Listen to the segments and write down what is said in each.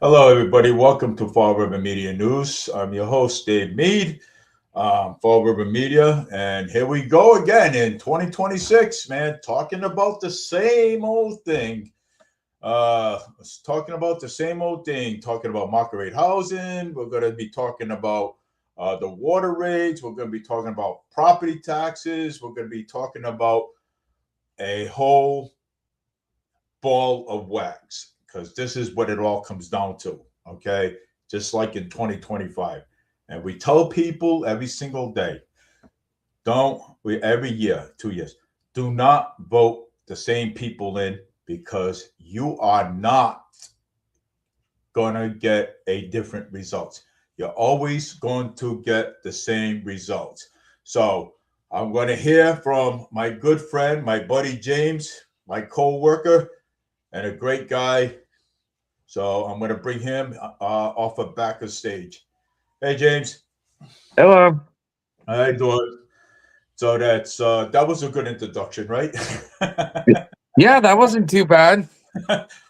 Hello, everybody. Welcome to Fall River Media News. I'm your host, Dave Mead, Fall River Media. And here we go again in 2026, man, talking about the same old thing. Talking about the same old thing, talking about market rate housing. We're going to be talking about the water rates. We're going to be talking about property taxes. We're going to be talking about a whole ball of wax because this is what it all comes down to. Okay. Just like in 2025. And we tell people every single day, every year, 2 years, do not vote the same people in because you are not going to get a different results. You're always going to get the same results. So I'm going to hear from my good friend, my buddy James, my co-worker, and a great guy. So I'm going to bring him off of back of stage. Hey, James. Hello. How you doing? So that was a good introduction, right? Yeah, that wasn't too bad.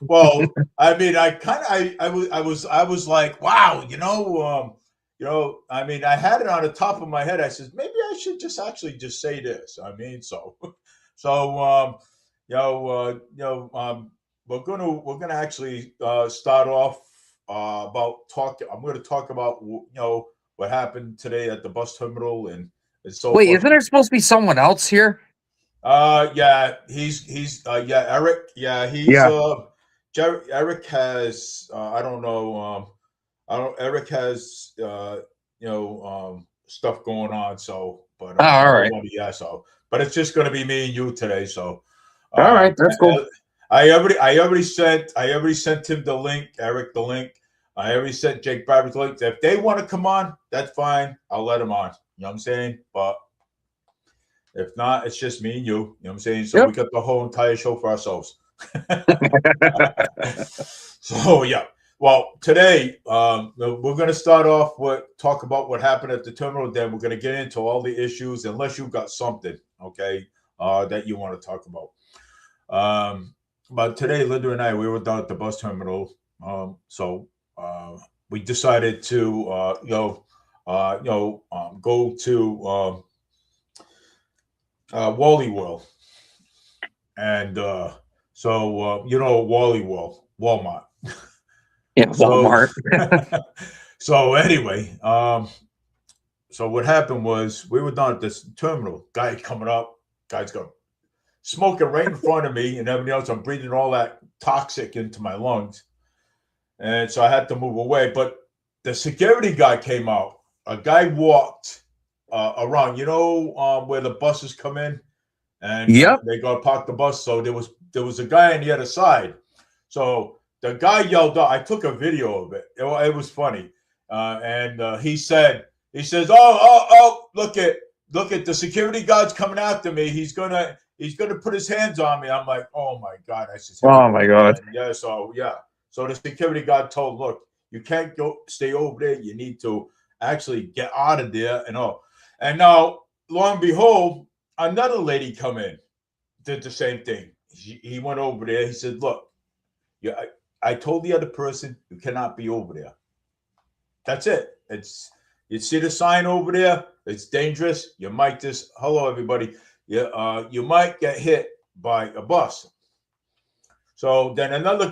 Well, I mean, I was like, wow, I mean, I had it on the top of my head. I said maybe I should just say this. I mean, so we're gonna actually start off about talking. I'm going to talk about what happened today at the bus terminal and so Wait, forth. isn't there supposed to be someone else here? Yeah, he's yeah, Eric. Yeah, Yeah. Eric has I don't know I don't Eric has stuff going on, so but Oh, all I right. want to yeah, so but it's just going to be me and you today, so All um right, that's cool. I already sent him the link, Eric the link. I already sent Jake Barber's the link. If they want to come on, that's fine. I'll let them on. You know what I'm saying? But if not, it's just me and you. You know what I'm saying? So Yep. we got the whole entire show for ourselves. So yeah. Well, today we're going to start off with talk about what happened at the terminal. Then we're going to get into all the issues, unless you've got something, okay, that you want to talk about. But today, Linda and I, we were down at the bus terminal. So we decided to, go to Wally World. And Wally World, Walmart. Yeah, So, Walmart. so anyway, so what happened was we were down at this terminal. Guy coming up, guy's got smoking right in front of me, and everything else. I'm breathing all that toxic into my lungs, and so I had to move away. But the security guy came out. A guy walked around, where the buses come in, and Yep. they go park the bus. So there was a guy on the other side. So the guy yelled out. I took a video of it. It was funny, and he says, look at the security guard's coming after me. He's gonna put his hands on me. I'm like, oh my god! I said, Oh my God. yeah. So yeah. So the security guard told, look, you can't stay over there. You need to actually get out of there and all. And now, lo and behold, another lady come in, did the same thing. He went over there. He said, look, I told the other person you cannot be over there. That's it. You see the sign over there. It's dangerous. You might hello everybody. You might get hit by a bus. So then another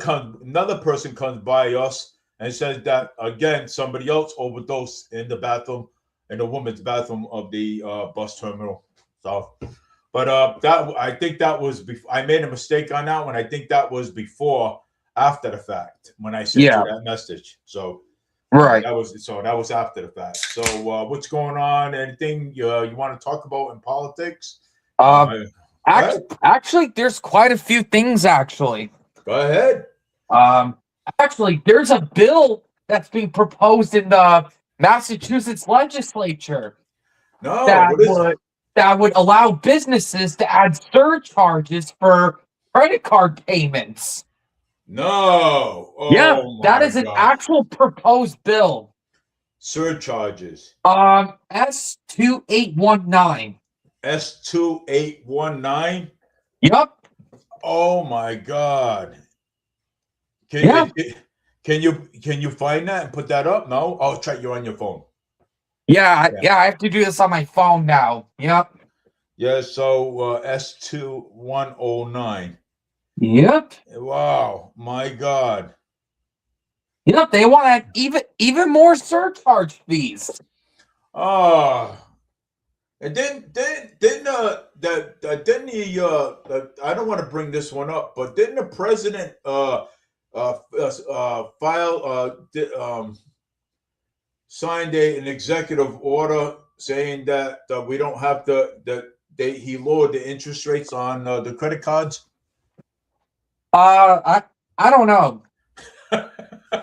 person comes by us and says that again somebody else overdosed in the bathroom, in the woman's bathroom of the bus terminal. So, but that I think that was I made a mistake on that one. I think that was after the fact when I sent you Yeah. that message. So Right. that was after the fact. So what's going on? Anything you want to talk about in politics? Um. Go Actually, there's quite a few things. Actually. ahead. Um. Actually, there's a bill that's being proposed in the Massachusetts legislature No, that what is it? would allow businesses to add surcharges for credit card payments. No. Yeah, Oh that my is an God. actual proposed bill. Surcharges. S2819. S2819. Yep. Oh my God! Can Yeah, can you find that and put that up? No. Oh, try you're on your phone. Yeah. yeah. I have to do this on my phone now. Yep, Yeah. So S2109. yep, Wow. My God. yep. They want even more surcharge fees. Ah. And then didn't he I don't want to bring this one up, but didn't the president file signed an executive order saying that we don't have he lowered the interest rates on the credit cards. I don't know.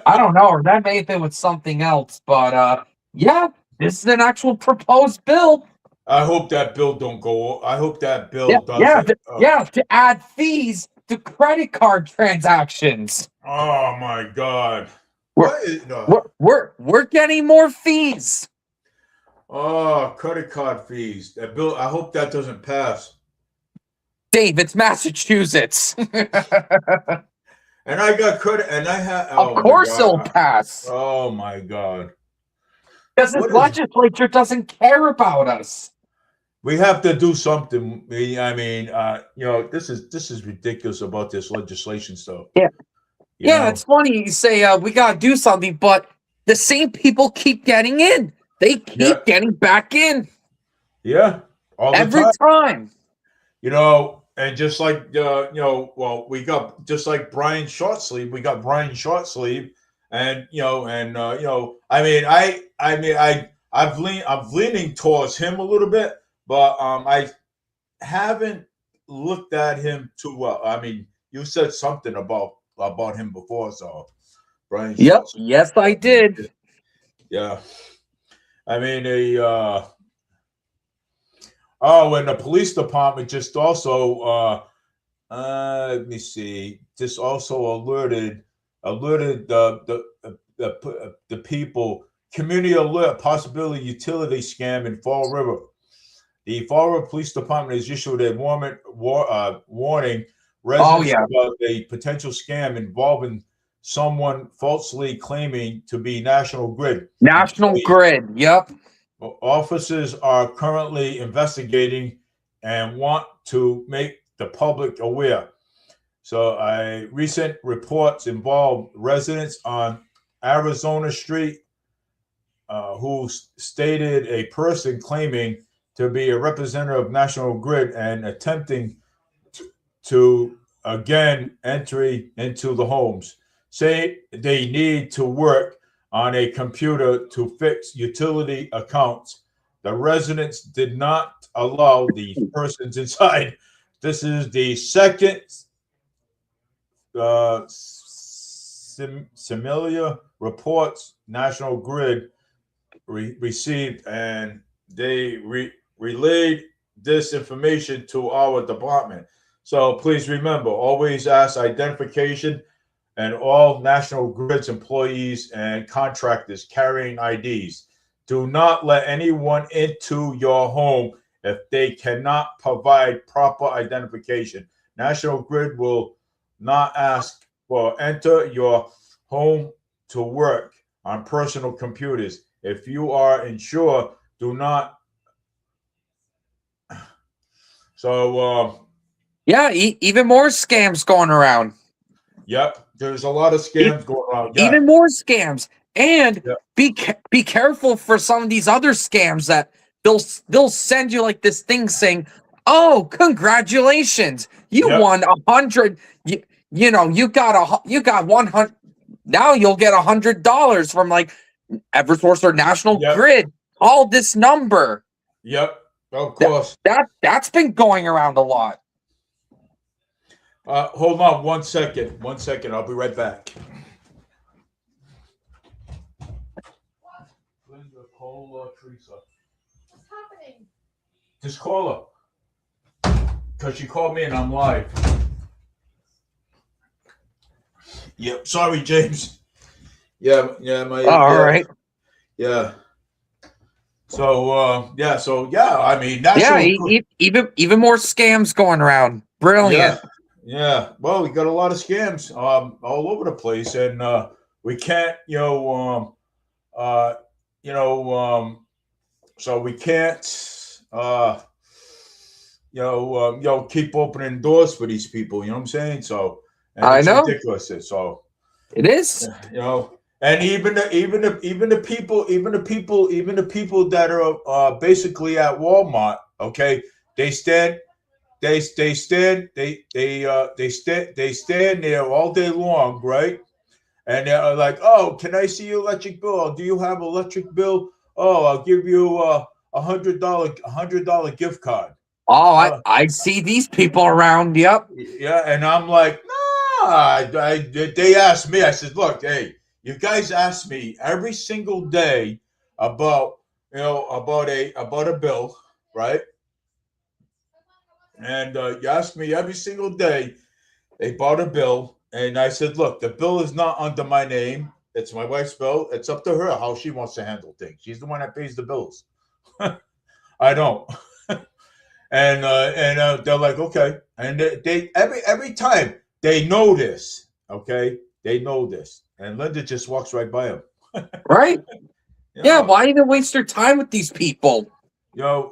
I don't know, or that may have been with something else, but yeah, this is an actual proposed bill. I hope that bill don't go. I hope that Yeah, bill doesn't. yeah, to add fees to credit card transactions. Oh my God! We're What is we're getting more fees. oh credit card fees? That bill. I hope that doesn't pass. Dave, it's Massachusetts. And I got credit, and I had. Of Oh my course it'll God! pass. Oh my God! Because this What is? legislature doesn't care about us. We have to do something. I mean, this is ridiculous about this legislation stuff. Yeah. You Yeah, know. it's funny you say we gotta do something, but the same people keep getting in. They Yeah. keep getting back in Yeah. All the every time. time. And just like well, we got just like Brian Shortsleeve, we got Brian Shortsleeve, and I'm leaning towards him a little bit, but I haven't looked at him too well. I mean, you said something about him before, so Brian Yep. Shortsleeve. Yes, I did. Yeah, I mean, and the police department just also let me see. Just also alerted the people. Community alert possibility utility scam in Fall River. The Fall River Police Department has issued a warning Oh residents yeah. about a potential scam involving someone falsely claiming to be National Grid. National Grid. Yep. Officers are currently investigating and want to make the public aware. So, recent reports involve residents on Arizona Street who stated a person claiming to be a representative of National Grid and attempting to again entry into the homes. Say they need to work on a computer to fix utility accounts. The residents did not allow the persons inside. This is the second similar reports National Grid received, and they relayed this information to our department. So please remember, always ask identification, and all National Grid's employees and contractors carrying IDs. Do not let anyone into your home if they cannot provide proper identification. National Grid will not ask for enter your home to work on personal computers. If you are insured, do not. So, Yeah. Even more scams going around. yep, there's a lot of scams going around. Yeah, Even more scams. And yep, be careful for some of these other scams that they'll send you like this thing saying, "Oh, congratulations, you yep, won 100. You got 100. Now you'll get $100 from like EverSource or National yep, Grid. Call this number." yep. Of That course. that's been going around a lot. Hold on 1 second. 1 second. I'll be right back. Linda, call Teresa. What's happening? Just call her. Because she called me and I'm live. Yep. Sorry, James. Yeah, All right. Yeah. So I mean, Yeah. National Grid. Even more scams going around. Brilliant. Yeah, Yeah, well, we got a lot of scams all over the place, and we can't, uh, you know, so we can't, keep opening doors for these people. You know what I'm saying? So, and I it's know ridiculous. So, it is. and even the people that are basically at Walmart, okay, they stand they stand there all day long, right? And they're like, "Oh, can I see your electric bill? Oh, do you have electric bill? Oh, I'll give you $100 gift card." Oh, Uh, I see these people around. Yep. yeah, and I'm like, "Nah." They asked me. I said, "Look, hey, you guys ask me every single day about about a bill, right? And you ask me every single day. They bought a bill, and I said, "Look, the bill is not under my name. It's my wife's bill. It's up to her how she wants to handle things. She's the one that pays the bills. I don't." And they're like, "Okay." And they every time they know this, okay, they know this, and Linda just walks right by them. Right. You Yeah. know, Why even waste your time with these people?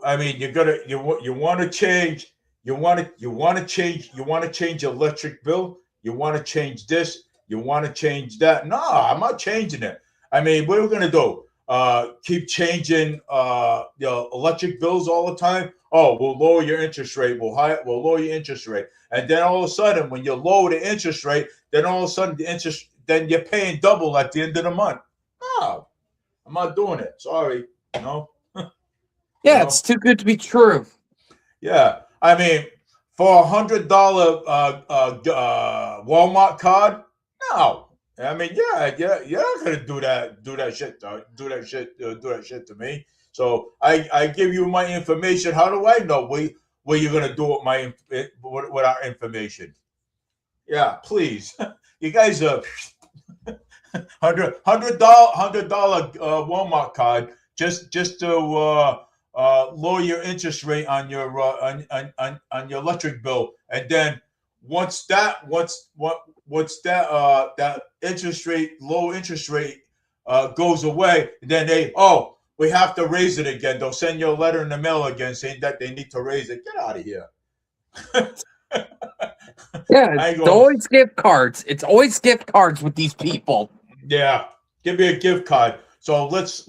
I mean, you want to change. You want to change your electric bill. You want to change this. You want to change that. No, I'm not changing it. I mean, what are we gonna do? Keep changing electric bills all the time? Oh, we'll lower your interest rate. We'll lower your interest rate. And then all of a sudden, when you lower the interest rate, then all of a sudden then you're paying double at the end of the month. No, I'm not doing it. Sorry. You know. You Yeah, know. it's too good to be true. Yeah, I mean, for $100 Walmart card, no. I mean, yeah, you're not gonna do that shit to me. So I give you my information. How do I know what you're gonna do with with our information? Yeah, please, you guys are $100 Walmart card just to lower your interest rate on your on your electric bill, and then once that interest rate low interest rate goes away, then we have to raise it again. They'll send you a letter in the mail again saying that they need to raise it. Get out of here. Yeah, I it's go, always gift cards. It's always gift cards with these people. yeah, give me a gift card. So let's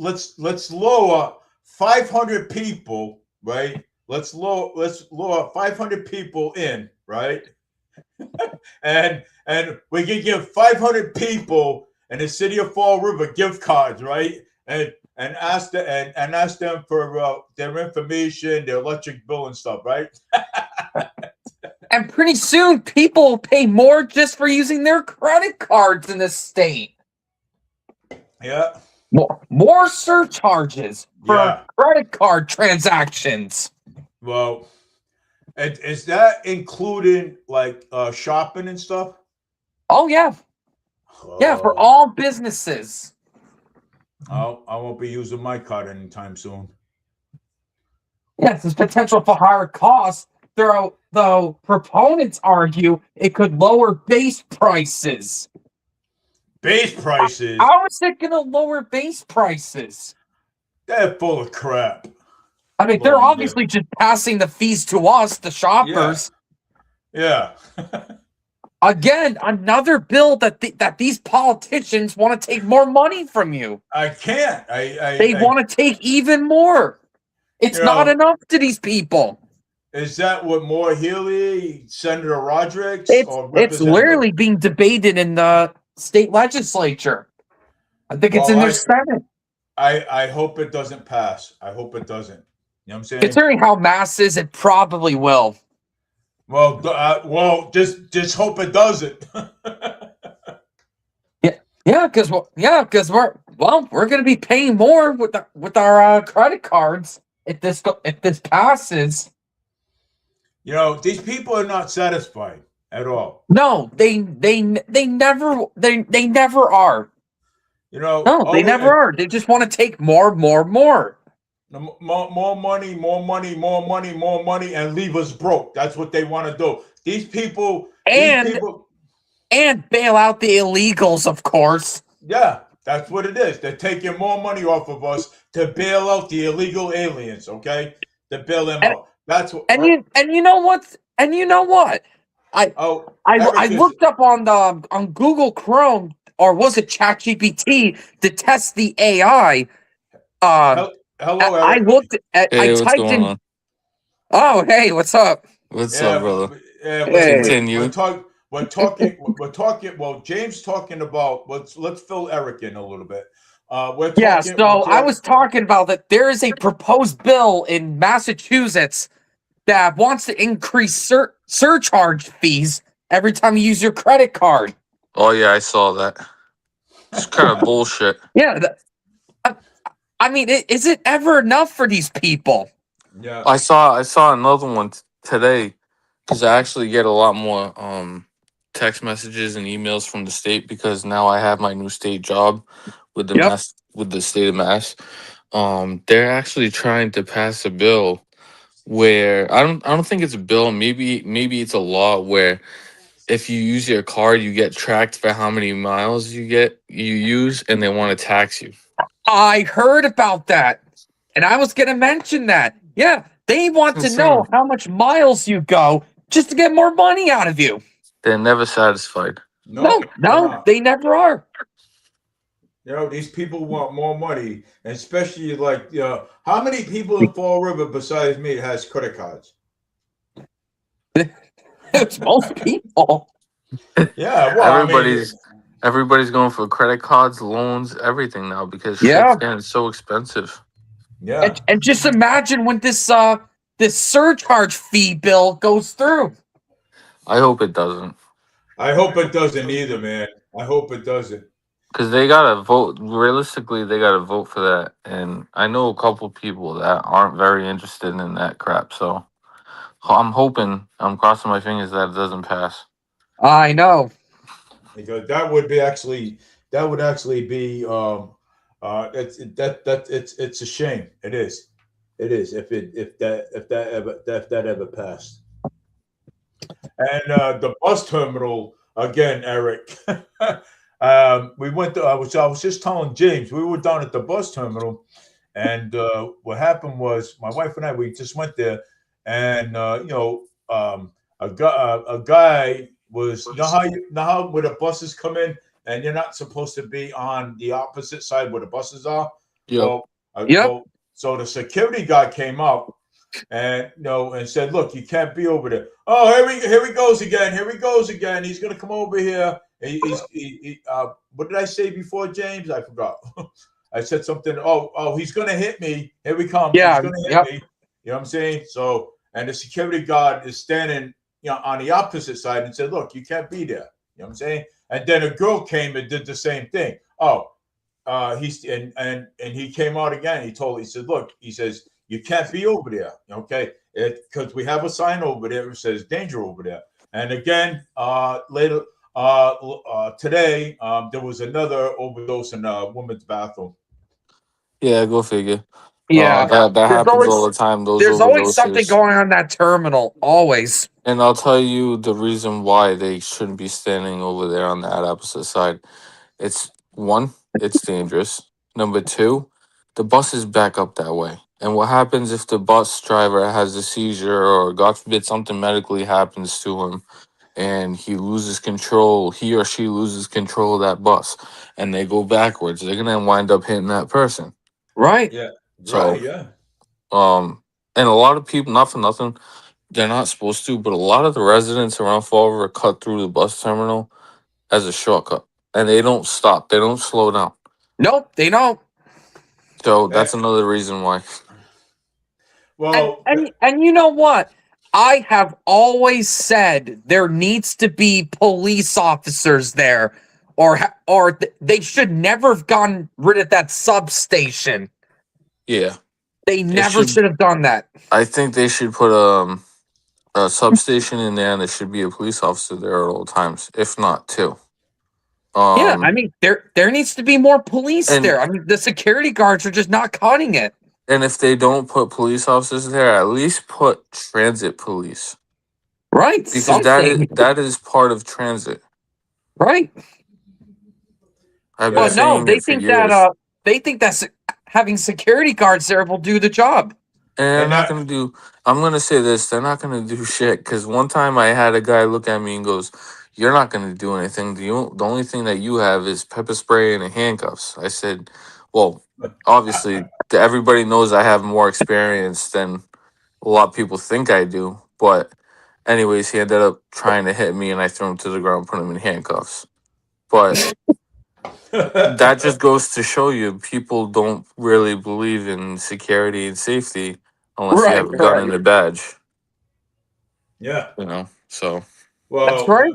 lower 500 people, right? Let's lower 500 people in, right? And we can give 500 people in the city of Fall River gift cards, right? And ask them for their information, their electric bill and stuff, right? And pretty soon, people will pay more just for using their credit cards in this state. Yeah, More surcharges for yeah. credit card transactions. Well, is that including like shopping and stuff? Oh, yeah. Yeah, for Oh, all businesses. I won't be using my card anytime soon. Yes, there's potential for higher costs. Though proponents argue it could lower base prices. Base prices, How is it going to lower base prices? they're full of crap. I mean, they're Lord, obviously just passing the fees to us, the shoppers. yeah. Again, another bill that these politicians want to take more money from you. I can't. They want to take even more. It's You not know, enough to these people. is that what Moore Healy, Senator Rodriguez, or It's Representative? literally being debated in the state legislature. I think it's Well, in their Senate. I hope it doesn't pass. I hope it doesn't. You know what I'm saying? Considering how mass is, it probably will. Well, just hope it doesn't. Yeah, because we're going to be paying more with our credit cards if this passes. You know, these people are not satisfied at all. No, they never are. You know, No, they never are. They just want to take more. More money, and leave us broke. That's what they want to do. These people These and people, bail out the illegals, of course. yeah, that's what it is. They're taking more money off of us to bail out the illegal aliens, okay? To bail them And out. That's what. you know what? And you know what? I Oh, I Eric is. looked up on Google Chrome, or was it ChatGPT, to test the AI. Hel- Hello, I Eric. looked at I Hey, what's typed going in. on? Oh, hey, what's up? What's up, Yeah, brother? yeah. Hey. Continue. We're talking. Well, James talking about. Let's fill Eric in a little bit. We're Yeah, talking. We're so I talking. was talking about that there is a proposed bill in Massachusetts that wants to increase surcharge fees every time you use your credit card. Oh yeah, I saw that. It's kind of bullshit. Yeah, I, I mean, is it ever enough for these people? Yeah. I saw another one today because I actually get a lot more text messages and emails from the state because now I have my new state job with the Yep. state of Mass. They're actually trying to pass a bill where I don't think it's a bill. Maybe it's a law where if you use your card, you get tracked for how many miles you use, and they want to tax you. I heard about that, and I was going to mention that. Yeah, they It's want to know insane. how much miles you go just to get more money out of you. They're never satisfied. No, they're No, not. they never are. These people want more money, and especially like, how many people in Fall River besides me has credit cards? It's most people. Yeah, well, I mean, Everybody's going for credit cards, loans, everything now because shit's Yeah, getting so expensive. yeah. and just imagine when this surcharge fee bill goes through. I hope it doesn't. I hope it doesn't either, man. I hope it doesn't. Because they gotta vote. Realistically, they gotta vote for that. And I know a couple people that aren't very interested in that crap. So I'm crossing my fingers that it doesn't pass. I know. Because that would actually be it's a shame. It is. It is if that ever passed. And the bus terminal again, Eric. We went to. I was just telling James we were down at the bus terminal, and what happened was my wife and I we just went there, and a guy was you know how where the buses come in and you're not supposed to be on the opposite side where the buses are. Yep. Yep. So the security guy came up and and said, "Look, you can't be over there." Oh, here he goes again. Here he goes again. He's gonna come over here. What did I say before, James? I forgot. I said something. Oh, he's gonna hit me. Here he comes. He's Yeah. gonna hit Yep. me. You know what I'm saying? So, and the security guard is standing, on the opposite side and said, "Look, you can't be there." You know what I'm saying? And then a girl came and did the same thing. Oh, he's and he came out again. He said, "Look," he says, "you can't be over there, okay? Because we have a sign over there that says danger over there." And again, later today, there was another overdose in a woman's bathroom. Yeah, go figure. Yeah. That There's happens always all the time. Those there's always something overdoses. going on in that terminal. Always. And I'll tell you the reason why they shouldn't be standing over there on that opposite side. It's one, it's dangerous. Number two, the buses back up that way. And what happens if the bus driver has a seizure or God forbid something medically happens to him and he or she loses control of that bus and they go backwards, they're gonna wind up hitting that person. Right. Yeah, So right, yeah. and a lot of people, not for nothing, they're not supposed to, but a lot of the residents around Fall River cut through the bus terminal as a shortcut. And they don't stop. They don't slow down. Nope, they don't. So Eh, that's another reason why. well, And you know what? I have always said there needs to be police officers there, or they should never have gotten rid of that substation. Yeah. They never should- should have done that. I think they should put a substation in there and there should be a police officer there at all times, if not two. Yeah, I mean there needs to be more police and there. I mean the security guards are just not cutting it. and if they don't put police officers there, at least put transit police. Right. because Something. that is part of transit. Right. I've been But Yeah. no, saying it for years. they think that having security guards there will do the job. And they're And not gonna do. I'm gonna say this: they're not gonna do shit. Because one time I had a guy look at me and goes, "You're not gonna do anything. The only thing that you have is pepper spray and handcuffs." I said, "Well, obviously, everybody knows I have more experience than a lot of people think I do." But, anyways, he ended up trying to hit me, and I threw him to the ground, put him in handcuffs. But that just goes to show you people don't really believe in security and safety unless you Right. have a gun Right. and a badge, yeah. So That's Well, right.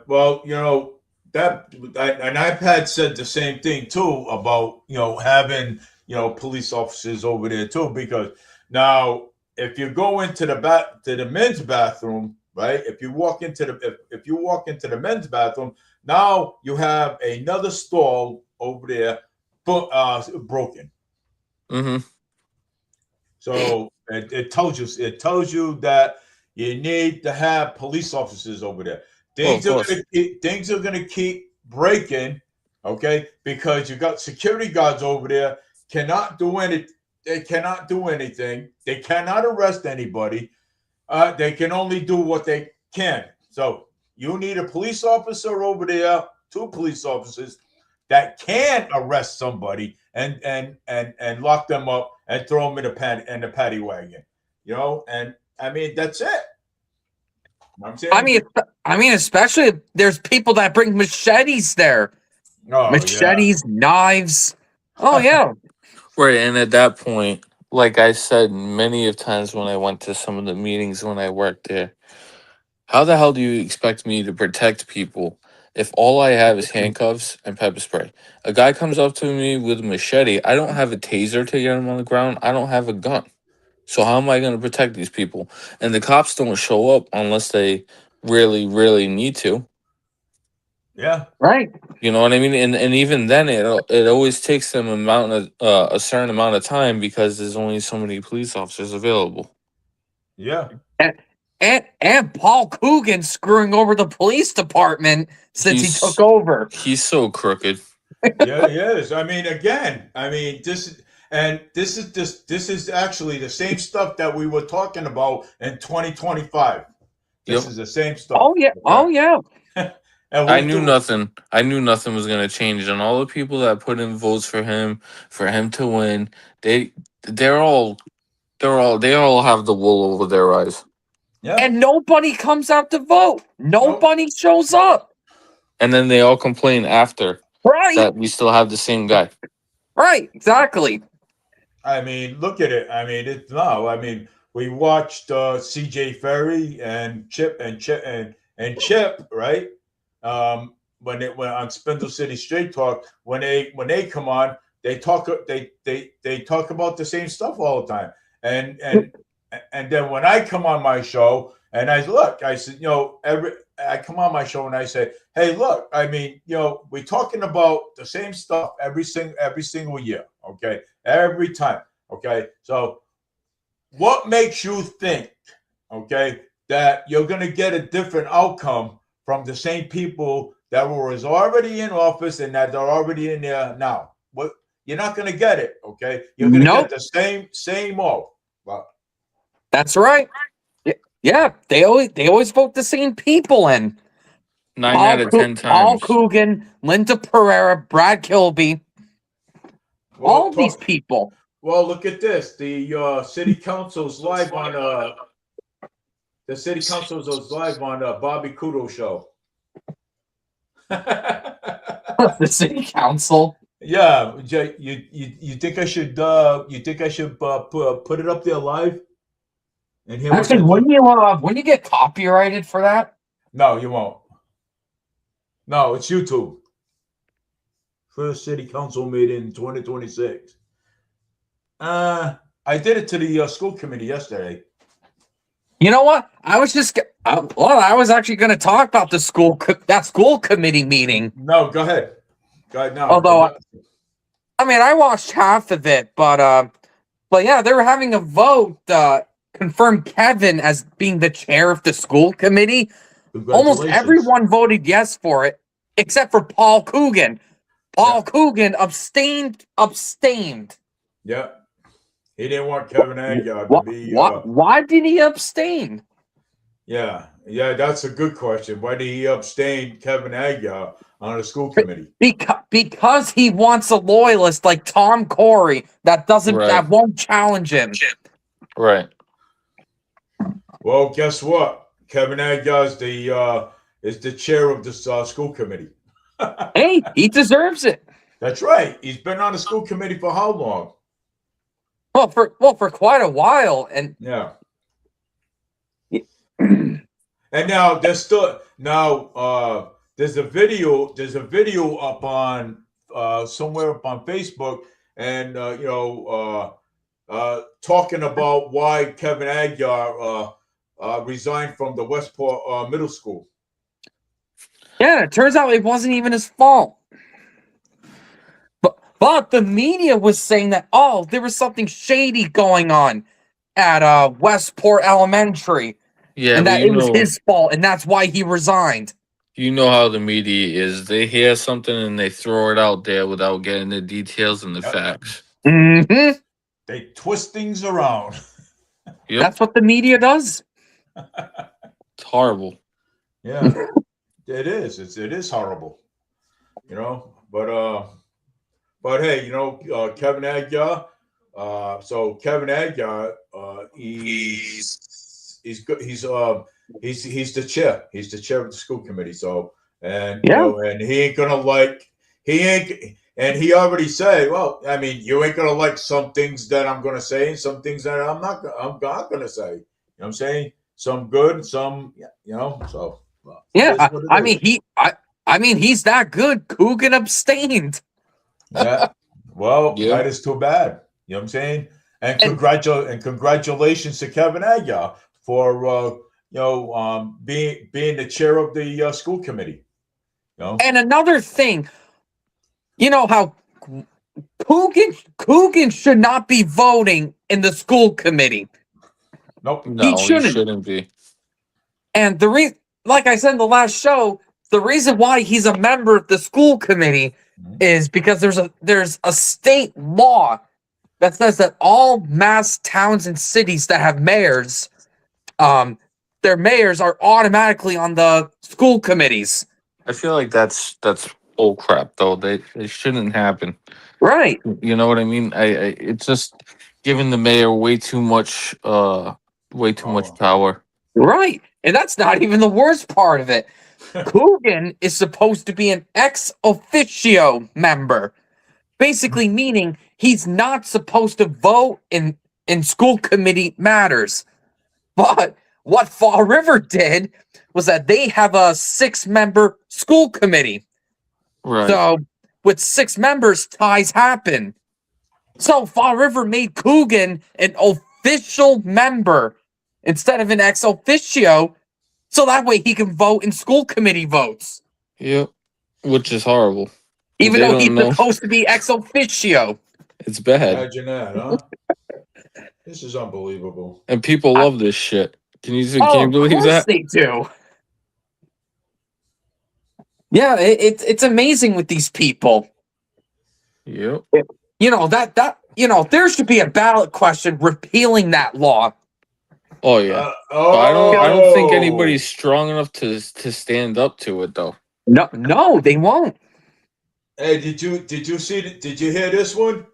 well, that an iPad said the same thing too about having police officers over there too, because now if you go into the men's bathroom, right? If you walk into if you walk into the men's bathroom, now you have another stall over there, broken. hmm So it tells you that you need to have police officers over there. well, of course. Things are gonna keep breaking, okay? Because you got security guards over there cannot do any. They cannot do anything. They cannot arrest anybody. They can only do what they can. So you need a police officer over there, two police officers that can arrest somebody and lock them up and throw them in the paddy wagon. And I mean that's it. You know what I'm I saying? mean, especially if there's people that bring machetes there, Oh yeah. machetes, knives. Oh yeah. Right, and at that point, like I said many of times when I went to some of the meetings when I worked there, how the hell do you expect me to protect people if all I have is handcuffs and pepper spray? A guy comes up to me with a machete. I don't have a taser to get him on the ground. I don't have a gun. So how am I going to protect these people? And the cops don't show up unless they really, really need to. Yeah. Right. You know what I mean? And even then, it always takes them a certain amount of time because there's only so many police officers available. Yeah. And and Paul Coogan screwing over the police department since he took over. He's so crooked. Yeah, he is. I mean, again, this is actually the same stuff that we were talking about in 2025. This Yep. is the same stuff. Oh yeah. Oh yeah. And I we'll knew do. nothing. I knew nothing was gonna change, and all the people that put in votes for him to win, they're all they all have the wool over their eyes. Yeah. And nobody comes out to vote. Nope. Nobody shows up. And then they all complain after Right. that we still have the same guy. Right. Exactly. I mean, look at it. I mean, it's no. I mean, we watched C.J. Ferry and Chip, right? When it went on Spindle City Straight Talk, when they come on, they talk about the same stuff all the time. And then when I come on my show and I said, I come on my show and I say, hey, look, I mean, we're talking about the same stuff every single year, okay, every time, okay. So, what makes you think, okay, that you're gonna get a different outcome from the same people that was already in office and that are already in there now? What you're not gonna get it, okay? You're gonna Nope. get the same old. Well, That's right. Yeah. They always vote the same people in. 9 out of 10 Paul times. Coogan, Linda Pereira, Brad Kilby, all of these people. Well, look at this. The city council's live on Bobby Kudo show. The city council. Yeah, you think I should put it up there live and hear what Actually, wouldn't you get copyrighted for that? No, you won't. No, it's YouTube. First city council meeting 2026. I did it to the school committee yesterday. You know what? I was actually going to talk about the school committee meeting. No, go ahead. Go ahead now. Although, I mean, I watched half of it, but yeah, they were having a vote confirmed Kevin as being the chair of the school committee, almost Congratulations. everyone voted yes for it, except for Paul Coogan. Paul Coogan abstained. Yeah. He didn't want Kevin Aguilar to be. Why did he abstain? Yeah, that's a good question. Why did he abstain, Kevin Aguilar, on the school committee? Because he wants a loyalist like Tom Corey that won't challenge him. Right. Well, guess what? Kevin Aguilar is the chair of this school committee. Hey, he deserves it. That's right. He's been on the school committee for how long? Well, for quite a while, and yeah. And now there's a video up on somewhere up on Facebook, and talking about why Kevin Aguilar resigned from the Westport Middle School. Yeah, it turns out it wasn't even his fault. But the media was saying that, there was something shady going on at Westport Elementary. Yeah, and that it was his fault, and that's why he resigned. You know how the media is. They hear something and they throw it out there without getting the details and the facts. Mm-hmm. They twist things around. Yep. That's what the media does. It's horrible. Yeah, it is. It is horrible. But hey, Kevin Aguilar. So Kevin Aguilar, he's good. He's the chair. He's the chair of the school committee. So and he ain't gonna and he already said, well, I mean, you ain't gonna like some things that I'm gonna say, and some things that I'm not gonna say. You know what I'm saying? Some good, some So I mean, he's that good. Coogan abstained. Yeah. Well, that is too bad. You know what I'm saying? And congratulations to Kevin Aguilar for being the chair of the school committee. And another thing, how Coogan should not be voting in the school committee. Nope. No, he shouldn't be. And like I said in the last show, the reason why he's a member of the school committee is because there's a state law that says that all mass towns and cities that have mayors, their mayors are automatically on the school committees. I feel like that's old crap, though. They shouldn't happen. Right. You know what I mean? It's just giving the mayor way too much power. Right. And that's not even the worst part of it. Coogan is supposed to be an ex officio member, basically meaning he's not supposed to vote in school committee matters. But what Fall River did was that they have a 6-member school committee. Right. So with 6 members, ties happen. So Fall River made Coogan an official member instead of an ex officio, so that way he can vote in school committee votes. Yep. Which is horrible. Even though he's supposed to be ex officio. It's bad. Imagine that, huh? This is unbelievable. And people love this shit. Can you believe that? They do. Yeah, it's amazing with these people. Yep. There should be a ballot question repealing that law. Oh yeah. I don't think anybody's strong enough to stand up to it though. No, they won't. Hey, did you hear this one?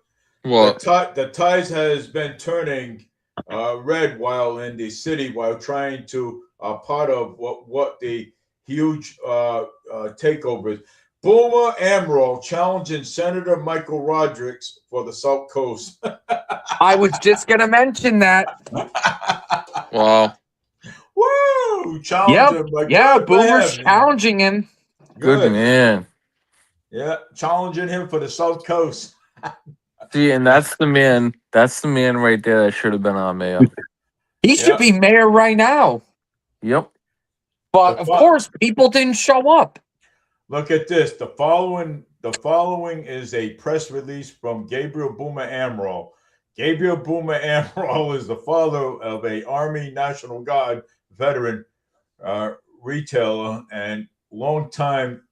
What? The tides has been turning red while in the city while trying to part of what the huge takeover is. Boomer Amaral challenging Senator Michael Rodrigues for the South Coast. I was just gonna mention that. Wow. Woo! Challenging him. Yeah, Boomer's challenging him. Good man. Yeah, challenging him for the South Coast. See, and that's the man right there that should have been on mayor. He should be mayor right now. Yep. But of course, people didn't show up. Look at this. The following is a press release from Gabriel Boomer Amaral. Gabriel Boomer Amaral is the father of a Army National Guard veteran, retailer, and longtime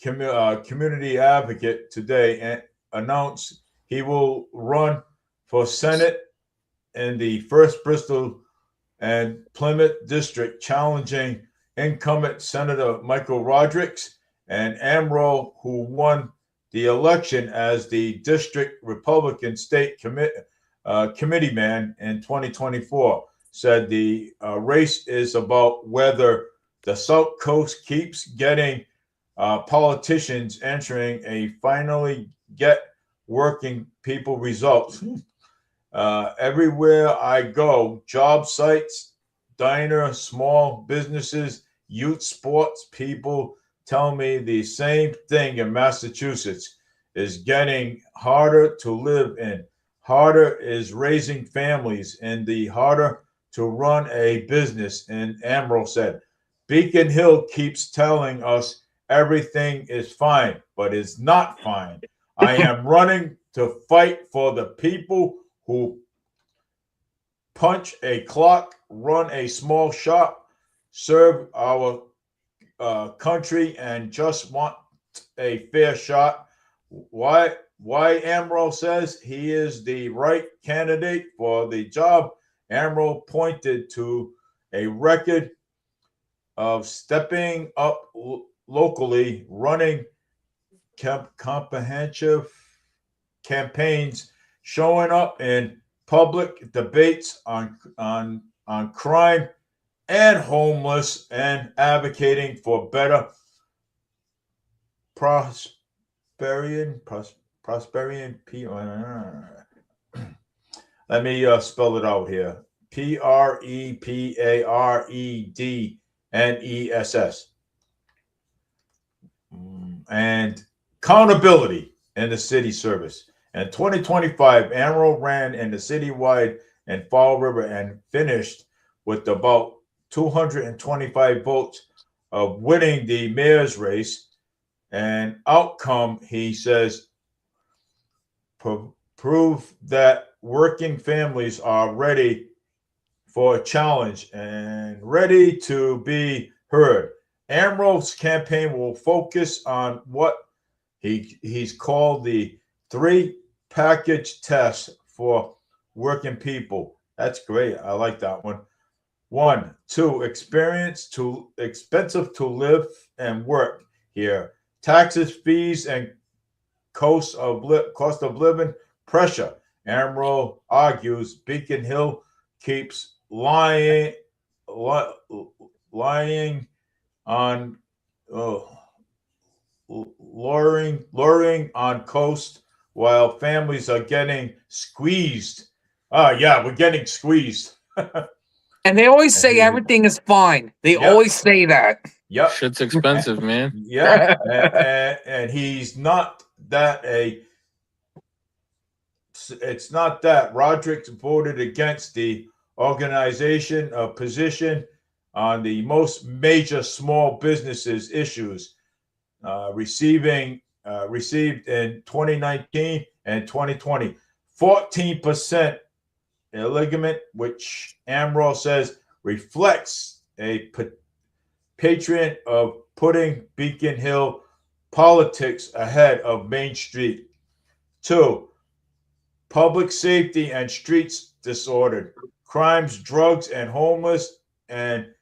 community advocate today, and announced he will run for Senate in the 1st Bristol and Plymouth district, challenging incumbent Senator Michael Rodrigues. And Amaral, who won the election as the district Republican state committeeman in 2024, said the race is about whether the South Coast keeps getting politicians entering a finally get working people results. Everywhere I go, job sites, diner, small businesses, youth sports, people tell me the same thing in Massachusetts is getting harder to live in. Harder is raising families, and the harder to run a business. And Amaral said, Beacon Hill keeps telling us everything is fine, but it's not fine. I am running to fight for the people who punch a clock, run a small shop, serve our country, and just want a fair shot. Why Amaral says he is the right candidate for the job. Amaral pointed to a record of stepping up locally, running comprehensive campaigns, showing up in public debates on crime and homeless, and advocating for better prosperity. Let me spell it out here. PREPAREDNESS. And accountability in the city service. In 2025, Amaral ran in the citywide and Fall River and finished with about 225 votes of winning the mayor's race. And outcome, he says, prove that working families are ready for a challenge and ready to be heard. Amaral's campaign will focus on what he's called the 3-package test for working people. That's great. I like that one. 1, too expensive to live and work here. Taxes, fees, and cost of living pressure. Amaral argues Beacon Hill keeps lying on luring on coast while families are getting squeezed. Yeah, we're getting squeezed. And they always say everything is fine. They always say that. Yep. Shit's expensive, man. Yeah. and he's not that it's not that. Rodrigues voted against the organization of position on the most major small businesses issues received in 2019 and 2020. 14% alignment, which Amaral says reflects a patriot of putting Beacon Hill politics ahead of Main Street. 2, public safety and streets disordered, crimes, drugs, and homeless, and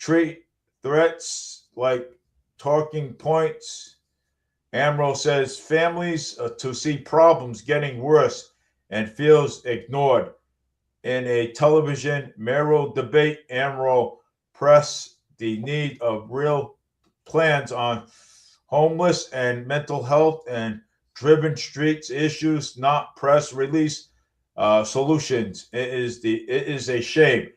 treat threats like talking points. Amaral says families to see problems getting worse and feels ignored. In a television mayoral debate, Amaral pressed the need of real plans on homeless and mental health and driven streets issues, not press release solutions. It is a shame.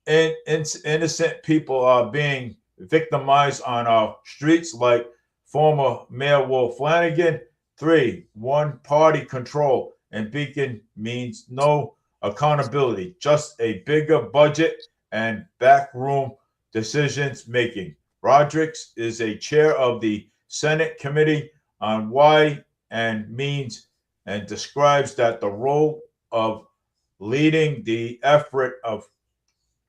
Innocent people are being victimized on our streets, like former Mayor Will Flanagan. 3, one-party control and Beacon means no accountability, just a bigger budget and backroom decisions making. Rodrigues is a chair of the Senate Committee on Why and Means, and describes that the role of leading the effort of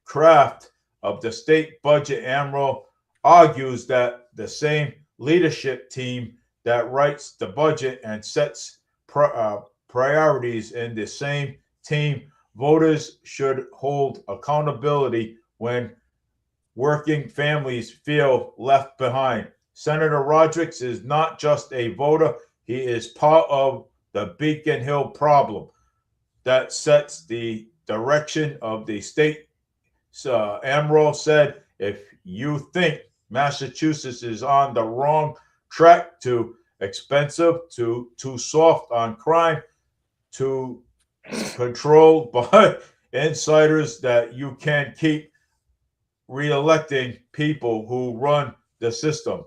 craft of the state budget, AMRO argues that the same leadership team that writes the budget and sets priorities in the same team, voters should hold accountability when working families feel left behind. Senator Rodrigues is not just a voter, he is part of the Beacon Hill problem that sets the direction of the state. AMRO said, if you think Massachusetts is on the wrong track, too expensive, too soft on crime, too controlled by insiders, that you can keep re-electing people who run the system.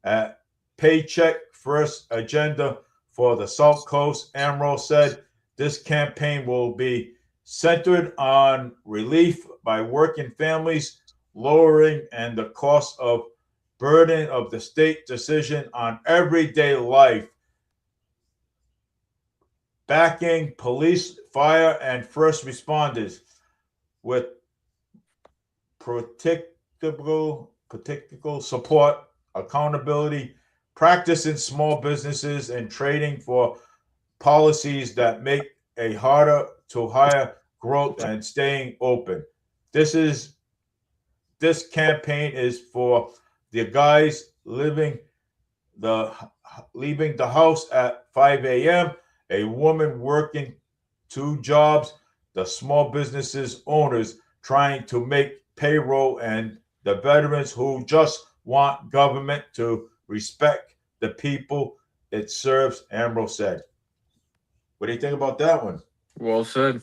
At Paycheck First agenda for the South Coast, AMRO said this campaign will be centered on relief by working families, lowering and the cost of burden of the state decision on everyday life, backing police, fire, and first responders with practical support, accountability, practice in small businesses, and trading for policies that make it harder to hire growth and staying open. This campaign is for the guys leaving the house at 5 a.m., a woman working 2 jobs, the small businesses owners trying to make payroll, and the veterans who just want government to respect the people it serves, AMRO said. What do you think about that one? Well said.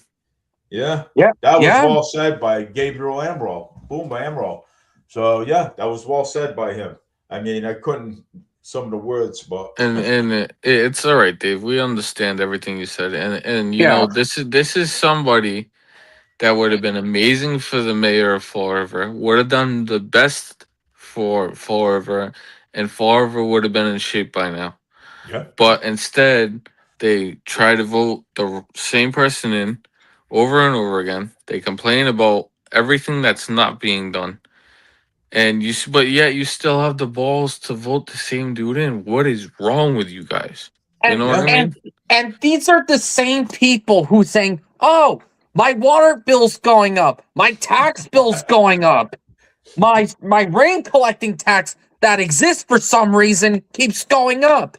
Yeah. Yeah. That was Yeah. well said by Gabriel Amro. Boom, by Amro. So, yeah, that was well said by him. I mean, I couldn't some of the words, but And it's all right, Dave. We understand everything you said, and you Yeah. know this is somebody that would have been amazing for the mayor of Fall River. Would have done the best for Fall River, and Fall River would have been in shape by now. yeah. But instead, they try to vote the same person in over and over again. They complain about everything that's not being done. And but yet you still have the balls to vote the same dude in. What is wrong with you guys? You And know what I Yeah. mean? and these are the same people who saying, "Oh, my water bill's going up, my tax bill's going up, my rain collecting tax that exists for some reason keeps going up."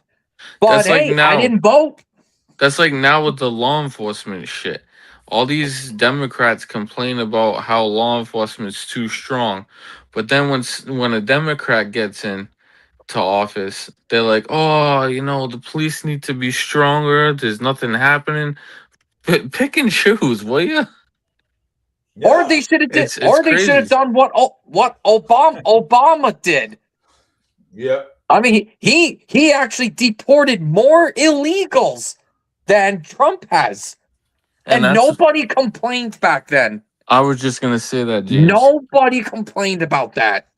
But That's like hey, I now. didn't vote. That's like now with the law enforcement shit. All these Democrats complain about how law enforcement is too strong, but then when a Democrat gets in to office, they're like, "Oh, you know, the police need to be stronger. There's nothing happening." Pick and choose, will you? Or Yeah. they should have did, It's or they should have crazy. done what Obama did. Yeah. I mean, he actually deported more illegals than Trump has, And and that's nobody complained back then. I was just gonna say that, James. Nobody complained about that.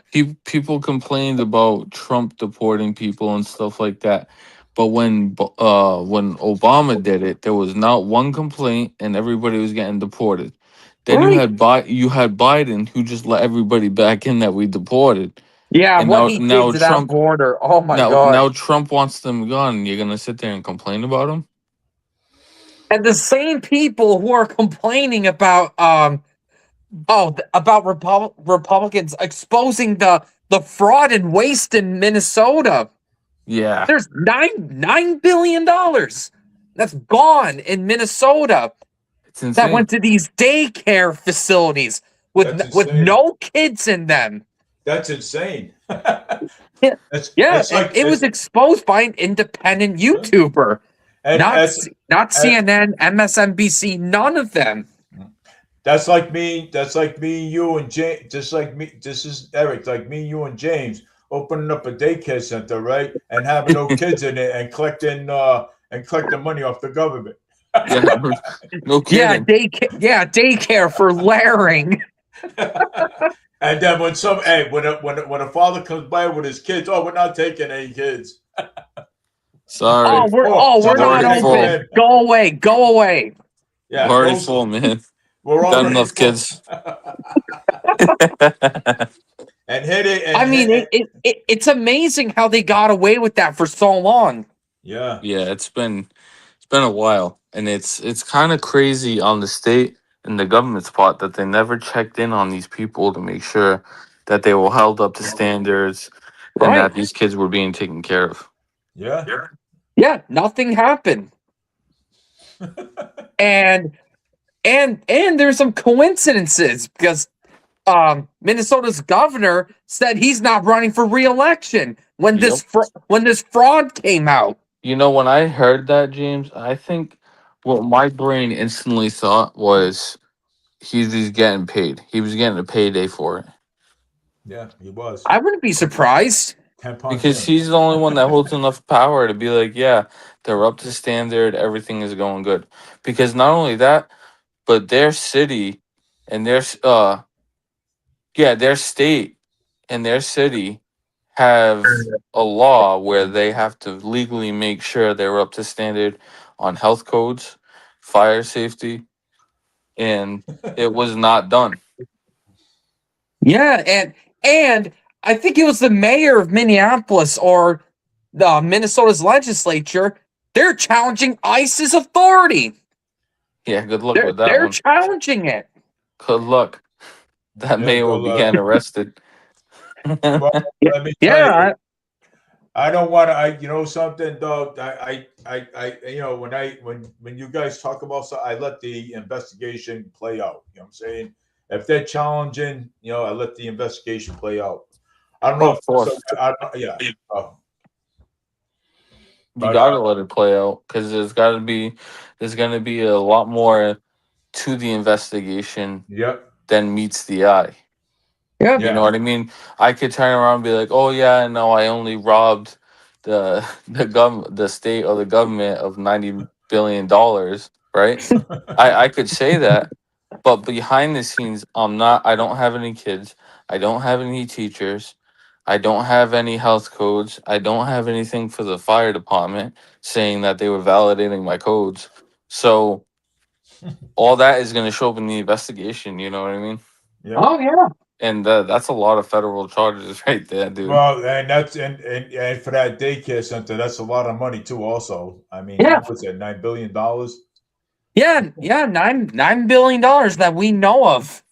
People complained about Trump deporting people and stuff like that, but when Obama did it, there was not one complaint, and everybody was getting deported. Then Right. you had Biden, who just let everybody back in that we deported, Yeah, and what he did to that border. Oh my God. now Trump wants them gone. You're gonna sit there and complain about him? And the same people who are complaining about about Republicans exposing the fraud and waste in Minnesota. Yeah, There's $9 billion that's gone in Minnesota it's that insane. went to these daycare facilities That's with insane. no kids in them. That's insane. Yeah, It's, yeah, it's like it was exposed by an independent YouTuber, and not CNN, MSNBC, none of them. that's like me. That's like me, you, and James. Just like me. This is Eric. Like me, you, and James opening up a daycare center, right, and having no kids in it, and collecting money off the government. Yeah, no Yeah, kidding. daycare for layering. And then when a father comes by with his kids, oh, we're not taking any kids. Sorry. We're not somebody take open. them in. Go away. Yeah, We're already those full, man. we're Got already enough full. kids. And hit it I and mean, hit it. it's amazing how they got away with that for so long. Yeah. Yeah, it's been a while, and it's kind of crazy on the state and the government's part that they never checked in on these people to make sure that they were held up to standards and Right. that these kids were being taken care of. Yeah. Yeah, nothing happened. And and there's some coincidences because Minnesota's governor said he's not running for re-election when Yep. when this fraud came out. You know, when I heard that, James, I think what my brain instantly thought was he's getting paid. He was getting a payday for it. Yeah, he was. I wouldn't be surprised. 10 pound Because Tim. he's the only one that holds enough power to be like, yeah, they're up to standard, everything is going good. Because not only that, but their city and their state and their city have a law where they have to legally make sure they're up to standard on health codes, fire safety, and it was not done. Yeah, and I think it was the mayor of Minneapolis or the Minnesota's legislature. They're challenging ICE's authority. Yeah, good luck with that They're one. challenging it. Good luck. That Yeah, mayor will good be luck. getting arrested. Well, let me tell Yeah, you, I don't want to. You know something, though. You know, when you guys talk about so, I let the investigation play out. You know what I'm saying? If they're challenging, you know, I let the investigation play out. I don't know. Of course. Yeah. Uh, You but gotta let it play out because there's gonna be a lot more to the investigation yep. than meets the eye. yeah. You know Yeah. what I mean? I could turn around and be like, "Oh yeah, no, I only robbed the state or the government of $90 billion," right? I could say that, but behind the scenes, I don't have any kids. I don't have any teachers. I don't have any health codes. I don't have anything for the fire department saying that they were validating my codes. So all that is going to show up in the investigation. You know what I mean? Yep. Oh yeah. And that's a lot of federal charges right there, dude. Well, and that's and for that daycare center, that's a lot of money too. Also, I mean, Yeah. what was it, $9 billion? Yeah, $9 billion that we know of.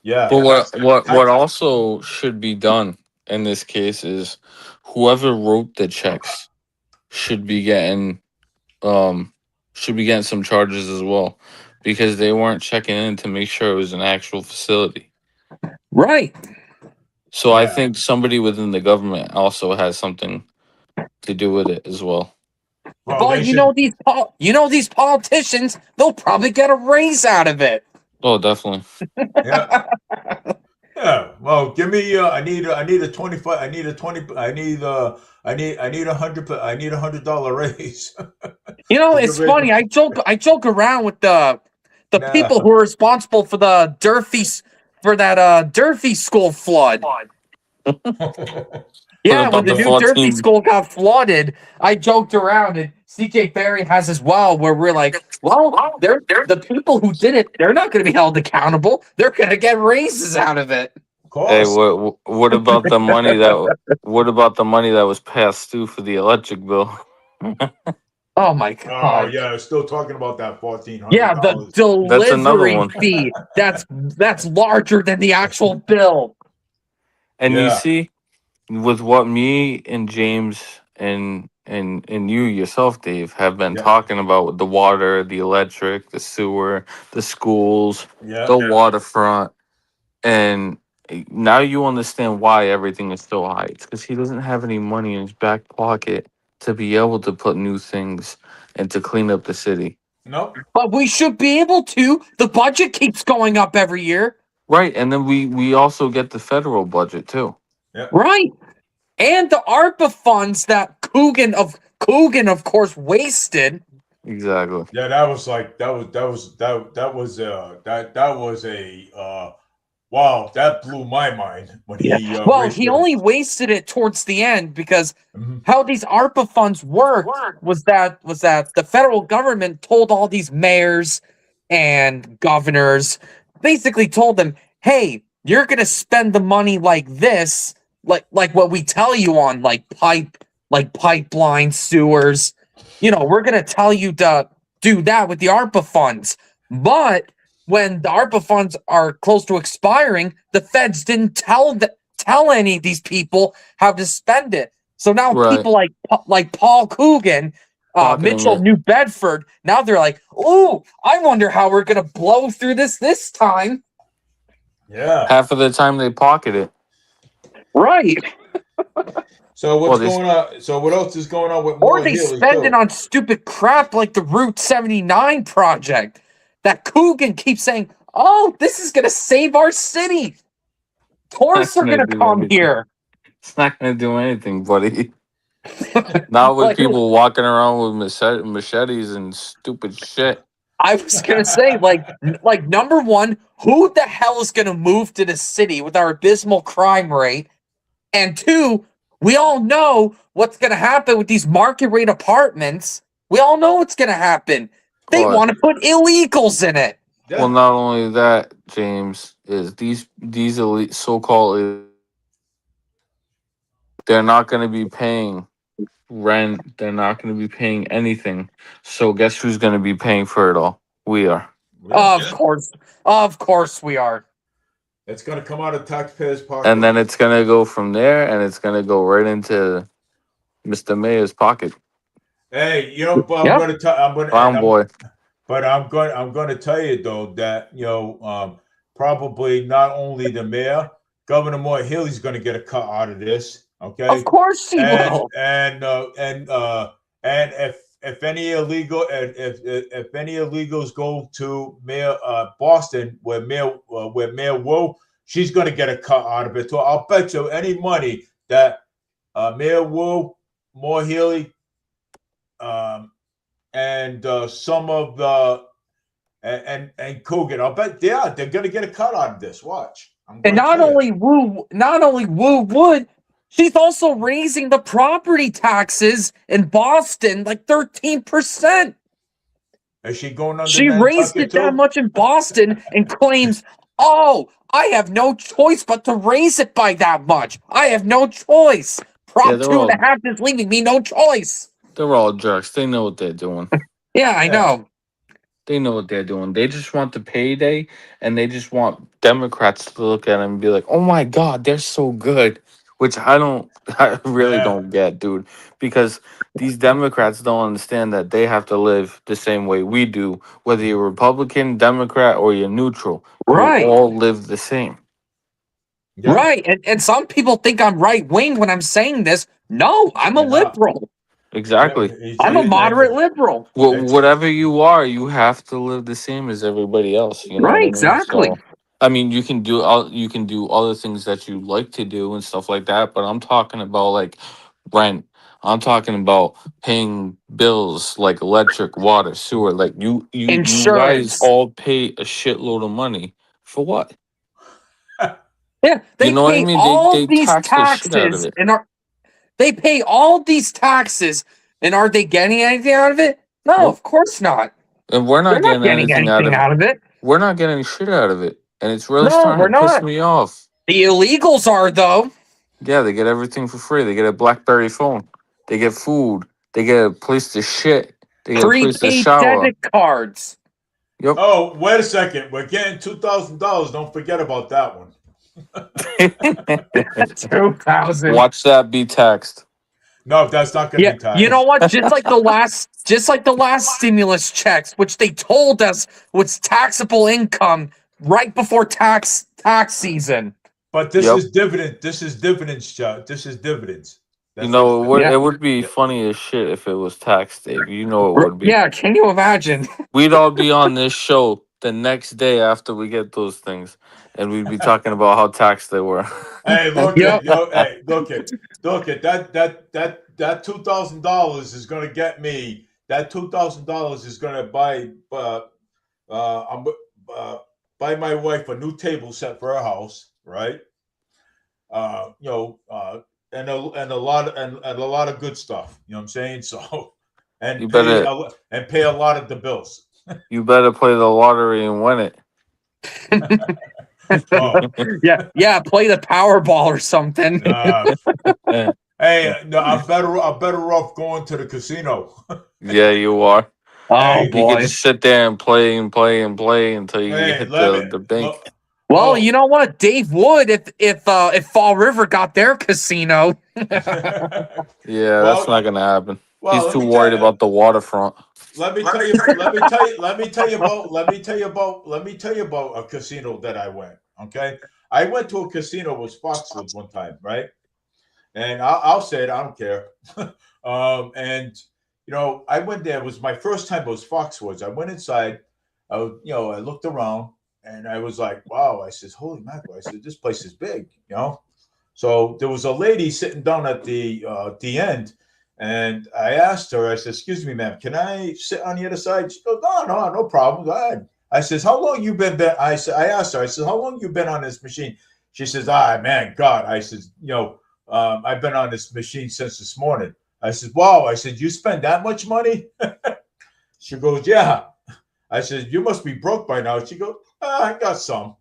Yeah. But what also should be done in this case is whoever wrote the checks should be getting um some charges as well because they weren't checking in to make sure it was an actual facility. Right. So I Yeah. think somebody within the government also has something to do with it as well. Well, But they should. these politicians, they'll probably get a raise out of it. Oh, definitely. Yeah. Yeah. Well, give me. I need a 25. I need a 20. I need $100 raise. You know, To get it's rid funny. I joke around with the Nah. people who are responsible for the Durfee school flood. Yeah, when About the the new Durfee 14. school got flooded, I joked around, and CJ Berry has as well, where we're like, well, they're the people who did it. They're not going to be held accountable. They're going to get raises out of it. Of Hey, course. what about the money that was passed through for the electric bill? Oh my Oh god! yeah, still talking about that $1,400. Yeah, the That's another delivery one. fee. That's larger than the actual bill. And you Yeah. see, with what me and James and you yourself, Dave, have been Yeah. talking about with the water, the electric, the sewer, the schools, Yeah. the waterfront, and now you understand why everything is so high. It's because he doesn't have any money in his back pocket to be able to put new things and to clean up the city. Nope. But we should be able to. The budget keeps going up every year. Right, and then we also get the federal budget too. Yeah. Right. And the ARPA funds that Coogan of course wasted. Exactly. Yeah, that was a wow, that blew my mind when he Well, raised he it. only wasted it towards the end because Mhm. how these ARPA funds worked was that the federal government told all these mayors and governors basically told them, "Hey, you're gonna spend the money like this, like what we tell you on like pipeline sewers. We're gonna tell you to do that with the ARPA funds, but." When the ARPA funds are close to expiring, the feds didn't tell any of these people how to spend it. So now Right. people like Paul Coogan, Pocketing Mitchell, it. New Bedford, now they're like, "Ooh, I wonder how we're gonna blow through this time." Yeah. Half of the time they pocket it. Right. So Well, what's they going on? So what else is going on with Or Moore they Healy spend it too? on stupid crap like the Route 79 project that Coogan keeps saying, "Oh, this is gonna save our city. not Tourists are gonna gonna do come anything. here." It's not gonna do anything, buddy. Not with Like, people walking around with machetes and stupid shit. I was gonna say, like number one, who the hell is gonna move to the city with our abysmal crime rate? And two, we all know what's gonna happen with these market rate apartments. We all know what's gonna happen. They But want to put illegals in it. well, Yeah. not only that, James, is these elite so-called they're not going to be paying rent. They're not going to be paying anything. So guess who's going to be paying for it all? We are. Yeah. Of course we are. It's gonna come out of taxpayers' And pocket. then it's going to go from there, and it's going to go right into Mr. Mayor's pocket. Hey, but I'm Yep. gonna tell. I'm gonna and Clown I'm. boy. But I'm going to tell you though that probably not only the mayor, Governor Moore Healy's going to get a cut out of this. Of Okay, course he and will. if any if any illegals go to Mayor Boston where Mayor Wu, she's going to get a cut out of it. So I'll bet you any money that Mayor Wu, Moore Healy, um, and some of the and Coogan. I'll bet they're gonna get a cut out of this. Watch. I'm And gonna not tell you. only Woo Wood, she's also raising the property taxes in Boston like 13%. Is she going under She raised Nantucket it that too? much in Boston and claims, "Oh, I have no choice but to raise it by that much. I have no choice. Yeah, Prop two and a half is leaving me no choice." they're all jerks. They know what they're doing. Yeah, I Yeah. know. They know what they're doing. They just want the payday, and they just want Democrats to look at them and be like, "Oh my God, they're so good," which I don't, I really Yeah. don't get, dude. Because these Democrats don't understand that they have to live the same way we do, whether you're Republican, Democrat, or you're neutral. You Right. all live the same. Yeah. Right. And some people think I'm right wing when I'm saying this. No, I'm a You're not. liberal. Yeah. Exactly. I'm a moderate And liberal. it's Whatever you are, you have to live the same as everybody else. You know what Right, I mean? exactly. So, I mean, you can do other things that you like to do and stuff like that. But I'm talking about like rent. I'm talking about paying bills like electric, water, sewer. Like you guys Insurance. all pay a shitload of money for what? Yeah, You they know what I pay mean? all They these tax the shit out of taxes it, and they pay all these taxes and are they getting anything out of it? No, nope. of course not. And we're They're not not getting getting anything out anything of. out of it. We're not getting shit out of it, and it's really No, starting we're to piss not. me off. The illegals are though. Yeah, they get everything for free. They get a BlackBerry phone. They get food. They get a place to shit. They get a place to Prepaid shower. debit cards. Yep. oh, wait a second. We're getting $2,000. Don't forget about that one. 2,000. Watch that be taxed. No, that's not going to Yeah, be you know taxed. what? Just like the last stimulus checks, which they told us was taxable income right before tax season. But this Yep. is dividend. This is dividends, Chuck. This is dividends. You That's what know, it's going to Yeah, it be. would be funny as shit if it was taxed, Dave. You know it would be. yeah. Can you imagine? We'd all be on this show the next day after we get those things, and we'd be talking about how taxed they were. Hey, look Yep. at yo. Hey, look at that $2,000 is going to get me. That $2,000 is going to I'm buy my wife a new table set for her house, right? And a lot of good stuff. You know what I'm saying? So, You better and pay a lot of the bills. You better play the lottery and win it. Oh, Yeah, play the Powerball or something. hey, no, I'm better off going to the casino. Yeah, you are. Oh Hey, You can boy. just sit there and play and play and play until you hey, hit let me the bank. look. Well, No. you know what? Dave would if Fall River got their casino. Yeah, that's not well, gonna happen. well, He's too worried about the waterfront. let me tell you, let me tell you about a casino that I went. Okay, I went to a casino. It was Foxwoods one time, right? And I'll say it. I don't care. And I went there. It was my first time. It was Foxwoods. I went inside. I looked around, and I was like, "Wow!" I says, "Holy mackerel!" I said, "This place is big." So there was a lady sitting down at the end, and I asked her. I said, "Excuse me, ma'am, can I sit on the other side?" She goes, No problem. Go ahead." I says, "How long you been?" I asked her. I said, "How long you been on this machine?" She says, man, God." I says, "I've been on this machine since this morning." I said, "Wow." I said, "You spend that much money?" She goes, "Yeah." I said, "You must be broke by now." She goes, "I got some.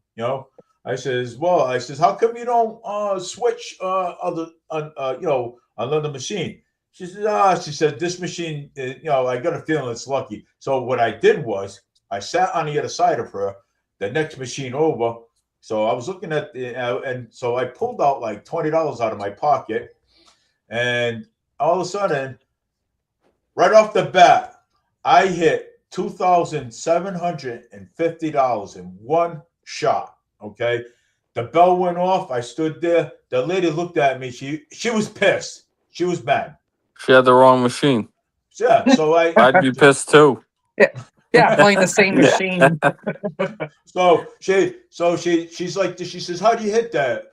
I says, "Well," I says, "How come you don't switch another machine?" She says, She said, "This machine, I got a feeling it's lucky." So what I did was I sat on the other side of her, the next machine over. So I was looking at and so I pulled out like $20 out of my pocket, and all of a sudden, right off the bat, I hit $2,750 in one shot. Okay. The bell went off. I stood there. The lady looked at me. She was pissed. She was mad. She had the wrong machine. Yeah. So I'd be pissed too. Yeah, playing the same machine. she's like, she says, "How do you hit that?"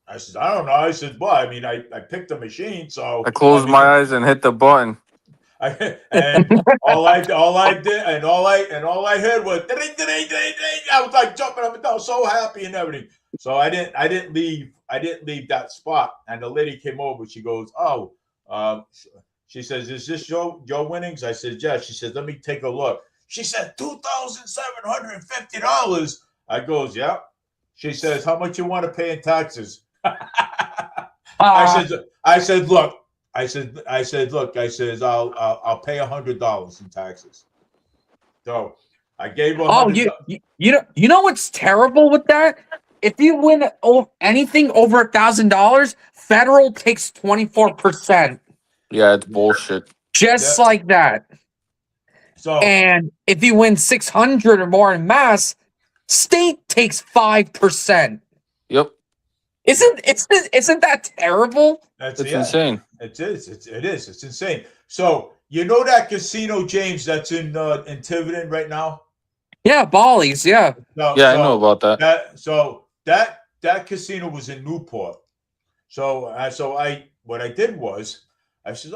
I said, "I don't know." I said, "Well, I mean, I picked a machine, I so I closed mean, my eyes and hit the button. and all I heard was ding, ding, ding, ding. I was like jumping up and down, so happy and everything. So I didn't leave that spot. And the lady came over. She goes, "Oh," she says, "Is this your winnings?" I said, "Yeah." She said, "Let me take a look." She said, $2,750. I goes, "Yeah." She says, "How much you want to pay in taxes?" I Uh, said, I said, "Look." Look. I says, I'll pay $100 in taxes. So I gave her a oh, hundred. you know what's terrible with that? If you win anything over $1,000, federal takes 24%, Yeah, it's bullshit. just Yeah. like that. So And if you win 600 or more in mass, state takes 5%. Yep, Isn't that terrible? that's it's yeah. insane. It is. It is. It's insane. So you know that casino, James, that's in Tiverton right now. Yeah, Bollies, yeah. No, Yeah, I know about that. that casino was in Newport. So what I did was I said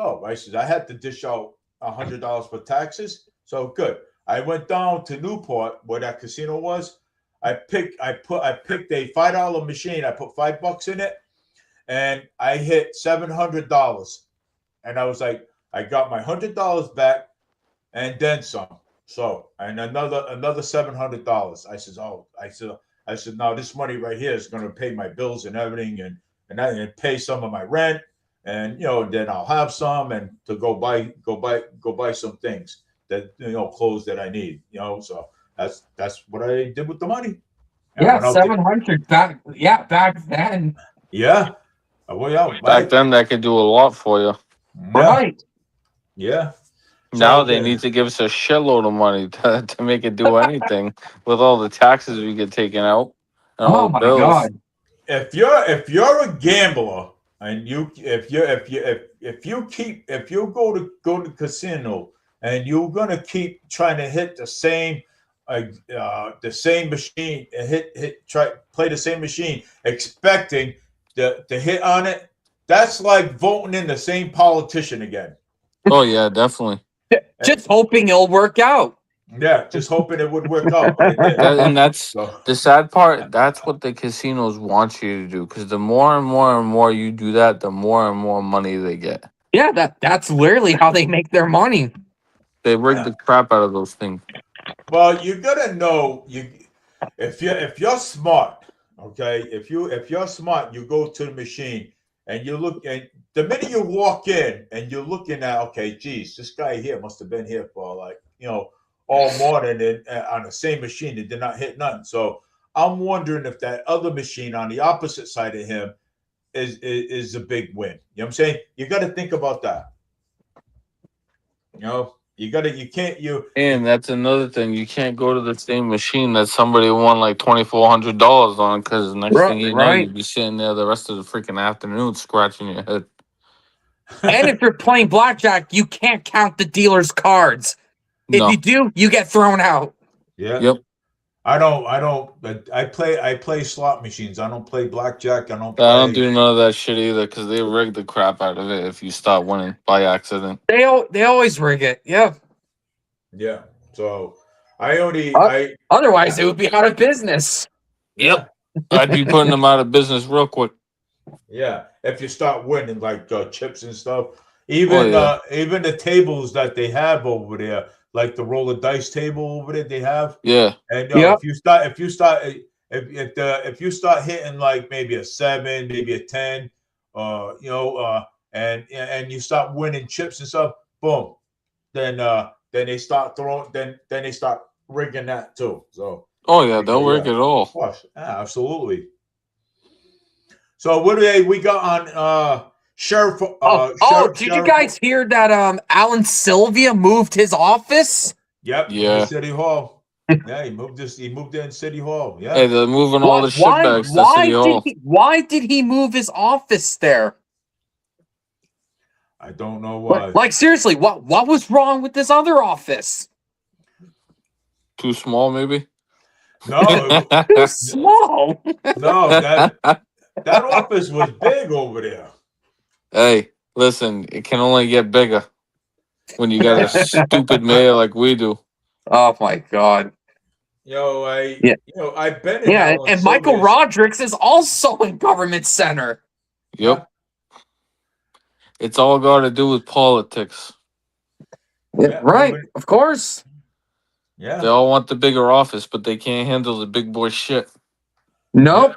I had to dish out $100 for taxes. So good. I went down to Newport where that casino was. I picked a $5 machine. I put $5 in it, and I hit $700. And I was like, I got my $100 back and then some. So and another $700. I said, now this money right here is going to pay my bills and everything, and pay some of my rent, and then I'll have some and to go buy some things that clothes that I need. So that's what I did with the money. I Yeah, went out there. 700 back then. Yeah, well, yeah, Back then, that could do a lot for you. yeah, Right. yeah. Now So they need to give us a shitload of money to make it do anything with all the taxes we get taken out and all Oh the my bills. god. if you're a gambler and if you go to casino and you're gonna keep trying to hit the same machine and try play the same machine expecting to hit on it, that's like voting in the same politician again. Oh yeah, definitely. Just hoping it'll work out. Yeah, just hoping it would work out, but it didn't. And that's So the sad part. That's what the casinos want you to do. Because the more and more and more you do that, the more and more money they get. Yeah, that's literally how they make their money. They rigged the crap out of those things. Well, you gotta know if you're smart, okay. If you're smart, you go to the machine and you look, and the minute you walk in and you're looking at, okay, geez, this guy here must have been here for like all morning and on the same machine and did not hit nothing. So I'm wondering if that other machine on the opposite side of him is a big win. You know what I'm saying? You got to think about that. And that's another thing. You can't go to the same machine that somebody won like $2,400 on, because next thing you know, Right. you'd be sitting there the rest of the freaking afternoon scratching your head. And if you're playing blackjack, you can't count the dealer's cards. If No. you do, you get thrown out. Yeah. Yep. I don't. I play slot machines. I don't play blackjack. I don't I don't play. do none of that shit either, because they rig the crap out of it if you start winning by accident. They always rig it. Yeah. Yeah. So I only Otherwise, it would be out of business. Yep. I'd be putting them out of business real quick. Yeah, if you start winning like chips and stuff, even even the tables that they have over there, like the roller dice table over there, they have. Yeah. And Yep. if you start hitting like maybe a 7, maybe a 10, and you start winning chips and stuff, boom, then they start throwing, then they start rigging that too. So. Oh yeah, they'll rig it all. Of course, yeah, absolutely. So what do we got on Sheriff? Did you guys hear that Alan Sylvia moved his office? Yep. Yeah. In City Hall. Yeah, he moved in City Hall. Yeah. Hey, they're moving all the shitbags to City Hall. Why did he move his office there? I don't know why. Like seriously, what was wrong with this other office? Too small, maybe. No, Too small. No, that office was big over there. Hey, listen, it can only get bigger when you got a stupid mayor like we do. Oh my God. I've been in and Michael Rodriguez is also in Government Center. Yep. It's all got to do with politics. Yeah, right, of course. Yeah. They all want the bigger office, but they can't handle the big boy shit. Nope.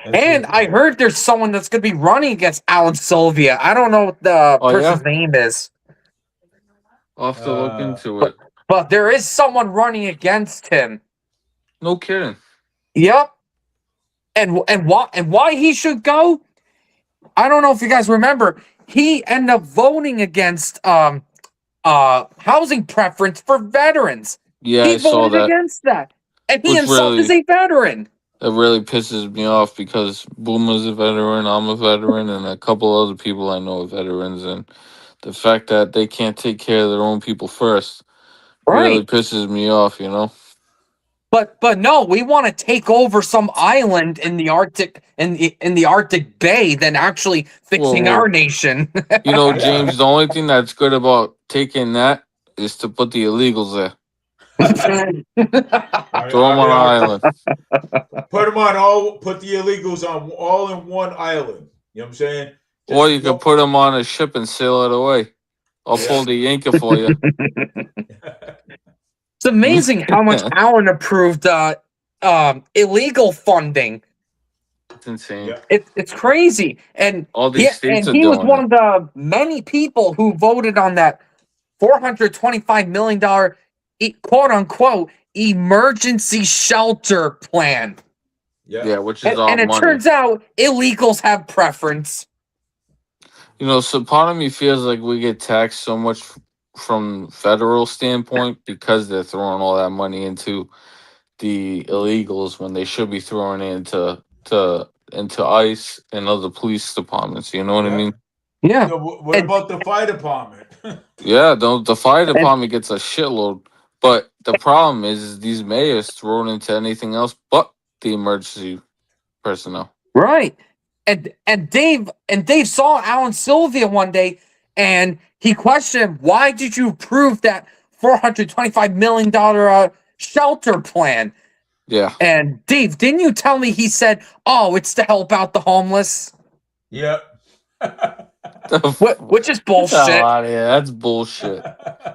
And I heard there's someone that's going to be running against Alan Sylvia. I don't know what the person's name is. I'll have to look into it. But there is someone running against him. No kidding. Yep. And why he should go? I don't know if you guys remember. He ended up voting against housing preference for veterans. Yeah, he I saw voted that. against that. And he himself is a veteran. That really pisses me off because Boomer's a veteran, I'm a veteran, and a couple other people I know are veterans. And the fact that they can't take care of their own people first really pisses me off, But no, we want to take over some island in the Arctic in the Arctic Bay than actually fixing our nation. James, the only thing that's good about taking that is to put the illegals there. Throw them on an island. Put the illegals on all in one island. You know what I'm saying? Or you could put them on a ship and sail it away. I'll pull the anchor for you. It's amazing how much Alan approved illegal funding. It's insane. It's crazy. And all these states are he was doing one of the many people who voted on that $425 million quote unquote emergency shelter plan. Yeah, which is all and it money. turns out illegals have preference. So part of me feels like we get taxed so much from federal standpoint because they're throwing all that money into the illegals when they should be throwing it into ICE and other police departments. You know what I mean? Yeah. What about the fire department? Yeah, the fire department gets a shitload. But the problem is these mayors thrown into anything else but the emergency personnel. Right. And Dave saw Alan Sylvia one day and he questioned, why did you approve that $425 million shelter plan? Yeah. And Dave, didn't you tell me he said, oh, it's to help out the homeless? Yeah. Which is Get the hell bullshit. out of here. That's bullshit.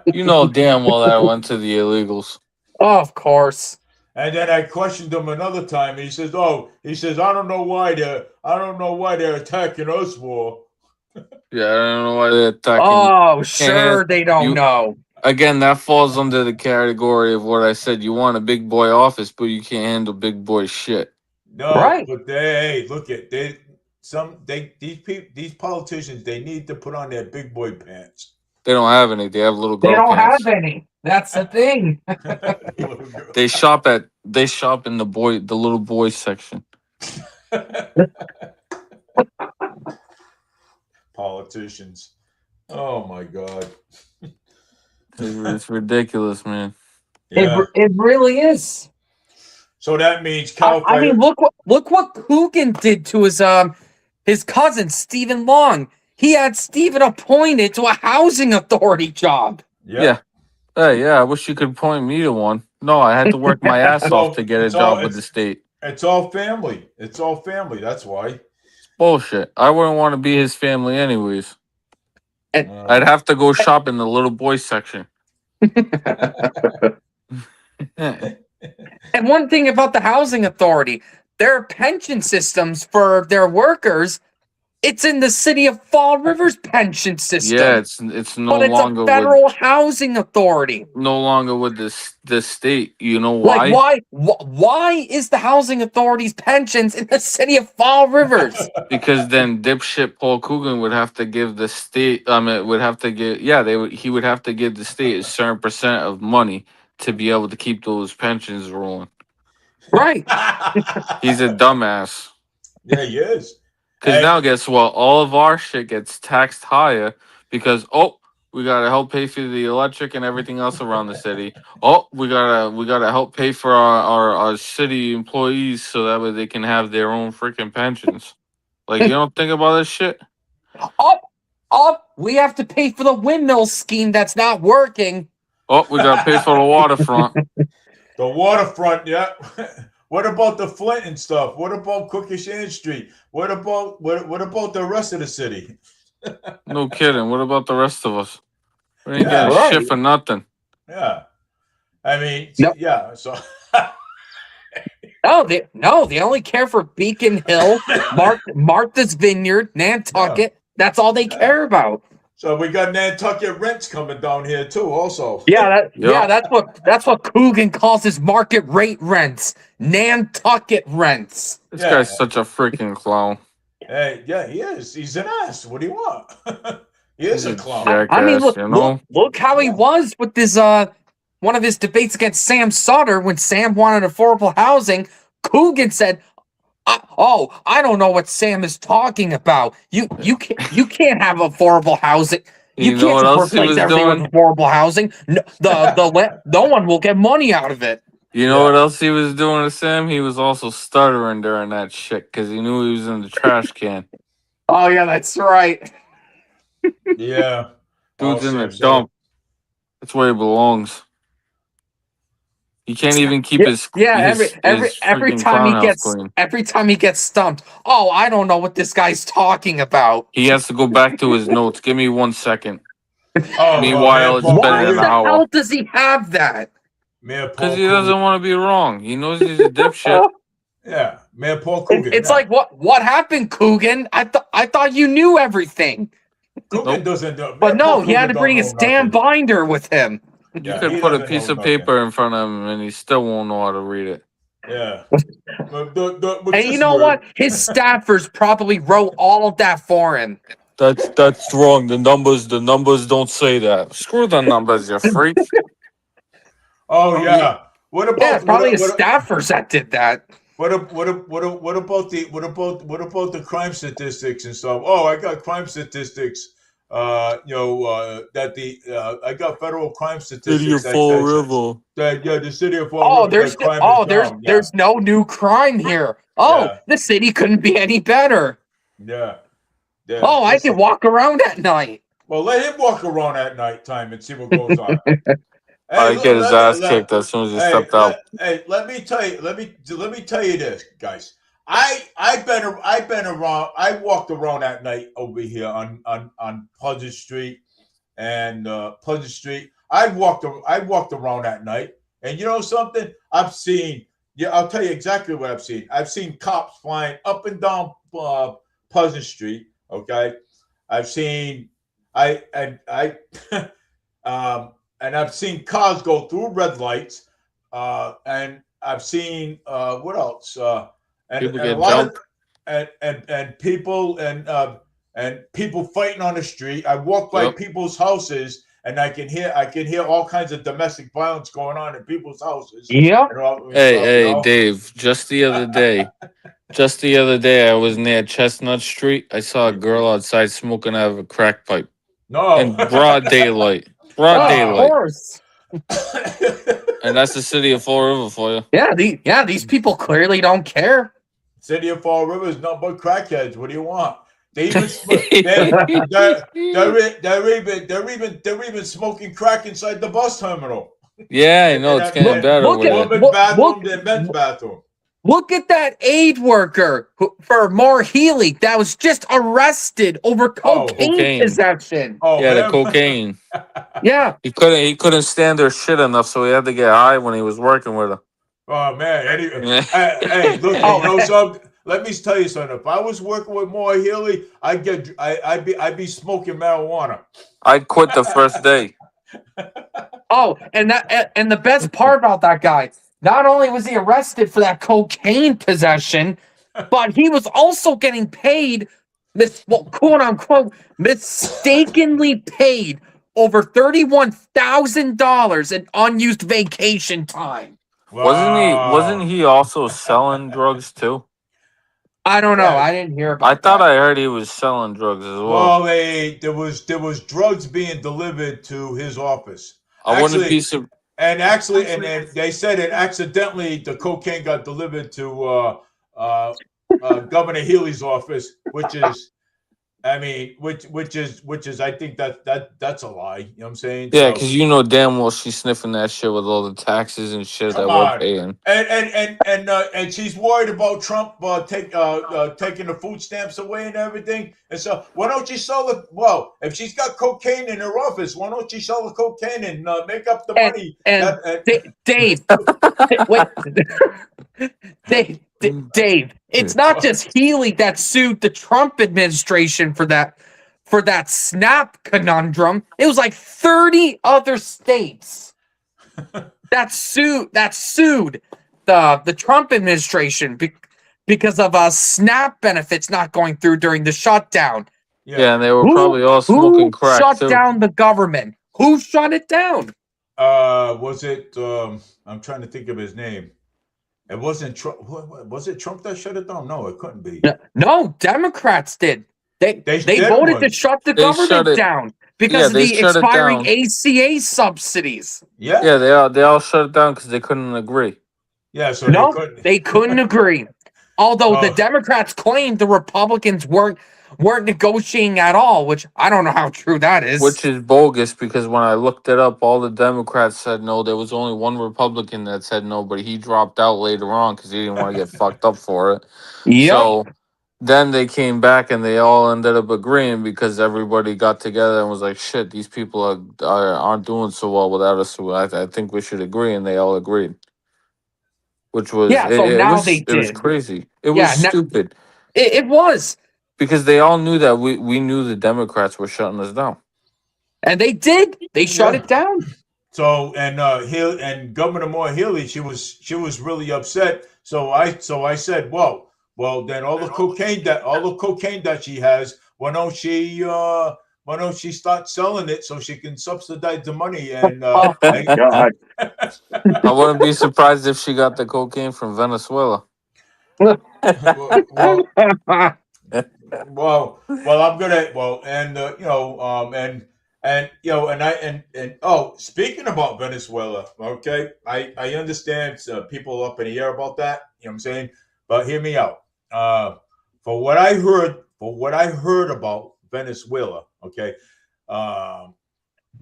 You know damn well that went to the illegals. Oh, of course. And then I questioned him another time. He says, "Oh, he says I don't know why they're attacking us for." Yeah, I don't know why they're attacking you. Oh, sure, they don't you know. again. That falls under the category of what I said. You want a big boy office, but you can't handle big boy shit. No, Right. but look at these politicians, they need to put on their big boy pants. They don't have any. They have little They girl don't pants. have any. That's the thing. They shop in the little boy section. Politicians. Oh my God. It's ridiculous, man. Yeah. It really is. So that means I mean, look what Coogan did to his cousin Stephen Long. He had Stephen appointed to a housing authority job. Yeah. Hey, yeah. I wish you could point me to one. No, I had to work my ass off to get a job with the state. It's all family. It's all family. That's why. It's bullshit. I wouldn't want to be his family anyways. And- I'd have to go shop in the little boy section. And one thing about the housing authority, their pension systems for their workers, it's in the city of Fall River's pension system. Yeah, it's no but it's longer a federal housing authority. No longer with the state. You know why? Like why is the housing authority's pensions in the city of Fall Rivers? Because then dipshit Paul Coogan would have to give the state. Would have to give. Yeah, he would have to give the state a certain percent of money to be able to keep those pensions rolling. Right. He's a dumbass. Yeah, he is. Because now, guess what? All of our shit gets taxed higher because we gotta help pay for the electric and everything else around the city. We gotta help pay for our city employees so that way they can have their own freaking pensions. Like, you don't think about this shit? We have to pay for the windmill scheme that's not working. We gotta pay for the waterfront. The waterfront, yeah. What about the Flint and stuff? What about Cookish Street? What about the rest of the city? No kidding. What about the rest of us? We ain't Yeah, getting right. shit for nothing. Yeah. I mean, Nope. yeah, so No, they only care for Beacon Hill, Martha's Vineyard, Nantucket. That's all they care about. so we got Nantucket rents coming down here too, also. Yeah, Yep. that's what Coogan calls his market rate rents. Nantucket rents. This Yeah. guy's such a freaking clown. Hey, yeah, he is. He's an ass. What do you want? He is He's a clown. jackass, I mean, you know? look how he was with this one of his debates against Sam Sutter when Sam wanted affordable housing. Coogan said, I don't know what Sam is talking about. You can't have affordable housing. You know what can't else he replace was everything doing? with affordable housing. No one will get money out of it. You know what else he was doing to Sam? He was also stuttering during that shit because he knew he was in the trash can. Oh yeah, that's right. Yeah. Dude's Oh, in the Sam dump. That's where he belongs. He can't even keep his every freaking time clown house clean. every time he gets stumped. Oh, I don't know what this guy's talking about. He has to go back to his notes. Give me 1 second. Oh, Meanwhile, it's Paul better Why than the an hour. hell does he have that? Mayor Paul Because he doesn't want to be wrong. He knows he's a dipshit. Yeah, Mayor Paul Coogan. It's like what happened, Coogan? I thought you knew everything. Coogan Nope. doesn't know. But Mayor no, Paul he had Coogan to bring don't his know damn nothing. binder with him. You Yeah, could he put a doesn't piece know of nothing. paper in front of him and he still won't know how to read it. Yeah. And you know what? His staffers probably wrote all of that for him. That's wrong. The numbers don't say that. Screw the numbers, you freak. Oh yeah. What about? Yeah, it's probably his what, staffers that did that. what about the crime statistics and stuff? Oh, I got crime statistics. I got federal crime statistics. City of Fall River. The city of Fall River. There's no new crime here. Oh, Yeah. the city couldn't be any better. Yeah. Yeah. Oh, I can walk around at night. Well, let him walk around at nighttime and see what goes on. I get his ass kicked as soon as he stepped out. Hey, let me tell you this, guys. I've been around. I walked around at night over here on Pleasant Street and Pleasant Street. I walked around at night, and you know something? I've seen. Yeah, I'll tell you exactly what I've seen. I've seen cops flying up and down Pleasant Street. Okay, I've seen. I and I've seen cars go through red lights, and I've seen what else? People And a get lot of jumped. and people fighting on the street. I walk by Yep. people's houses, and I can hear all kinds of domestic violence going on in people's houses Yep. and all and Hey, stuff. You hey, know, Dave. Just the other day, I was near Chestnut Street. I saw a girl outside smoking out of a crack pipe no. in broad daylight. Broad Of Ah. daylight. course. And that's the city of Fall River for you. Yeah, these people clearly don't care. City of Fall River is nothing but crackheads. What do you want? They even they're even smoking crack inside the bus terminal. Yeah, I know it's getting better Look with at- it. Women's bathroom, look- then men's bathroom. Look at that aid worker for Moore Healy that was just arrested over cocaine cocaine. possession. Oh, Yeah, the him? cocaine. Yeah. He couldn't stand her shit enough, so he had to get high when he was working with her. Oh man. Anyway, Yeah. hey, look, Oh, you know something? Let me tell you something. If I was working with Moore Healy, I'd be smoking marijuana. I'd quit the first day. Oh, and the best part about that guy, not only was he arrested for that cocaine possession, but he was also getting paid quote unquote mistakenly paid over $31,000 in unused vacation time. Wasn't he also selling drugs too? I don't know. Yeah. I didn't hear about I thought that. I heard he was selling drugs as well. Well, there was drugs being delivered to his office. I wouldn't Actually, be sur- and they said it accidentally. The cocaine got delivered to Governor Healy's office, which is, I mean, which is, I think that's a lie. You know what I'm saying? Yeah, So, because you know damn well she's sniffing that shit with all the taxes and shit come that we're on. paying. And she's worried about Trump taking the food stamps away and everything. And so, why don't you sell it? Well, if she's got cocaine in her office, why don't you sell the cocaine and make up the money? And Dave, wait, Dave, it's not just Healy that sued the Trump administration for that SNAP conundrum. It was like 30 other states that sued the Trump administration because of SNAP benefits not going through during the shutdown. Yeah, and they were probably all smoking crack shut too. down the government? Who shut it down? Was it? I'm trying to think of his name. It wasn't Trump. Was it Trump that shut it down? No, it couldn't be. No, Democrats did. They did voted one. to shut the They shut government it- down because of they the shut it expiring down. ACA subsidies. Yeah, Yeah, they all shut it down because they couldn't agree. yeah. So No, they couldn't. they couldn't agree. Although the Oh. Democrats claimed the Republicans weren't negotiating at all, which I don't know how true that is. Which is bogus because when I looked it up, all the Democrats said no. There was only one Republican that said no, but he dropped out later on because he didn't want to get fucked up for it. Yep. So then they came back and they all ended up agreeing because everybody got together and was like, "Shit, these people aren't doing so well without us. So I think we should agree," and they all agreed. Which was So now they it was did. crazy. It was Yeah, stupid It was. because they all knew that we knew the Democrats were shutting us down. And they did. They shut Yeah. it down. So and Governor Moore Healy, she was really upset. So I said, well, then all the cocaine that she has, why don't she start selling it so she can subsidize the money and God. I wouldn't be surprised if she got the cocaine from Venezuela. well, I'm gonna speaking about Venezuela, okay, I understand people up in the air about that, you know what I'm saying, but hear me out. For what I heard about Venezuela, okay,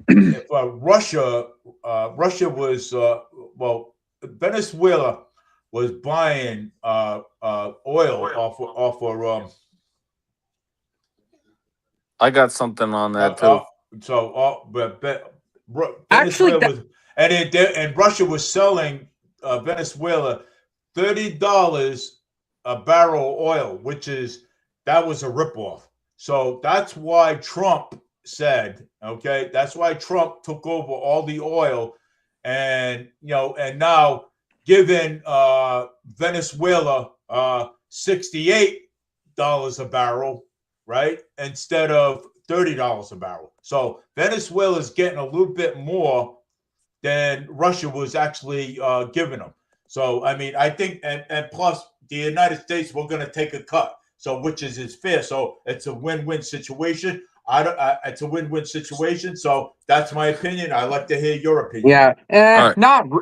if Russia was Venezuela was buying oil off of I got something on that too. Actually, Venezuela and Russia was selling Venezuela $30 a barrel of oil, that was a ripoff. So that's why Trump said, okay, that's why Trump took over all the oil, and and now giving Venezuela $68 a barrel, right, instead of $30 a barrel. So Venezuela is getting a little bit more than Russia was actually giving them. So I mean, I think, and plus the United States, we're going to take a cut. So which is fair. So it's a win-win situation. It's a win-win situation. So that's my opinion. I'd like to hear your opinion. yeah, All right.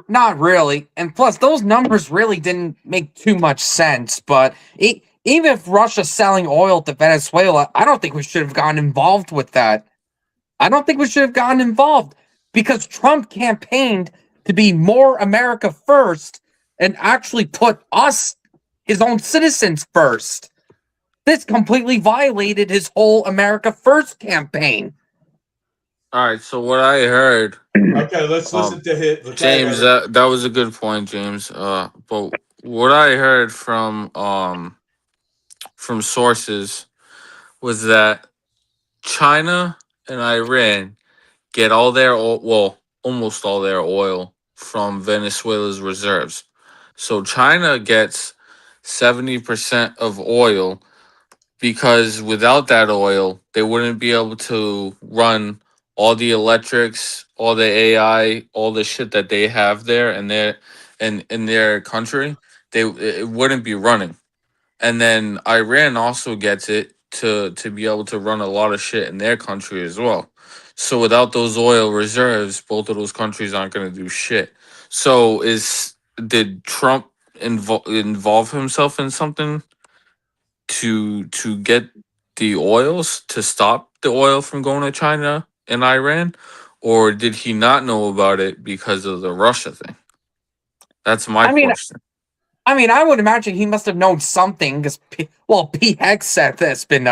not really. And plus, those numbers really didn't make too much sense. But even if Russia's selling oil to Venezuela, I don't think we should have gotten involved with that. I don't think we should have gotten involved because Trump campaigned to be more America first and actually put us, his own citizens, first. This completely violated his whole America First campaign. All right. So what I heard, Okay, let's listen to his. James, that was a good point, James. But what I heard from sources was that China and Iran get all their almost all their oil from Venezuela's reserves. So China gets 70% of oil because without that oil, they wouldn't be able to run all the electrics, all the AI, all the shit that they have there in their country. It wouldn't be running. And then Iran also gets it to be able to run a lot of shit in their country as well. So without those oil reserves, both of those countries aren't going to do shit. So did Trump involve himself in something to get the oils to stop the oil from going to China and Iran, or did he not know about it because of the Russia thing? That's my I mean, question. I would imagine he must have known something because, P. Hegseth has been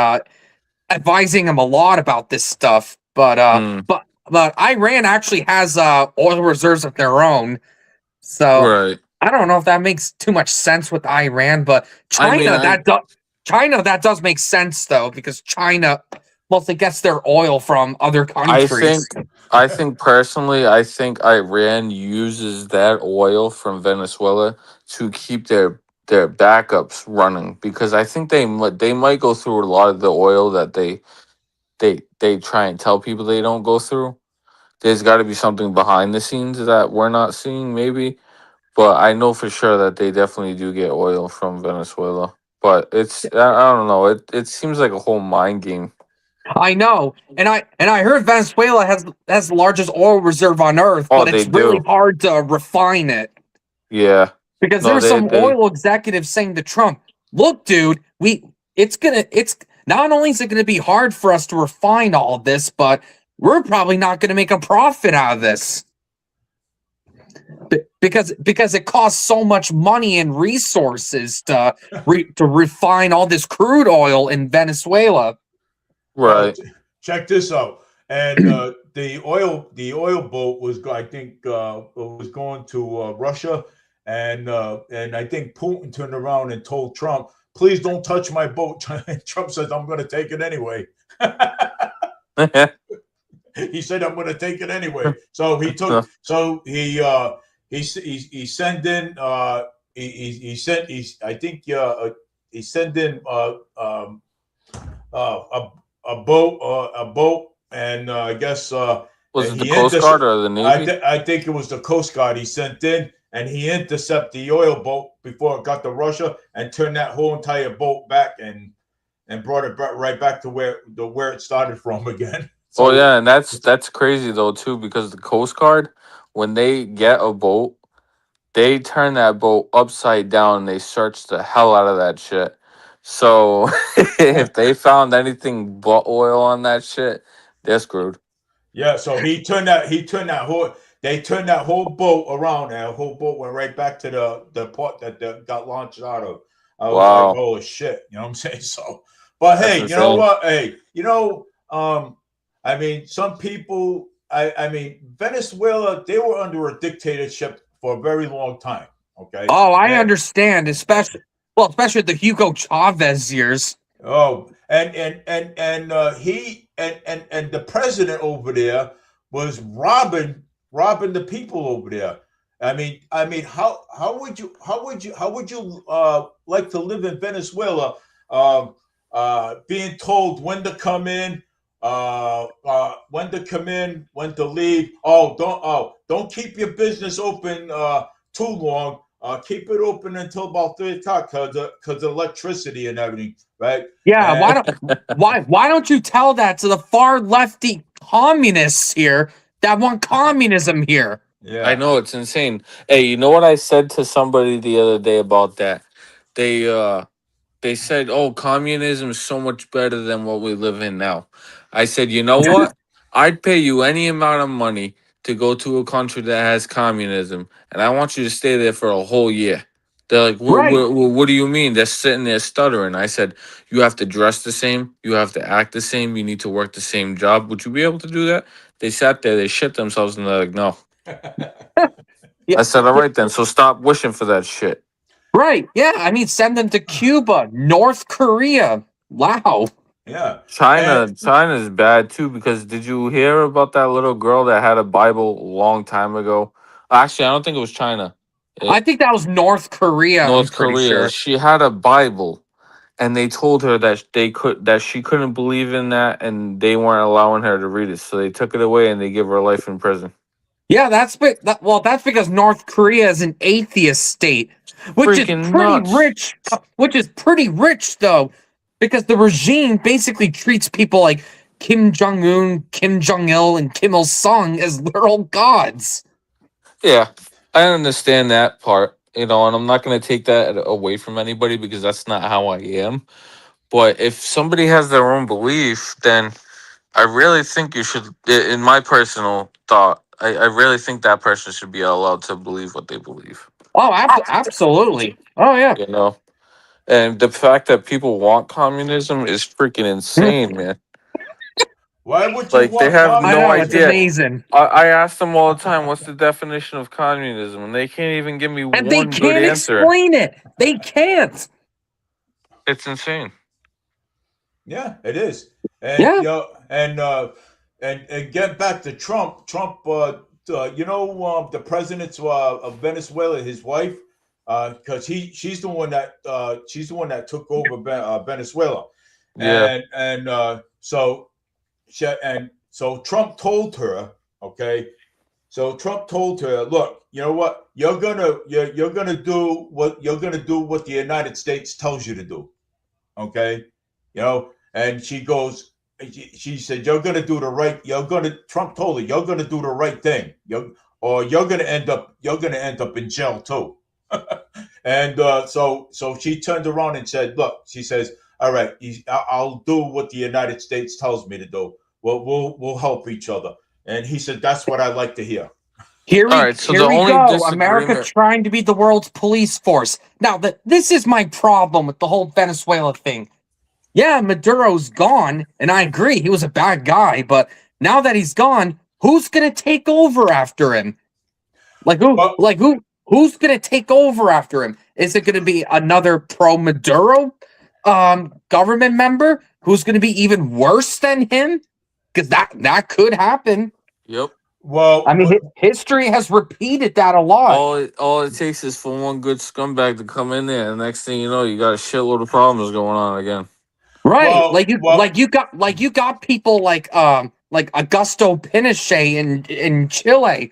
advising him a lot about this stuff. Mm, But Iran actually has oil reserves of their own, so right. I don't know if that makes too much sense with Iran. But I mean, China that does make sense though because China mostly gets their oil from other I countries. think I think personally, I think Iran uses that oil from Venezuela to keep their backups running because I think they might go through a lot of the oil that they try and tell people they don't go through. There's got to be something behind the scenes that we're not seeing, maybe. But I know for sure that they definitely do get oil from Venezuela. But I don't know. It seems like a whole mind game. I know, and I heard Venezuela has the largest oil reserve on Earth, Oh, but they it's really do. hard to refine it Yeah. because No, there's they some they oil executives saying to Trump, "Look, dude, it's not only is it gonna be hard for us to refine all of this, but we're probably not gonna make a profit out of this because it costs so much money and resources to refine all this crude oil in Venezuela." Well, right. check this out. And the oil boat was, I think, was going to Russia, and I think Putin turned around and told Trump, "Please don't touch my boat." Trump says, "I'm going to take it anyway." He said, "I'm going to take it anyway." So he took. So he sent in. He sent. I think he sent in a boat, and I guess Was it the he Coast Guard or the Navy? I think it was the Coast Guard he sent in, and he intercepted the oil boat before it got to Russia and turned that whole entire boat back and brought it right back to where it started from again. Oh So yeah, and that's crazy though too because the Coast Guard, when they get a boat, they turn that boat upside down and they search the hell out of that shit. So if they found anything but oil on that shit, they're screwed. yeah, so he turned that whole. they turned that whole boat around, and the whole boat went right back to the port that got launched out of. I was like, Wow, "Oh shit," you know what I'm saying? So, but that's hey, you know insane. what? Hey, I mean, some people. I mean, Venezuela, they were under a dictatorship for a very long time. Okay, Oh, I and understand, especially the Hugo Chavez years. oh, he and the president over there was robbing the people over there. I mean, how would you like to live in Venezuela, being told when to come in, when to leave. Don't keep your business open too long. Keep it open until about 3 o'clock because electricity and everything, right? Yeah, And why don't you tell that to the far lefty communists here that want communism here? I yeah, know it's insane. Hey, you know what I said to somebody the other day about that? They uh they said, "Oh, communism is so much better than what we live in now." I said, "You know what? I'd pay you any amount of money to go to a country that has communism, and I want you to stay there for a whole year." They're like, Right. what do you mean?" They're sitting there stuttering. I said, "You have to dress the same. You have to act the same. You need to work the same job. Would you be able to do that?" They sat there, they shit themselves, and they're like, "No." Yeah, I said, "All yeah, right then. So stop wishing for that shit." right. Yeah, I mean, send them to Cuba, North Korea, Laos. yeah, and China's bad too because did you hear about that little girl that had a Bible a long time ago? Actually, I don't think it was China. I It, think that was North Korea. I'm North pretty Korea. sure. She had a Bible and they told her that she couldn't believe in that and they weren't allowing her to read it. So they took it away and they give her life in prison. Yeah, that's because North Korea is an atheist state, Freaking nuts. which is pretty rich though, because the regime basically treats people like Kim Jong Un, Kim Jong Il, and Kim Il Sung as literal gods. Yeah, I understand that part, and I'm not going to take that away from anybody because that's not how I am. But if somebody has their own belief, then I really think you should, in my personal thought, I really think that person should be allowed to believe what they believe. Oh, absolutely. Oh yeah. You know, and the fact that people want communism is freaking insane, man. why would you Like they want have I no know it's communism idea. for? amazing, I ask them all the time, "What's the definition of communism?" And they can't even give me and they one good can't answer. explain it. They can't. It's insane. Yeah, it is. And Yeah. and get back to Trump. Trump, the president's of Venezuela, his wife, because she's the one that took over Venezuela, Yeah. and so Trump told her, okay. So Trump told her, "Look, you know what? You're gonna do what the United States tells you to do, okay? And she goes, she said, "You're gonna do the right. Trump told her, "You're gonna do the right thing. Or you're gonna end up in jail too." And so she turned around and said, "Look," she says, "All right, I'll do what the United States tells me to do. We'll help each other." And he said, "That's what I like to hear." All right. So Here the we only go. America disagreement. trying to be the world's police force. Now, this is my problem with the whole Venezuela thing. Yeah, Maduro's gone, and I agree he was a bad guy. But now that he's gone, who's gonna take over after him? Like who? But Like who? Who's gonna take over after him? Is it gonna be another pro Maduro government member who's gonna be even worse than him? Because that could happen. Yep. I well, mean, history has repeated that a lot. All it takes is for one good scumbag to come in there, and next thing you know, you got a shitload of problems going on again. Right. well, well, Like you got people like Augusto Pinochet in Chile.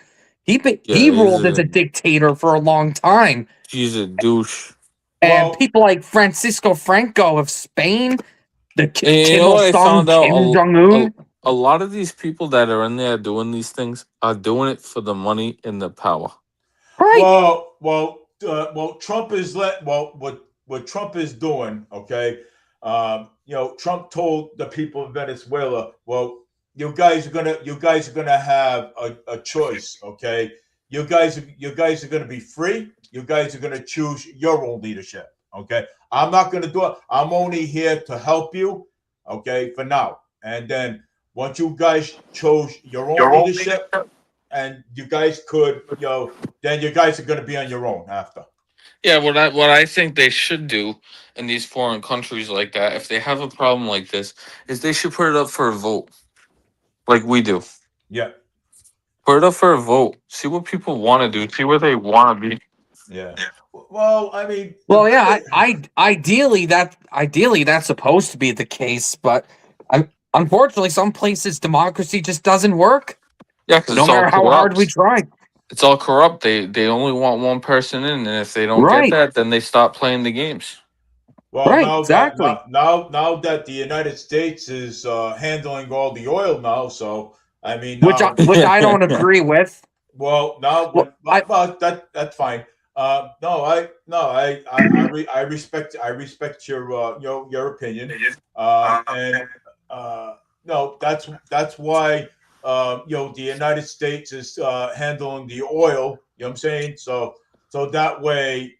Yeah, He ruled as a dictator for a long time. he's a douche. And well, people like Francisco Franco of Spain, the And you Kim know Il what I Sung, found out? Kim Jong Un. A lot of these people that are in there doing these things are doing it for the money and the power. Right. Trump is what Trump is doing. Okay, Trump told the people of Venezuela, well, you guys are gonna have a choice. Okay, you guys are gonna be free. You guys are gonna choose your own leadership. Okay, I'm not gonna do it. I'm only here to help you. Okay, for now, and then once you guys chose your own leadership, and you guys could, then you guys are gonna be on your own after. Yeah, what I think they should do in these foreign countries like that, if they have a problem like this, is they should put it up for a vote, like we do. Yeah, Put it up for a vote. See what people want to do. See where they want to be. yeah. Well, I mean, Well, yeah, ideally that's supposed to be the case, but unfortunately, some places democracy just doesn't work. Yeah, because No it's all matter how hard we corrupt. try. It's all corrupt. They only want one person in, and if they don't get Right, that, then they stop playing the games. well, right, now that exactly. now that the United States is handling all the oil now, so I mean Which now, I don't agree with. well, now, Well, well, that's fine. No, I respect your your opinion. And no, that's why the United States is handling the oil. You know what I'm saying? So that way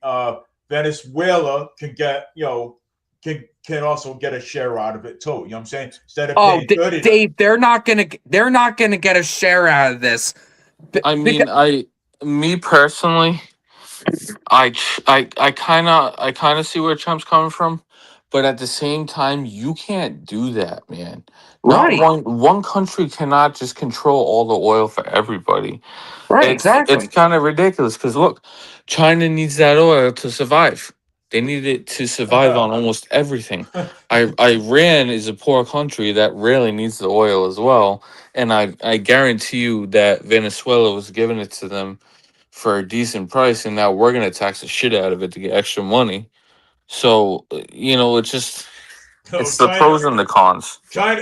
Venezuela can get can also get a share out of it too. You know what I'm saying? Instead of oh, paying 30. Dave, they're not gonna get a share out of this. I Because, mean, me personally, I kind of see where Trump's coming from, but at the same time, you can't do that, man. Not right, one country cannot just control all the oil for everybody. right, It's exactly. kind of ridiculous because look, China needs that oil to survive. They need it to survive on almost everything. Iran is a poor country that really needs the oil as well, and I guarantee you that Venezuela was giving it to them for a decent price, and now we're gonna tax the shit out of it to get extra money. So it's just No, it's the pros and the cons. China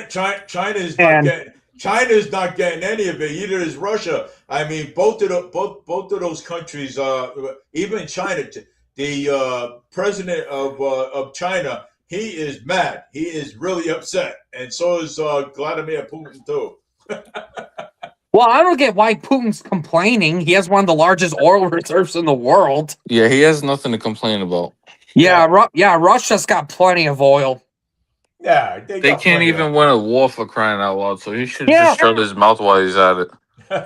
is not And getting China is not getting any of it. Either is Russia. I mean, both of those countries. Even China, the president of China, he is mad. He is really upset, and so is Vladimir Putin too. well, I don't get why Putin's complaining. He has one of the largest oil reserves in the world. Yeah, he has nothing to complain about. Yeah, Yeah, yeah, Russia's got plenty of oil. yeah, they They got can't plenty even win a war for crying out loud, so he should Yeah, just shut his mouth while he's at it. of.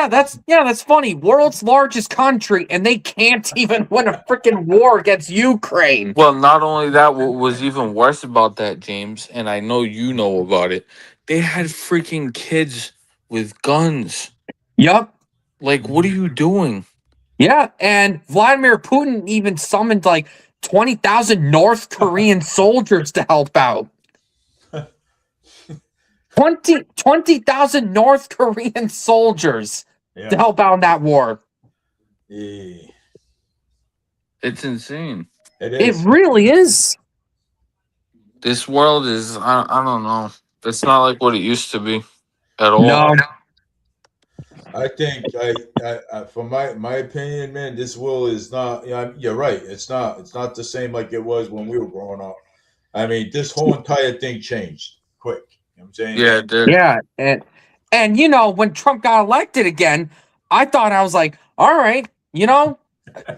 that's funny. World's largest country, and they can't even win a freaking war against Ukraine. Well, not only that, what was even worse about that, James, and I know you know about it, they had freaking kids with guns. Yup. Like, what are you doing? Yeah, and Vladimir Putin even summoned like 20,000 North Korean soldiers to help out. 20,000 North Korean soldiers to Yeah. help out in that war. Yeah. It's insane. It It is. really is. This world is, I don't know. It's not like what it used to be at all. No. I think from my opinion, man, this will is not. Yeah, you're right. It's not. It's not the same like it was when we were growing up. I mean, this whole entire thing changed quick. You know what I'm saying? Yeah, dude. Yeah, and when Trump got elected again, I thought I was like, all right,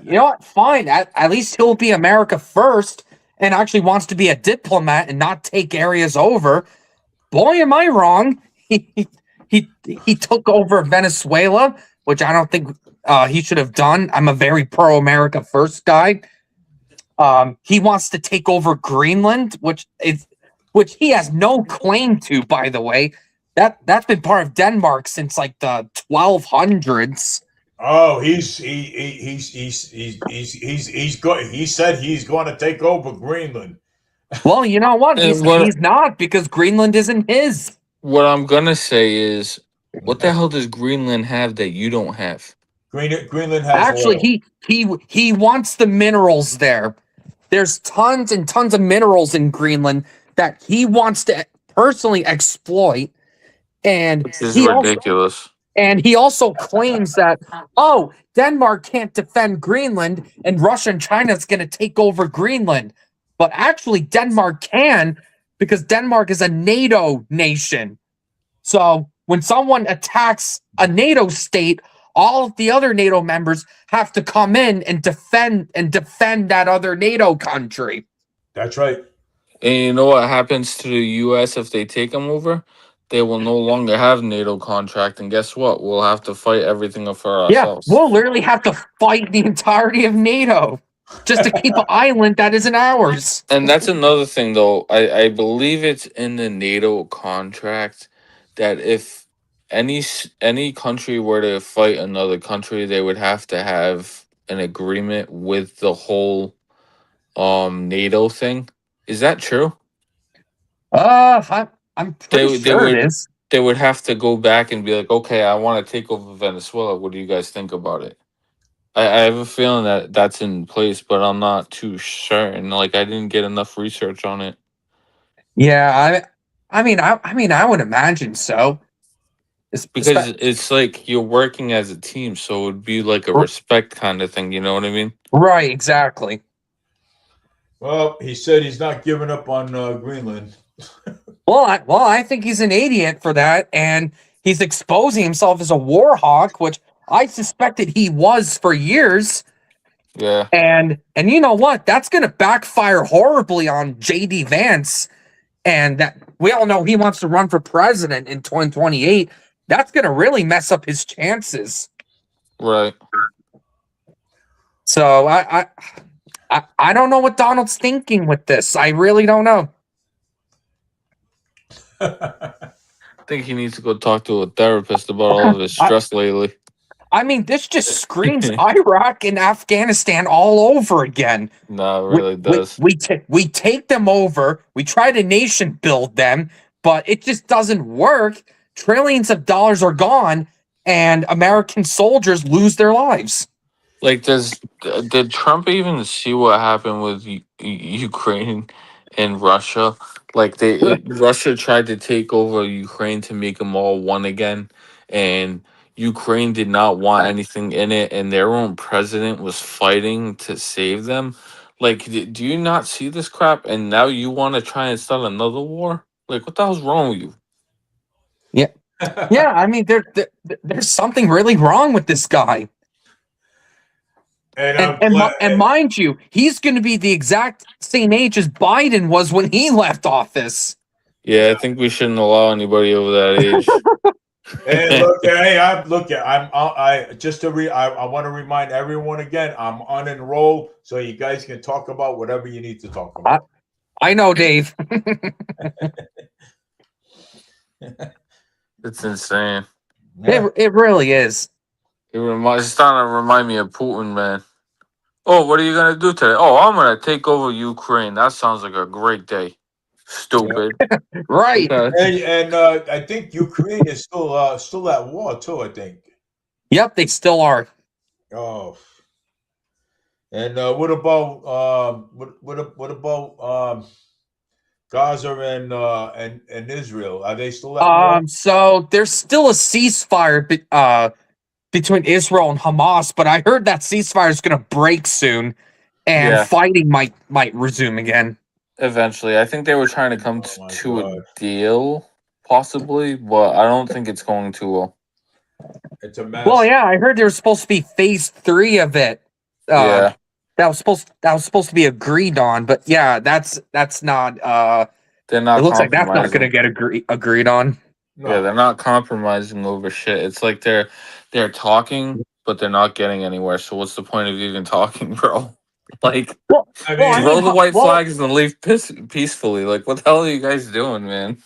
what, fine. At least he'll be America first and actually wants to be a diplomat and not take areas over. Boy, am I wrong. He took over Venezuela, which I don't think he should have done. I'm a very pro-America first guy. He wants to take over Greenland, which he has no claim to, by the way. That's been part of Denmark since like the 1200s. Oh, he said he's going to take over Greenland. Well, you know what? And what He's not, because Greenland isn't his. what I'm gonna say is, what the hell does Greenland have that you don't have? Greenland has Actually, oil. he wants the minerals there. There's tons and tons of minerals in Greenland that he wants to personally exploit, and Which is he also ridiculous. claims that, Denmark can't defend Greenland and Russia and China is going to take over Greenland. But actually, Denmark can, because Denmark is a NATO nation. So when someone attacks a NATO state, all of the other NATO members have to come in and defend that other NATO country. That's right. And you know what happens to the U.S. if they take them over? They will no longer have NATO contract, and guess what? We'll have to fight everything for Yeah, ourselves. we'll literally have to fight the entirety of NATO just to keep an island that isn't ours. And that's another thing, though. I believe it's in the NATO contract that if any country were to fight another country, they would have to have an agreement with the whole NATO thing. Is that true? I'm pretty They sure it would is. they would have to go back and be like, okay, I want to take over Venezuela. What do you guys think about it? I have a feeling that that's in place, but I'm not too certain. Like I didn't get enough research on it. Yeah, I would imagine so. Because it's like you're working as a team, so it would be like a R- respect kind of thing. You know what I mean? Right, exactly. Well, he said he's not giving up on Greenland. Well, I think he's an idiot for that, and he's exposing himself as a war hawk, which I suspected he was for years. Yeah. And you know what? That's going to backfire horribly on JD Vance, and that we all know he wants to run for president in 2028. That's going to really mess up his chances. Right. So I don't know what Donald's thinking with this. I really don't know. I think he needs to go talk to a therapist about all of his stress lately. I mean, this just screams Iraq and Afghanistan all over again. No, it really does. We take them over. We try to nation build them, but it just doesn't work. Trillions of dollars are gone, and American soldiers lose their lives. Like, did Trump even see what happened with Ukraine and Russia? Like, Russia tried to take over Ukraine to make them all one again, and Ukraine did not want anything in it, and their own president was fighting to save them. Like, do you not see this crap? And now you want to try and start another war? Like, what the hell's wrong with you? Yeah, I mean, there's something really wrong with this guy. And mind you, he's going to be the exact same age as Biden was when he left office. Yeah, I think we shouldn't allow anybody over that age. Hey, look, I want to remind everyone again, I'm unenrolled, so you guys can talk about whatever you need to talk about. I know, Dave. It's insane. Yeah. It really is. It's starting to remind me of Putin, man. Oh, what are you gonna do today? Oh, I'm gonna take over Ukraine. That sounds like a great day. Stupid. Right. Okay. And I think Ukraine is still at war too, I think. Yep, they still are. Oh. And what about Gaza and Israel? Are they still at war? So there's still a ceasefire between Israel and Hamas, but I heard that ceasefire is going to break soon, and Yeah. fighting might resume again. Eventually, I think they were trying to come Oh my to a God. deal, possibly, but I don't think it's going too well. It's a mess. Well, yeah, I heard there was supposed to be phase 3 of it. Yeah. that was supposed to be agreed on, but yeah, that's not. They're not. It looks like that's not going to compromising. get agreed on. No. Yeah, they're not compromising over shit. It's like they're talking, but they're not getting anywhere. So what's the point of even talking, bro? Like, I mean, throw the white flags and leave peacefully. Like, what the hell are you guys doing, man?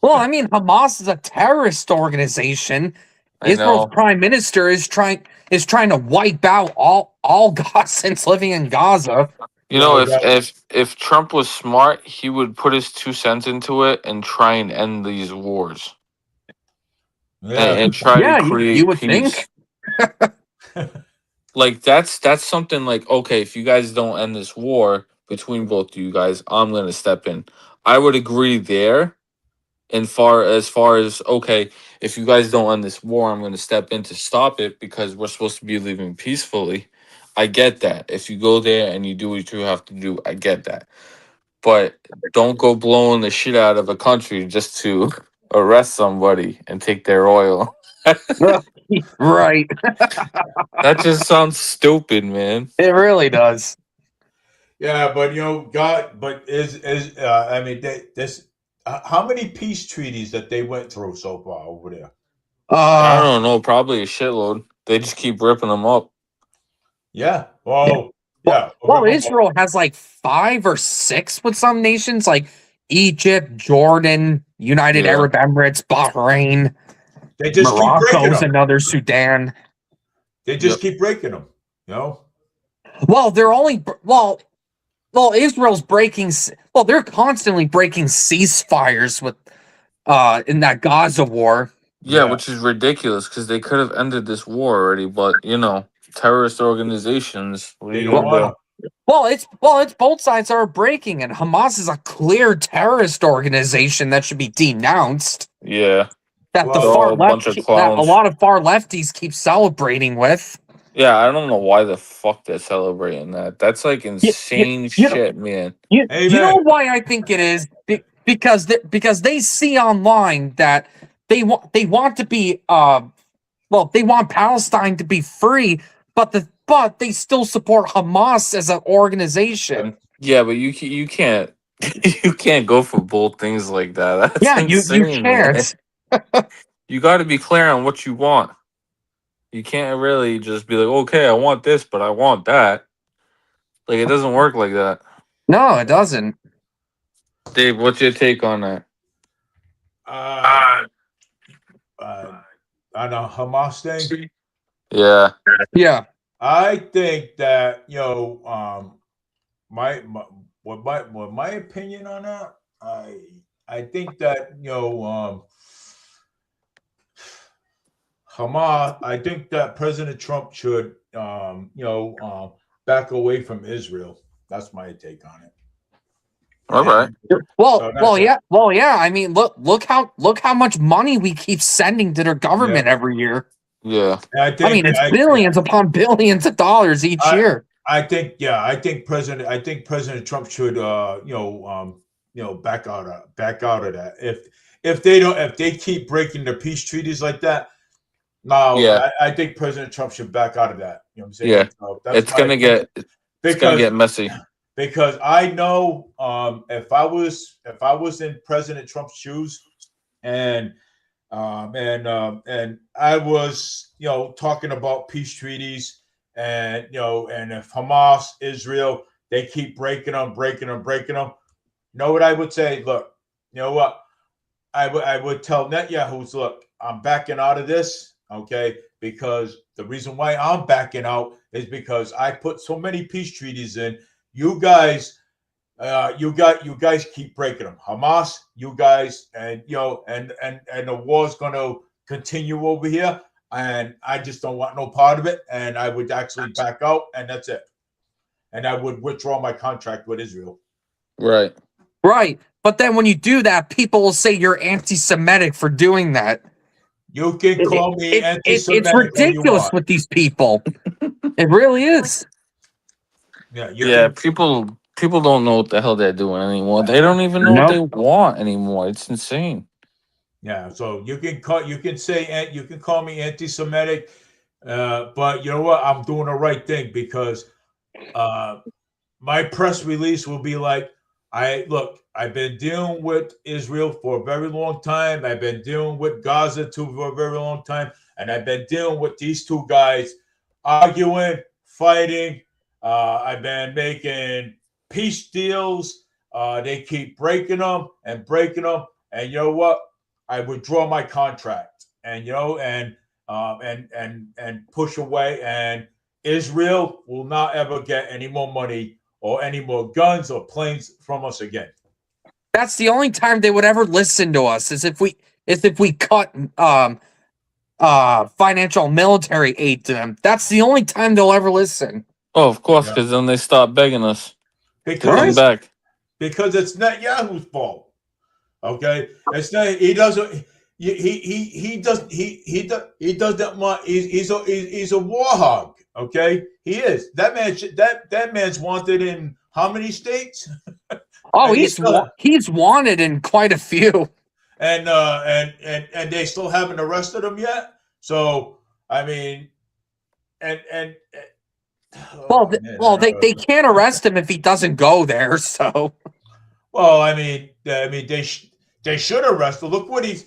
Well, I mean, Hamas is a terrorist organization. I Israel's know. prime minister is trying to wipe out all Gazans living in Gaza. You know, Well, if Trump was smart, he would put his 2 cents into it and try and end these wars yeah. and try Yeah, to create you would peace. think. Like that's something like, okay, if you guys don't end this war between both of you guys, I'm gonna step in. I would agree there. And as far as okay, if you guys don't end this war, I'm gonna step in to stop it because we're supposed to be living peacefully. I get that. If you go there and you do what you have to do, I get that. but don't go blowing the shit out of a country just to arrest somebody and take their oil. Right. That just sounds stupid, man. It really does. Yeah, but God, but I mean, this. How many peace treaties that they went through so far over there? I Uh don't know, probably a shitload. They just keep ripping them up. Yeah. yeah. Well, yeah. Well, Israel has like 5 or 6 with some nations like Egypt, Jordan, United Yeah. Arab Emirates, Bahrain, They just keep breaking Morocco's them. another Sudan. They just keep breaking them. You know. Well, Israel's breaking. Well, they're constantly breaking ceasefires with in that Gaza war. Yeah, Yeah. which is ridiculous because they could have ended this war already, but terrorist organizations. What are They you don't gonna want do? them. It's both sides are breaking, and Hamas is a clear terrorist organization that should be denounced. Yeah, That the Well, they're far all a left, bunch of that a clowns. lot of far lefties keep celebrating with. Yeah, I don't know why the fuck they're celebrating that. That's like You, you, insane you, know, shit, man. you know amen. why I think it is because they see online that they want to be they want Palestine to be free, but they still support Hamas as an organization. Yeah, but you can't you can't go for bold things like that. That's Yeah, you insane, man. can't. You got to be clear on what you want. You can't really just be like, okay, I want this, but I want that. Like it doesn't work like that. No, it doesn't. Dave, what's your take on that? Uh, uh, on a Hamas thing, Yeah, Yeah, I think that my what my opinion on that, I think that Hamas. I think that President Trump should back away from Israel. That's my take on it. all right. And so that's it. yeah. I mean, look how much money we keep sending to their Yeah. government every year. Yeah, And I mean, it's billions upon billions of dollars each year. I think President Trump should back out of that. If they keep breaking the peace treaties like that, no, yeah, I think President Trump should back out of that. You know what I'm saying? yeah. So that's It's my gonna opinion. get because messy. because I know if I was in President Trump's shoes and and I was talking about peace treaties and and if Hamas, Israel, they keep breaking them. You know what I would say? Look, you know what? I would tell Netanyahu's, look, I'm backing out of this, okay? Because the reason why I'm backing out is because I put so many peace treaties in. You guys, you guys keep breaking them. Hamas, you guys, and and the war's going to continue over here, and I just don't want no part of it. And I would actually back out, and that's it. And I would withdraw my contract with Israel. Right. Right. But then when you do that, people will say you're anti-Semitic for doing that. You can call me It's anti-Semitic all you ridiculous want. with these people. It really is. Yeah, Yeah, people don't know what the hell they're doing anymore. They don't even know what they Nope. want anymore. It's insane. Yeah, so you can call me anti-Semitic, but you know what? I'm doing the right thing because my press release will be like, I've been dealing with Israel for a very long time. I've been dealing with Gaza too for a very long time, and I've been dealing with these two guys arguing, fighting. I've been making peace deals. They keep breaking them and breaking them, and you know what? I withdraw my contract, and and push away, and Israel will not ever get any more money or any more guns or planes from us again. That's the only time they would ever listen to us is if we cut financial military aid to them. That's the only time they'll ever listen. Oh, of course, Yeah. because then they stop begging us to Because come Right. it's, back. because it's Netanyahu's fault. Okay, it's not. He doesn't. He doesn't want. He's a war hog. Okay, he is. That man's wanted in how many states? Oh, And he's wanted in quite a few. and they still haven't arrested him yet. So I mean, and oh, man, They can't arrest him if he doesn't go there. So well, I mean, they should arrest him. Look what he's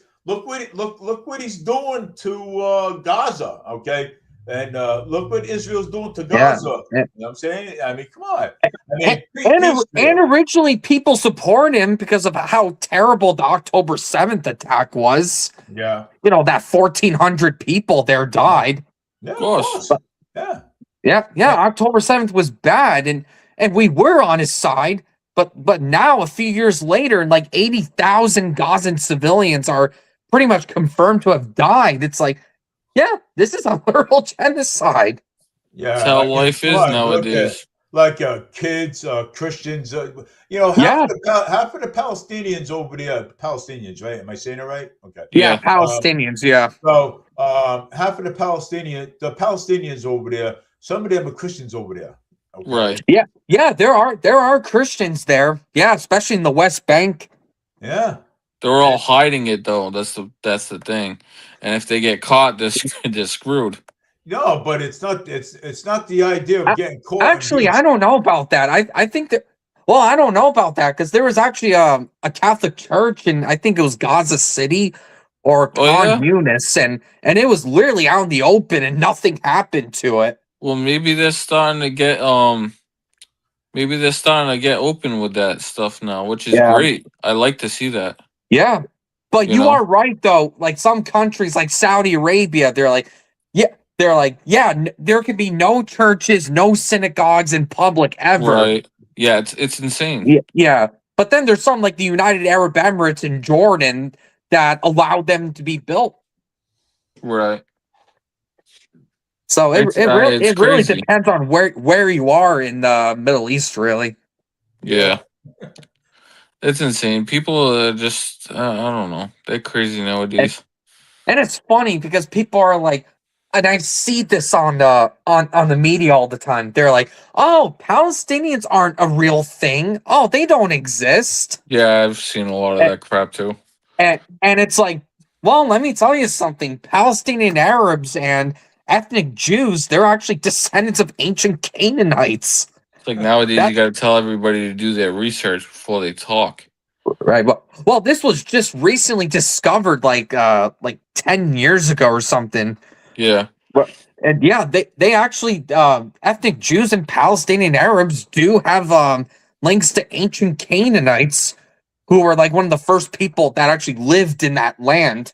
doing to Gaza. Okay, and look what Israel's doing to yeah. Gaza. You know what I'm saying? I mean, come on. I And, mean, peace and deal. originally people support him because of how terrible the October 7th attack was. Yeah, You know, that 1,400 people there died. yeah, of course. course. Yeah, Yeah, October 7th was bad, and we were on his side, but now a few years later, and like 80,000 Gazan civilians are pretty much confirmed to have died. It's like, yeah, this is a literal genocide. yeah. That's how I mean, life come is on, look at nowadays. like kids, Christians. You know, Yeah, half of the Palestinians over there, Palestinians, right? Am I saying it right? Okay. yeah, Yeah. Palestinians, yeah. So half of the Palestinians over there, some of them are Christians over there. Okay? Right. Yeah, there are Christians there. Yeah, especially in the West Bank. Yeah. They're all hiding it though. That's the thing. And if they get caught, they're screwed. No, but it's not the idea of getting caught. Actually, I don't know about that. I think that. Well, I don't know about that because there was actually a Catholic church in I think it was Gaza City or Oh, yeah? Khan Yunis, and it was literally out in the open and nothing happened to it. Well, maybe they're starting to get open with that stuff now, which is Yeah. great. I like to see that. Yeah, but You you know? are right though. Like some countries, like Saudi Arabia, they're like, there could be no churches, no synagogues in public ever. Right. Yeah, it's insane. Yeah. But then there's some like the United Arab Emirates and Jordan that allowed them to be built. Right. So It's it really crazy. depends on where you are in the Middle East, really. Yeah. It's insane. People are just I don't know. They're crazy nowadays. And it's funny because people are like, and I see this on the media all the time. They're like, "Oh, Palestinians aren't a real thing. Oh, they don't exist." Yeah, I've seen a lot of that crap too. And it's like, well, let me tell you something. Palestinian Arabs and ethnic Jews, they're actually descendants of ancient Canaanites. It's like nowadays you got to tell everybody to do their research before they talk. Right. Well, this was just recently discovered like 10 years ago or something. Yeah. And yeah, they actually ethnic Jews and Palestinian Arabs do have links to ancient Canaanites who were like one of the first people that actually lived in that land.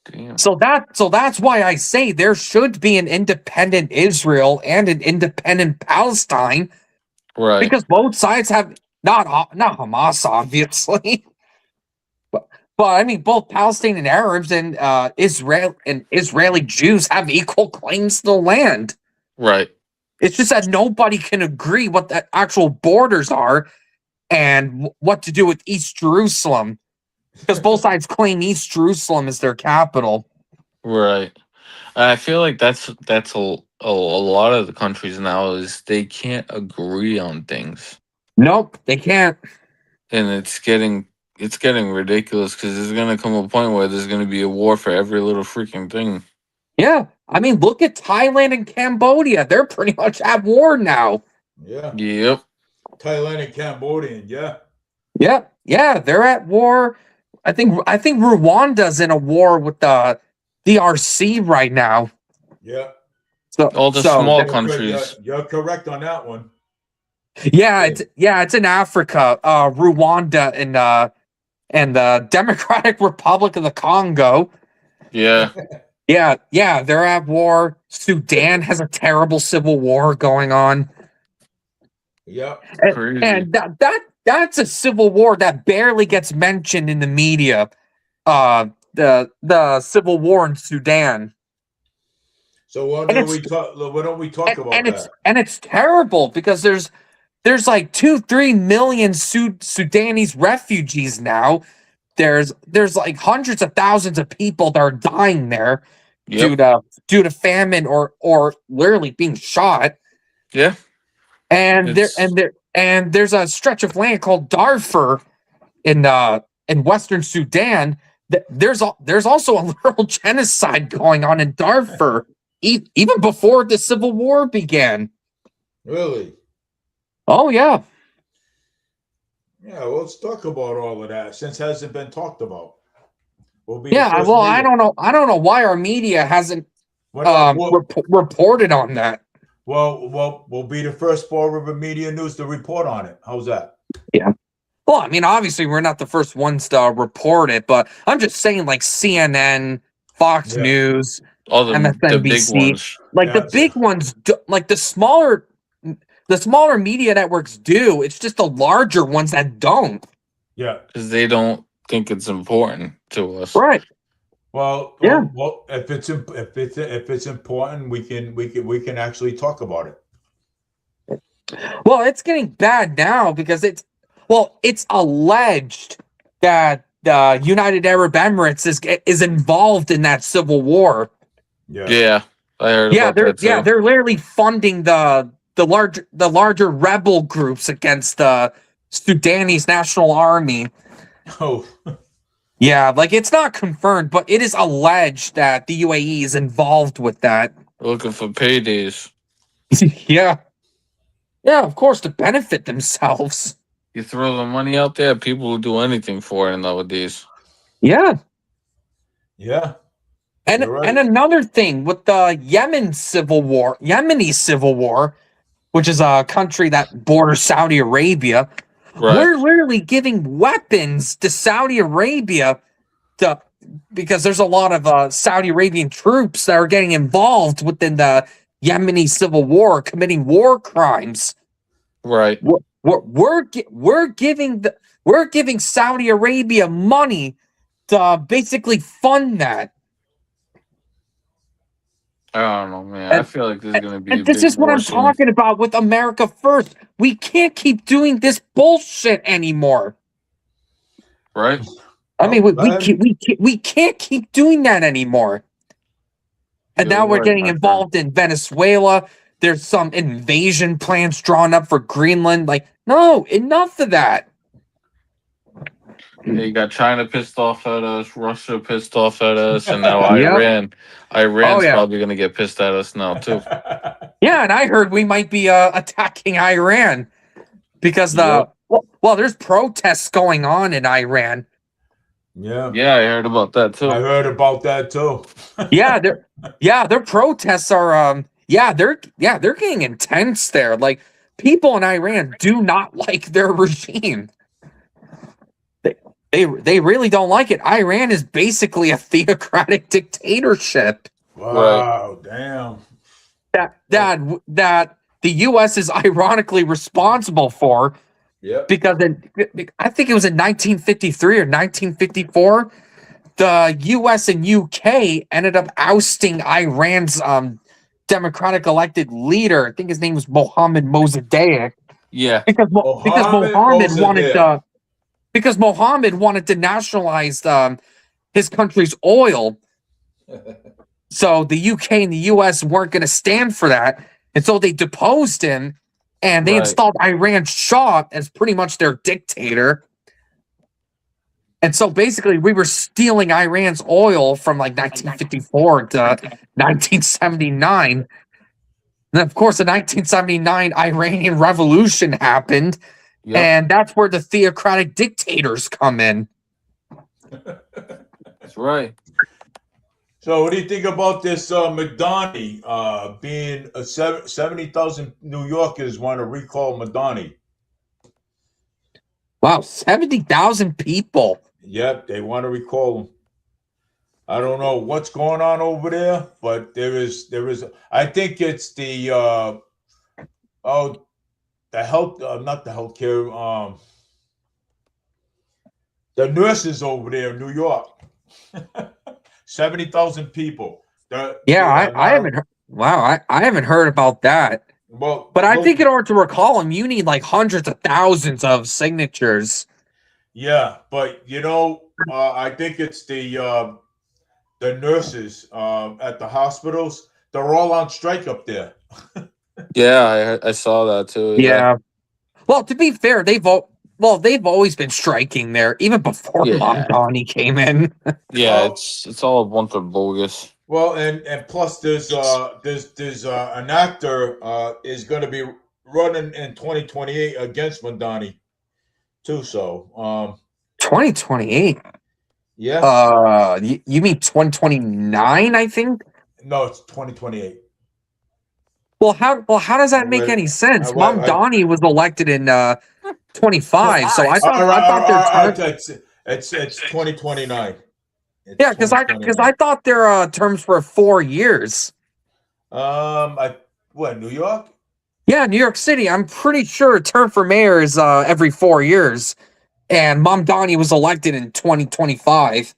Damn. So that's why I say there should be an independent Israel and an independent Palestine, Right. because both sides have not Hamas, obviously, but I mean both Palestinian Arabs and Israeli Jews have equal claims to the land. Right. It's just that nobody can agree what the actual borders are and what to do with East Jerusalem, because both sides claim East Jerusalem as their capital. Right. I feel like that's a lot of the countries now is they can't agree on things, Nope, they can't. and it's getting ridiculous because there's gonna come a point where there's gonna be a war for every little freaking thing. Yeah, I mean, look at Thailand and Cambodia. They're pretty much at war now. Yeah. Yep. Thailand and Cambodian. Yeah. Yeah, they're at war. I think Rwanda's in a war with the DRC right now. Yeah. So All the small countries. You're correct on that one. Yeah, it's in Africa. Rwanda and the Democratic Republic of the Congo. Yeah. Yeah, they're at war. Sudan has a terrible civil war going on. Yep. Crazy. And that's a civil war that barely gets mentioned in the media. The civil war in Sudan. So why don't we talk about that? And it's terrible because there's like 2-3 million Sudanese refugees now. There's like hundreds of thousands of people that are dying there due to famine or literally being shot. Yeah. And and there's a stretch of land called Darfur in Western Sudan. There's also a literal genocide going on in Darfur, even before the Civil War began. Really? Oh yeah, Yeah, well, let's talk about all of that since it hasn't been talked about. We'll be the yeah. first Well, I media. don't know why our media hasn't We're not, well, reported on that. we'll be the first Fall River Media News to report on it. How's that? Yeah. Well, I mean, obviously we're not the first ones to report it, but I'm just saying, like CNN, Fox Yeah. News, All the big MSNBC, ones. like the That's big ones, like the smaller media networks do. It's just the larger ones that don't. Yeah. Because they don't think it's important to us. Right. Yeah. Well, if it's important, we can actually talk about it. Well, it's getting bad now because it's alleged that the United Arab Emirates is involved in that civil war. Yeah. Yeah, I heard about that too. They're literally funding the larger rebel groups against the Sudanese National Army. Oh. Yeah, like it's not confirmed, but it is alleged that the UAE is involved with that. Looking for paydays. Yeah. Yeah, of course, to benefit themselves. You throw the money out there, people will do anything for it nowadays. Yeah. Yeah. And You're right. and another thing with the Yemeni civil war, which is a country that borders Saudi Arabia, Right. we're literally giving weapons to Saudi Arabia because there's a lot of Saudi Arabian troops that are getting involved within the Yemeni civil war, committing war crimes. Right. We're giving Saudi Arabia money to basically fund that. I don't know, man. I feel like this is going to be a And this big is what war I'm soon. talking about with America First. We can't keep doing this bullshit anymore. Right? I mean, man. we can't keep doing that anymore. And You're now we're right, getting my friend. involved in Venezuela. There's some invasion plans drawn up for Greenland. Like, no, enough of that. Yeah, you got China pissed off at us, Russia pissed off at us, and now Yep. Iran. Iran's Oh, yeah. probably going to get pissed at us now, too. Yeah, and I heard we might be attacking Iran because Yep. there's protests going on in Iran. Yeah. Yeah, I heard about that, too. I heard about that too. Their protests are they're getting intense there. Like people in Iran do not like their regime. They really don't like it. Iran is basically a theocratic dictatorship. Wow, damn. That the US is ironically responsible for Yep. because I think it was in 1953 or 1954 the US and UK ended up ousting Iran's democratic elected leader. I think his name was Mohammad Mossadegh. Yeah. Because Mohammed Mossadegh. wanted to nationalize his country's oil. So the UK and the US weren't going to stand for that. And so they deposed him and they Right. installed Iran Shah as pretty much their dictator. And so basically we were stealing Iran's oil from like 1954 to 1979. And of course, the 1979 Iranian Revolution happened. Yep. And that's where the theocratic dictators come in. That's right. So, what do you think about this Madani being 70,000 New Yorkers want to recall Madani? Wow, 70,000 people. Yep, they want to recall him. I don't know what's going on over there, but there is. I think it's the health, not the healthcare, the nurses over there in New York. 70,000 people. I haven't heard. Wow, I haven't heard about that. Well, But I think in order to recall them, you need like hundreds of thousands of signatures. Yeah, but I think it's the nurses at the hospitals. They're all on strike up there. Yeah, I saw that, too. Yeah. Well, to be fair, they've always been striking there, even before Yeah. Mamdani came in. Yeah, Well- it's all a bunch of bogus. Well, and plus there's an actor is going to be running in 2028 against Mandani too. So 2028. yeah, You mean 2029? I think. no, it's 2028. Well, how does that make any sense? Mamdani was elected in 25, so I thought their term. It's 2029. Yeah, because I thought their terms were 4 years. New York? Yeah, New York City. I'm pretty sure a term for mayor is every 4 years, and Mamdani was elected in 2025.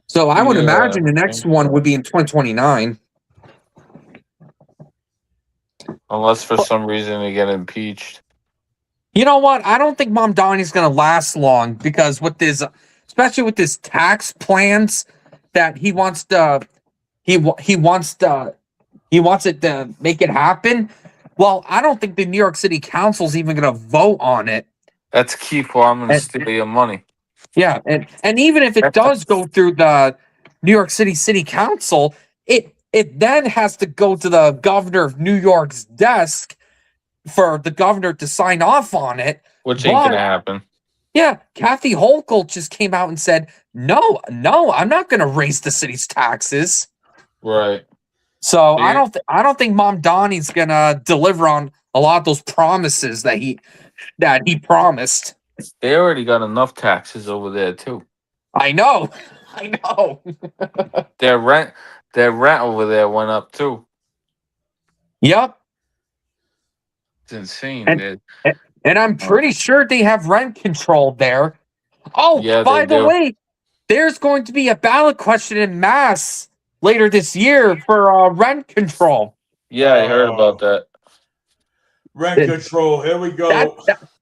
So I would imagine the next one would be in 2029. Unless for some reason they get impeached. You know what? I don't think Mamdani's going to last long because with this, especially with his tax plans that he wants it to make it happen. Well, I don't think the New York City Council's even going to vote on it. That's key for I'm going to steal your money. Yeah, and even if it does go through the New York City Council, it then has to go to the governor of New York's desk for the governor to sign off on it. Which ain't going to happen. Yeah, Kathy Hochul just came out and said, no, I'm not going to raise the city's taxes. Right. So I don't think Mamdani's going to deliver on a lot of those promises that he promised. They already got enough taxes over there too. I know. Their rent over there went up too. Yep. It's insane. And I'm pretty sure they have rent control there. Oh, Yeah, by they the do. way, there's going to be a ballot question in Mass later this year for rent control. Yeah, I heard about that. Rent control. Here we go.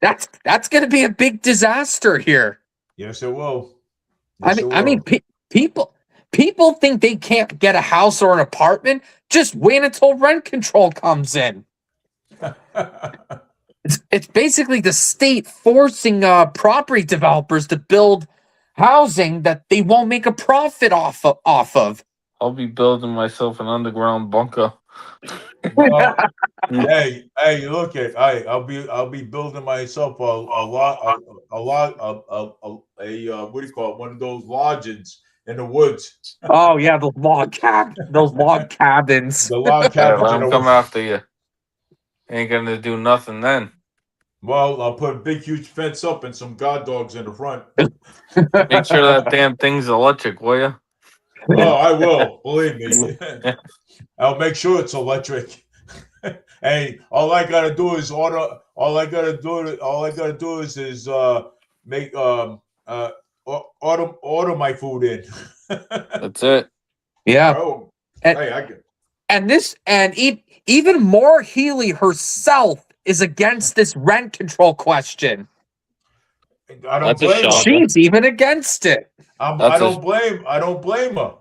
That's going to be a big disaster here. Yes, it will. I mean, people think they can't get a house or an apartment. Just wait until rent control comes in. It's basically the state forcing property developers to build housing that they won't make a profit off of. I'll be building myself an underground bunker. Well, hey, look at I'll be building myself a lot what do you call it? One of those lodges in the woods. Oh yeah, those log cabins. The log Yeah, cabins let in the them come woods. after you. Ain't gonna do nothing then. Well, I'll put a big huge fence up and some guard dogs in the front. Make sure that damn thing's electric, will you? Oh, I will. Believe me. I'll make sure it's electric. Hey, all I gotta do is order. All I gotta do is make order my food in. That's it. Yeah. Oh, And- hey, I can. Even Maura Healey herself is against this rent control question. I don't That's a blame her. shock. She's even against it. I don't blame her.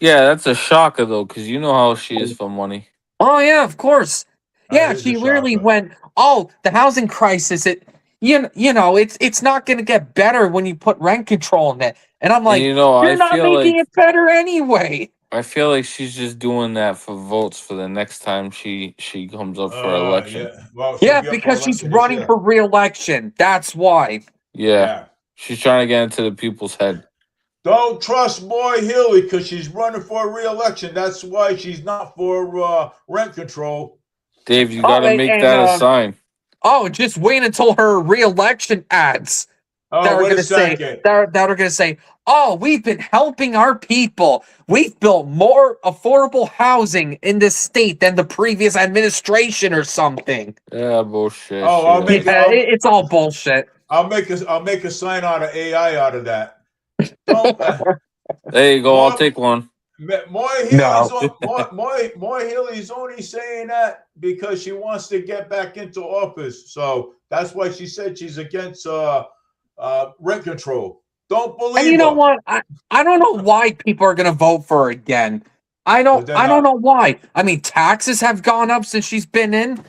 Yeah, that's a shocker though, because you know how she is for money. Oh yeah, of course. Yeah, That is she a literally shocker. went, "Oh, the housing crisis. It's not going to get better when you put rent control in it." And I'm like, And, I "You're not feel making it better anyway." I feel like she's just doing that for votes for the next time she comes up for election. Yeah, well, she'll Yeah, be up for because she's election this running year. for re-election. That's why. Yeah, she's trying to get into the people's head. Don't trust Maura Healey because she's running for re-election. That's why she's not for rent control. Dave, you got to make and, that a sign. Oh, just wait until her re-election ads. Oh, that are wait going a to say second. that are going to say, "Oh, we've been helping our people. We've built more affordable housing in this state than the previous administration," or something. Yeah, bullshit. Oh, I'll make It's all bullshit. I'll make a sign out of AI out of that. Don't, There you go. Well, I'll take one. Maura Healey's only saying that because she wants to get back into office. So that's why she said she's against rent control. Don't believe And you know her. what? I don't know why people are going to vote for her again. I don't know why. I mean, taxes have gone up since she's been in.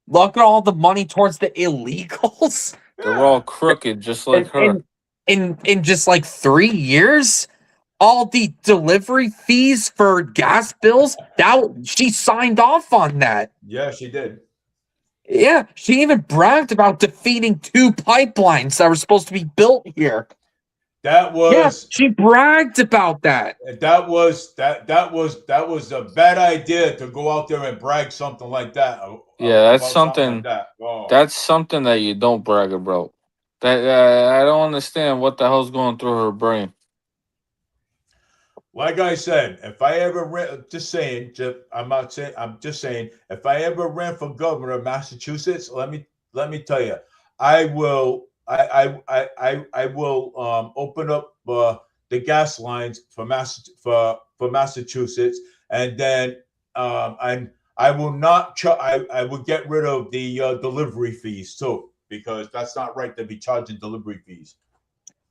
look at all the money towards the illegals. They're all crooked, just like her. In just like 3 years, all the delivery fees for gas bills, that she signed off on that. Yeah, she did. Yeah, she even bragged about defeating 2 pipelines that were supposed to be built here. That Yeah, was she bragged about that. that was a bad idea to go out there and brag something like that. Yeah, that's About something. like that. Oh. That's something that you don't brag about. That I don't understand what the hell's going through her brain. Like I said, if I ever ran, I'm not saying, I'm just saying, if I ever ran for governor of Massachusetts, let me tell you, I will, I will open up the gas lines for Massachusetts, and then I will not, I will get rid of the delivery fees too, because that's not right to be charging delivery fees.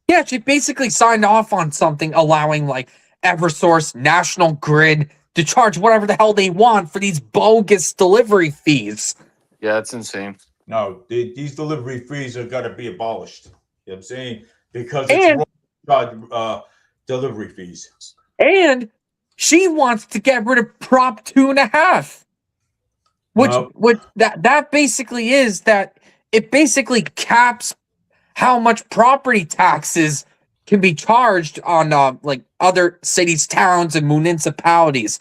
Yeah, she basically signed off on something allowing like Eversource, National Grid to charge whatever the hell they want for these bogus delivery fees. Yeah, it's insane. No, these delivery fees are got to be abolished. You know what I'm saying? Because it's And wrong to charge delivery fees. and she wants to get rid of Prop 2.5, which that basically is that it basically caps how much property taxes can be charged on like other cities, towns, and municipalities.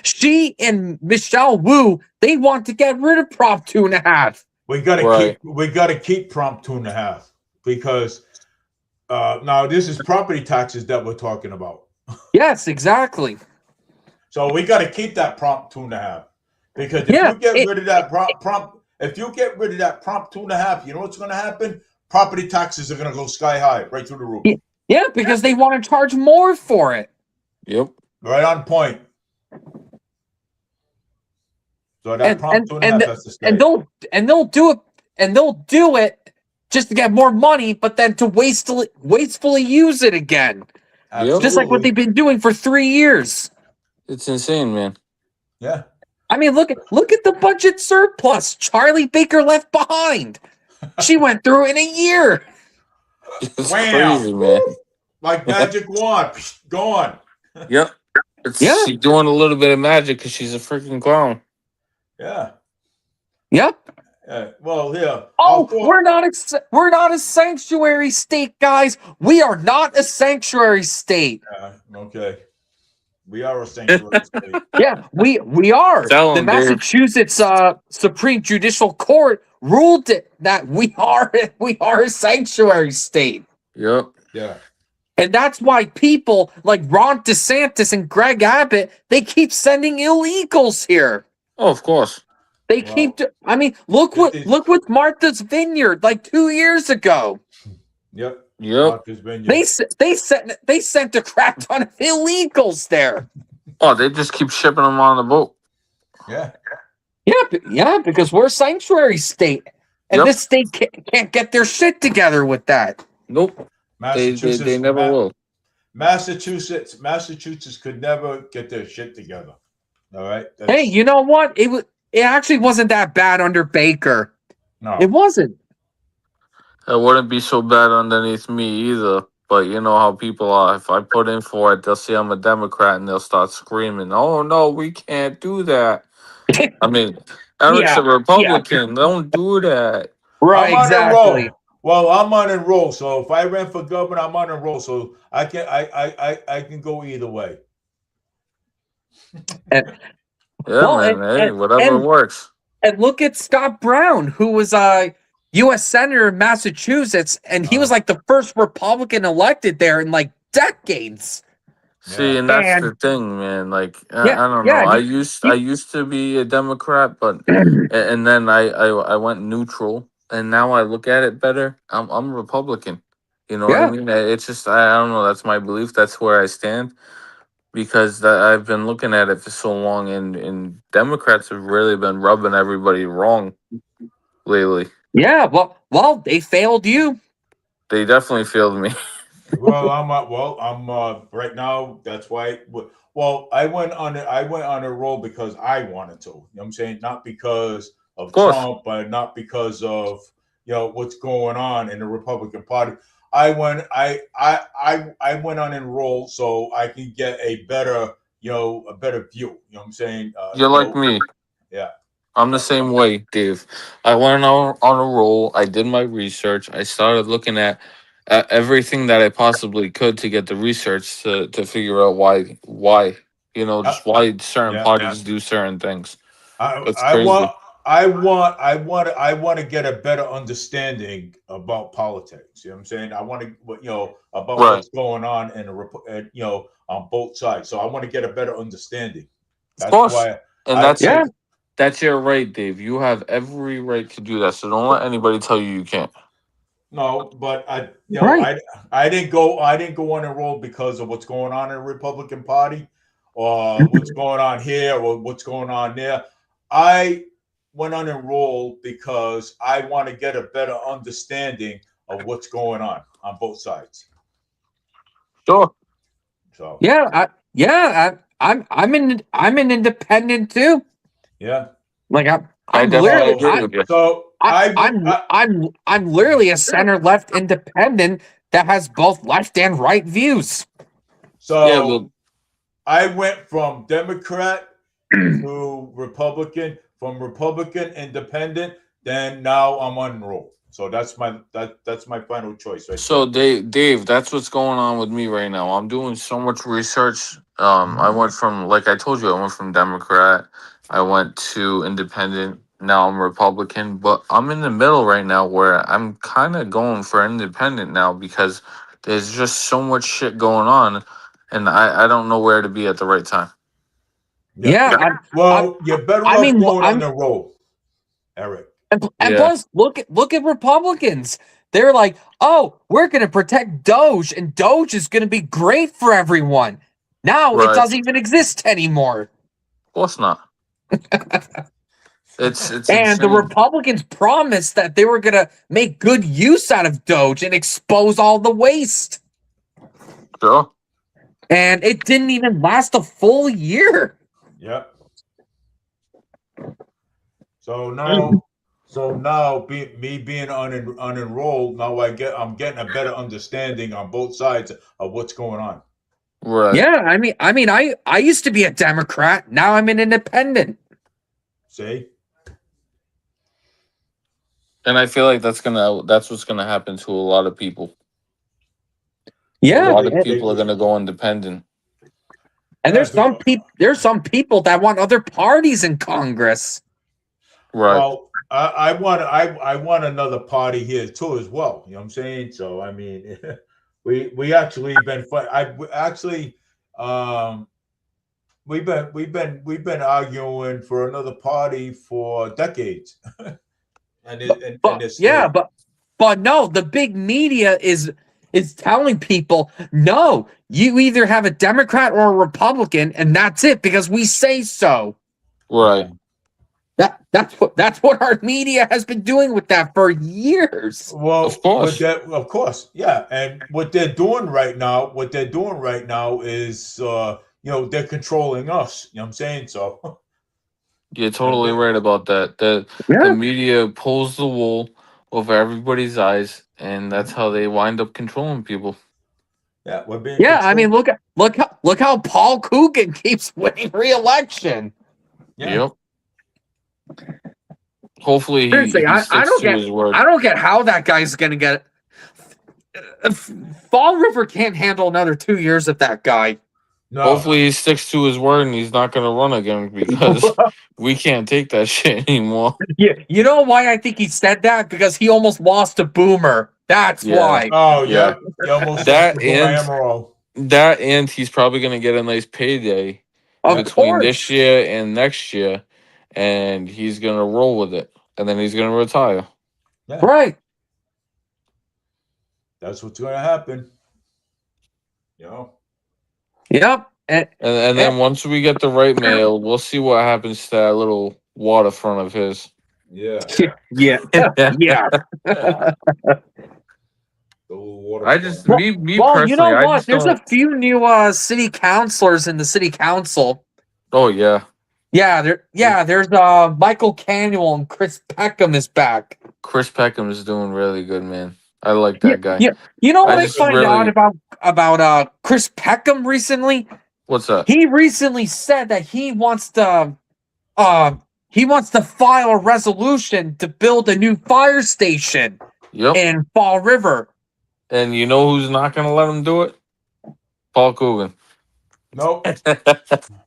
She and Michelle Wu, they want to get rid of Prop 2.5. We gotta keep Prop 2.5 because now this is property taxes that we're talking about. Yes, exactly. So we got to keep that Prop 2.5 because if you get rid of that if you get rid of that Prop 2.5, you know what's going to happen? Property taxes are going to go sky high, right through the roof. Yeah, because they want to charge more for it. Yep. Right on point. So that Prop 2.5 has to stay. And they'll do it just to get more money, but then to wastefully use it again. Absolutely. Just like what they've been doing for 3 years. It's insane, man. Yeah. I mean, look at the budget surplus Charlie Baker left behind. She went through it in a year. It's crazy, man. Like magic wand, gone. Yep. She's doing a little bit of magic because she's a freaking clown. Yeah. Yep. Well, yeah. Oh, we're not a sanctuary state, guys. We are not a sanctuary state. Okay. We are a sanctuary state. Yeah, we are. The Massachusetts Supreme Judicial Court ruled that we are a sanctuary state. Yep. Yeah. And that's why people like Ron DeSantis and Greg Abbott, they keep sending illegals here. Oh, of course. They keep. I mean, look with Martha's Vineyard like 2 years ago. Yep. Yep. They sent a crap ton of illegals there. Oh, they just keep shipping them on the boat. Yeah. Yeah, because we're a sanctuary state, and this state can't get their shit together with that. Nope. They never will. Massachusetts could never get their shit together. All right. Hey, you know what? It actually wasn't that bad under Baker. No, it wasn't. It wouldn't be so bad underneath me either. But you know how people are. If I put in for it, they'll see I'm a Democrat and they'll start screaming, "Oh no, we can't do that." I mean, Eric's a Republican. Don't do that. Right, exactly. Well, I'm on a roll. So if I ran for governor, I'm on a roll. So I can go either way. Whatever works. And look at Scott Brown, who was a U.S. Senator in Massachusetts, and he was like the first Republican elected there in like decades. See, and that's the thing, man. Like, I don't know. I used to be a Democrat, but and then I went neutral, and now I look at it better. I'm Republican. You know what I mean? It's just I don't know. That's my belief. That's where I stand. Because I've been looking at it for so long, and Democrats have really been rubbing everybody wrong lately. Yeah, well, they failed you. They definitely failed me. I'm right now. That's why. Well, I went on a roll because I wanted to. You know what I'm saying? Not because of course. Trump, but not because of what's going on in the Republican Party. I went unenrolled so I can get a better view. You know what I'm saying? You're like me. Yeah. I'm the same way, Dave. I went on a roll. I did my research. I started looking at everything that I possibly could to get the research to figure out why just why certain Yeah. parties do certain things. I That's I crazy. want to get a better understanding about politics. You know what I'm saying? I want to about Right. what's going on in on both sides. So I want to get a better understanding. Of That's course. why And I that's your right, Dave. You have every right to do that. So don't let anybody tell you can't. no, but Right. I didn't go on a roll because of what's going on in the Republican Party or what's going on here or what's going on there. I went on a roll because I want to get a better understanding of what's going on both sides. Sure. So I'm an independent too. yeah. Like I I'm definitely literally agree with you. So I'm literally a center left independent that has both left and right views. Yeah, so well, I went from Democrat to Republican, from Republican independent, then now I'm unenrolled. So that's my final choice right so there. Dave, that's what's going on with me right now. I'm doing so much research. I went from, like I told you, I went from Democrat, I went to independent. Now I'm Republican, but I'm in the middle right now where I'm kind of going for independent now because there's just so much shit going on, and I don't know where to be at the right time. Yeah. Yeah, Well, you're better I off mean, going on the roll, Eric. and Yeah, plus, look at Republicans. They're like, oh, we're going to protect Doge, and Doge is going to be great for everyone. Now it right. doesn't even exist anymore. Of course not. It's And the insane. Republicans promised that they were going to make good use out of Doge and expose all the waste. Sure. And it didn't even last a full year. Yeah. So now, me being unenrolled, now I'm getting a better understanding on both sides of what's going on. Right. Yeah, I used to be a Democrat. Now I'm an independent. See? And I feel like that's what's gonna happen to a lot of people. Yeah, A lot of and, people are gonna go independent. and there's some people that want other parties in Congress. Right. Well, I want another party here too as well. You know what I'm saying? So I mean, we actually been we've been arguing for another party for decades, and it's Yeah, still but no, the big media is telling people, no, you either have a Democrat or a Republican, and that's it because we say so. Right. That's what our media has been doing with that for years. Of well, with course. that, of course, yeah. And what they're doing right now is they're controlling us. You know what I'm saying? So You're totally right about that. The Yeah. media pulls the wool over everybody's eyes, and that's how they wind up controlling people. yeah, we're being Yeah, I mean, controlled. look how Paul Coogan keeps winning re-election. Yeah. Yep. Hopefully Seriously, he sticks to his word. I don't get how that guy's gonna get. Fall River can't handle another 2 years of that guy. No. Hopefully he sticks to his word and he's not gonna run again because we can't take that shit anymore. Yeah, you know why I think he said that? Because he almost lost to Boomer. That's Yeah. why. Oh Yeah. yeah, you almost That lost to Boomer and Emerald. that and he's probably gonna get a nice payday Of between course. this year and next year, and he's gonna roll with it, and then he's gonna retire. Yeah, Right. that's what's going to happen. You know. Yep. And then once we get the right mail, we'll see what happens to that little waterfront of his. Yeah. Yeah. Yeah. The little water. I just Well, me well, you personally, know I what? just There's a don't. few new city councilors in the city council. Oh yeah, There's Michael Canuel and Chris Peckham is back. Chris Peckham is doing really good, man. I like that guy. Yeah. You know what I I just find really- out about Chris Peckham recently? What's that? He recently said that he wants to file a resolution to build a new fire station Yep. in Fall River. And you know who's not going to let him do it? Paul Coogan. Nope.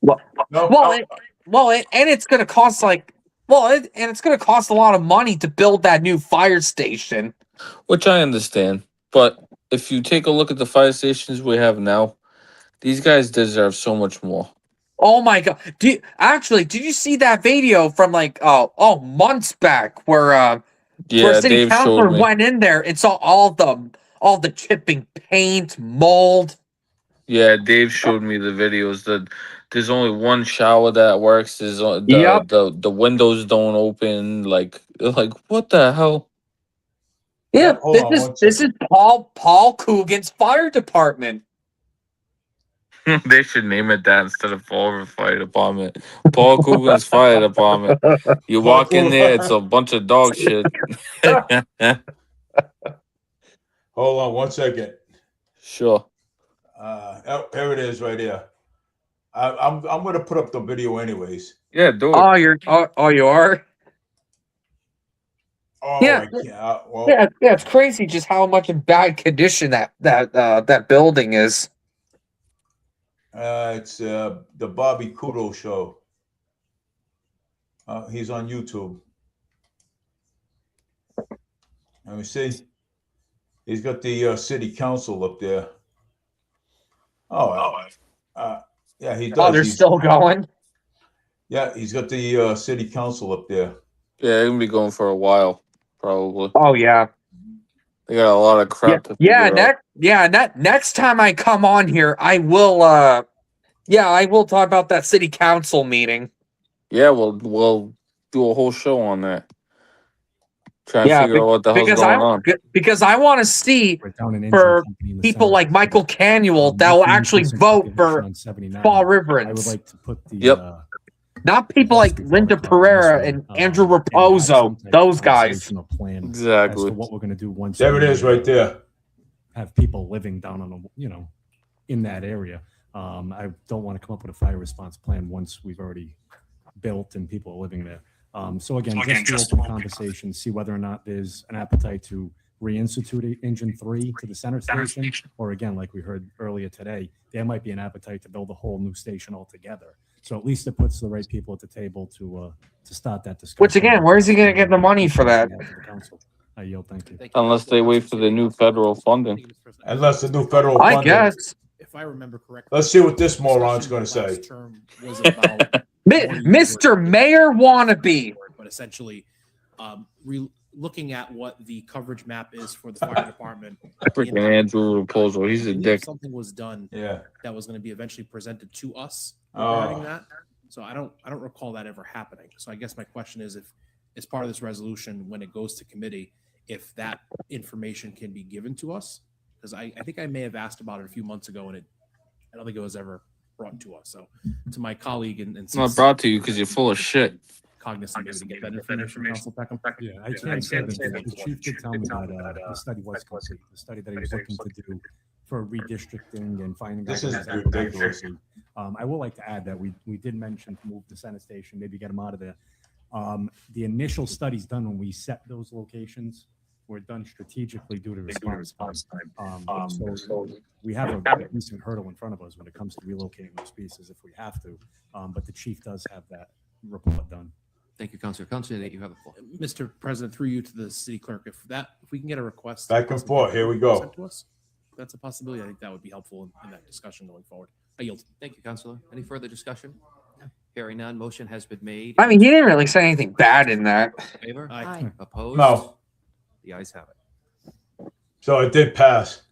Well, Nope. and it's going to cost it's going to cost a lot of money to build that new fire station. Which I understand. But if you take a look at the fire stations we have now, these guys deserve so much more. Oh my god! Did you see that video from months back where city Dave councilor showed me. went in there and saw all the chipping paint, mold. Yeah, Dave showed me the videos. There's only one shower that works. There's Yep. the windows don't open. Like what the hell? Yeah, Hold on one this is second. Paul Coogan's fire department. They should name it that instead of Fall River Fire Department. Paul Coogan's Fire Department. You walk in there, it's a bunch of dog shit. Hold on one second. Sure. Here it is right here. I'm gonna put up the video anyways. Yeah, do it. You are. Oh, Yeah. well, Yeah, it's crazy just how much in bad condition that building is. it's the Bobby Kudo show. He's on YouTube. Let me see. He's got the city council up there. Yeah, he does. Oh, they're still going. Yeah, he's got the city council up there. Yeah, they're gonna be going for a while, probably. Oh yeah. They got a lot of crap to figure out. Next time I come on here, I will talk about that city council meeting. Yeah, we'll do a whole show on that. Try and figure out what the hell's going on. Because I want to see for people like Michael Canuel that will actually vote for Fall River. I would like to put the not people like Linda Pereira and Andrew Raposo, those guys. Exactly. What we're going to do once There it is, right there. Have people living down on in that area. I don't want to come up with a fire response plan once we've already built and people are living there. So again, just open conversation, see whether or not there's an appetite to reinstitute Engine 3 to the center station, or again, like we heard earlier today, there might be an appetite to build a whole new station altogether. So at least it puts the right people at the table to start that discussion. Which again, where is he going to get the money for that? I yield. Thank you. Unless they wait for the new federal funding. Unless the new federal I funding. guess. If I remember correctly, Let's see what this moron's going to say. Was about Mr. Mayor wannabe. but essentially, looking at what the coverage map is for the fire department. Freaking Andrew Raposo, he's a dick. Something was done Yeah. that was going to be eventually presented to us Oh. regarding that. So I don't recall that ever happening. So I guess my question is, if as part of this resolution, when it goes to committee, if that information can be given to us, because I think I may have asked about it a few months ago, and I don't think it was ever brought to us. So to my colleague and It's not brought to you because you're full of shit. cognizant maybe to get that information, Council Peckham. Yeah, I can't say that the chief did tell me that the study was complete. The study that he was looking to do for redistricting and finding This out is exactly ridiculous. accuracy. I will like to add that we did mention to move the Senate station, maybe get them out of there. The initial studies done when we set those locations were done strategically due to response time. So we have a decent hurdle in front of us when it comes to relocating those pieces if we have to. But the chief does have that report done. Thank you, Councilor. Councilor Nate, you have the floor. Mr. President, through you to the city clerk, if we can get a request Back and forth. Here we go. sent to us, if that's a possibility. I think that would be helpful in that discussion going forward. I yield. Thank you, Councilor. Any further discussion? Hearing none, motion has been made. I mean, he didn't really say anything bad in that. In favor? Aye. Opposed? No. The ayes have it. So it did pass.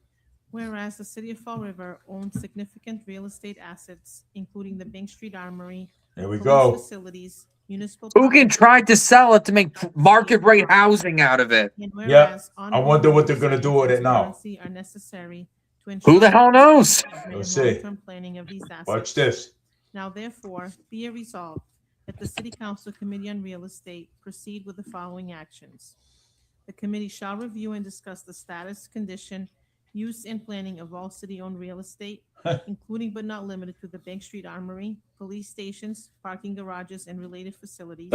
Whereas the city of Fall River owns significant real estate assets, including the Bank Street Armory, There we police go. facilities, municipal. Coogan tried to sell it to make market rate housing out of it. And whereas I wonder what they're gonna do with it now. transparency are necessary to Who the hell knows? ensure Let's see. long-term planning of these assets. Watch this. Now therefore, be it resolved that the City Council Committee on Real Estate proceed with the following actions. The committee shall review and discuss the status, condition, use, and planning of all city-owned real estate, including but not limited to the Bank Street Armory, police stations, parking garages, and related facilities.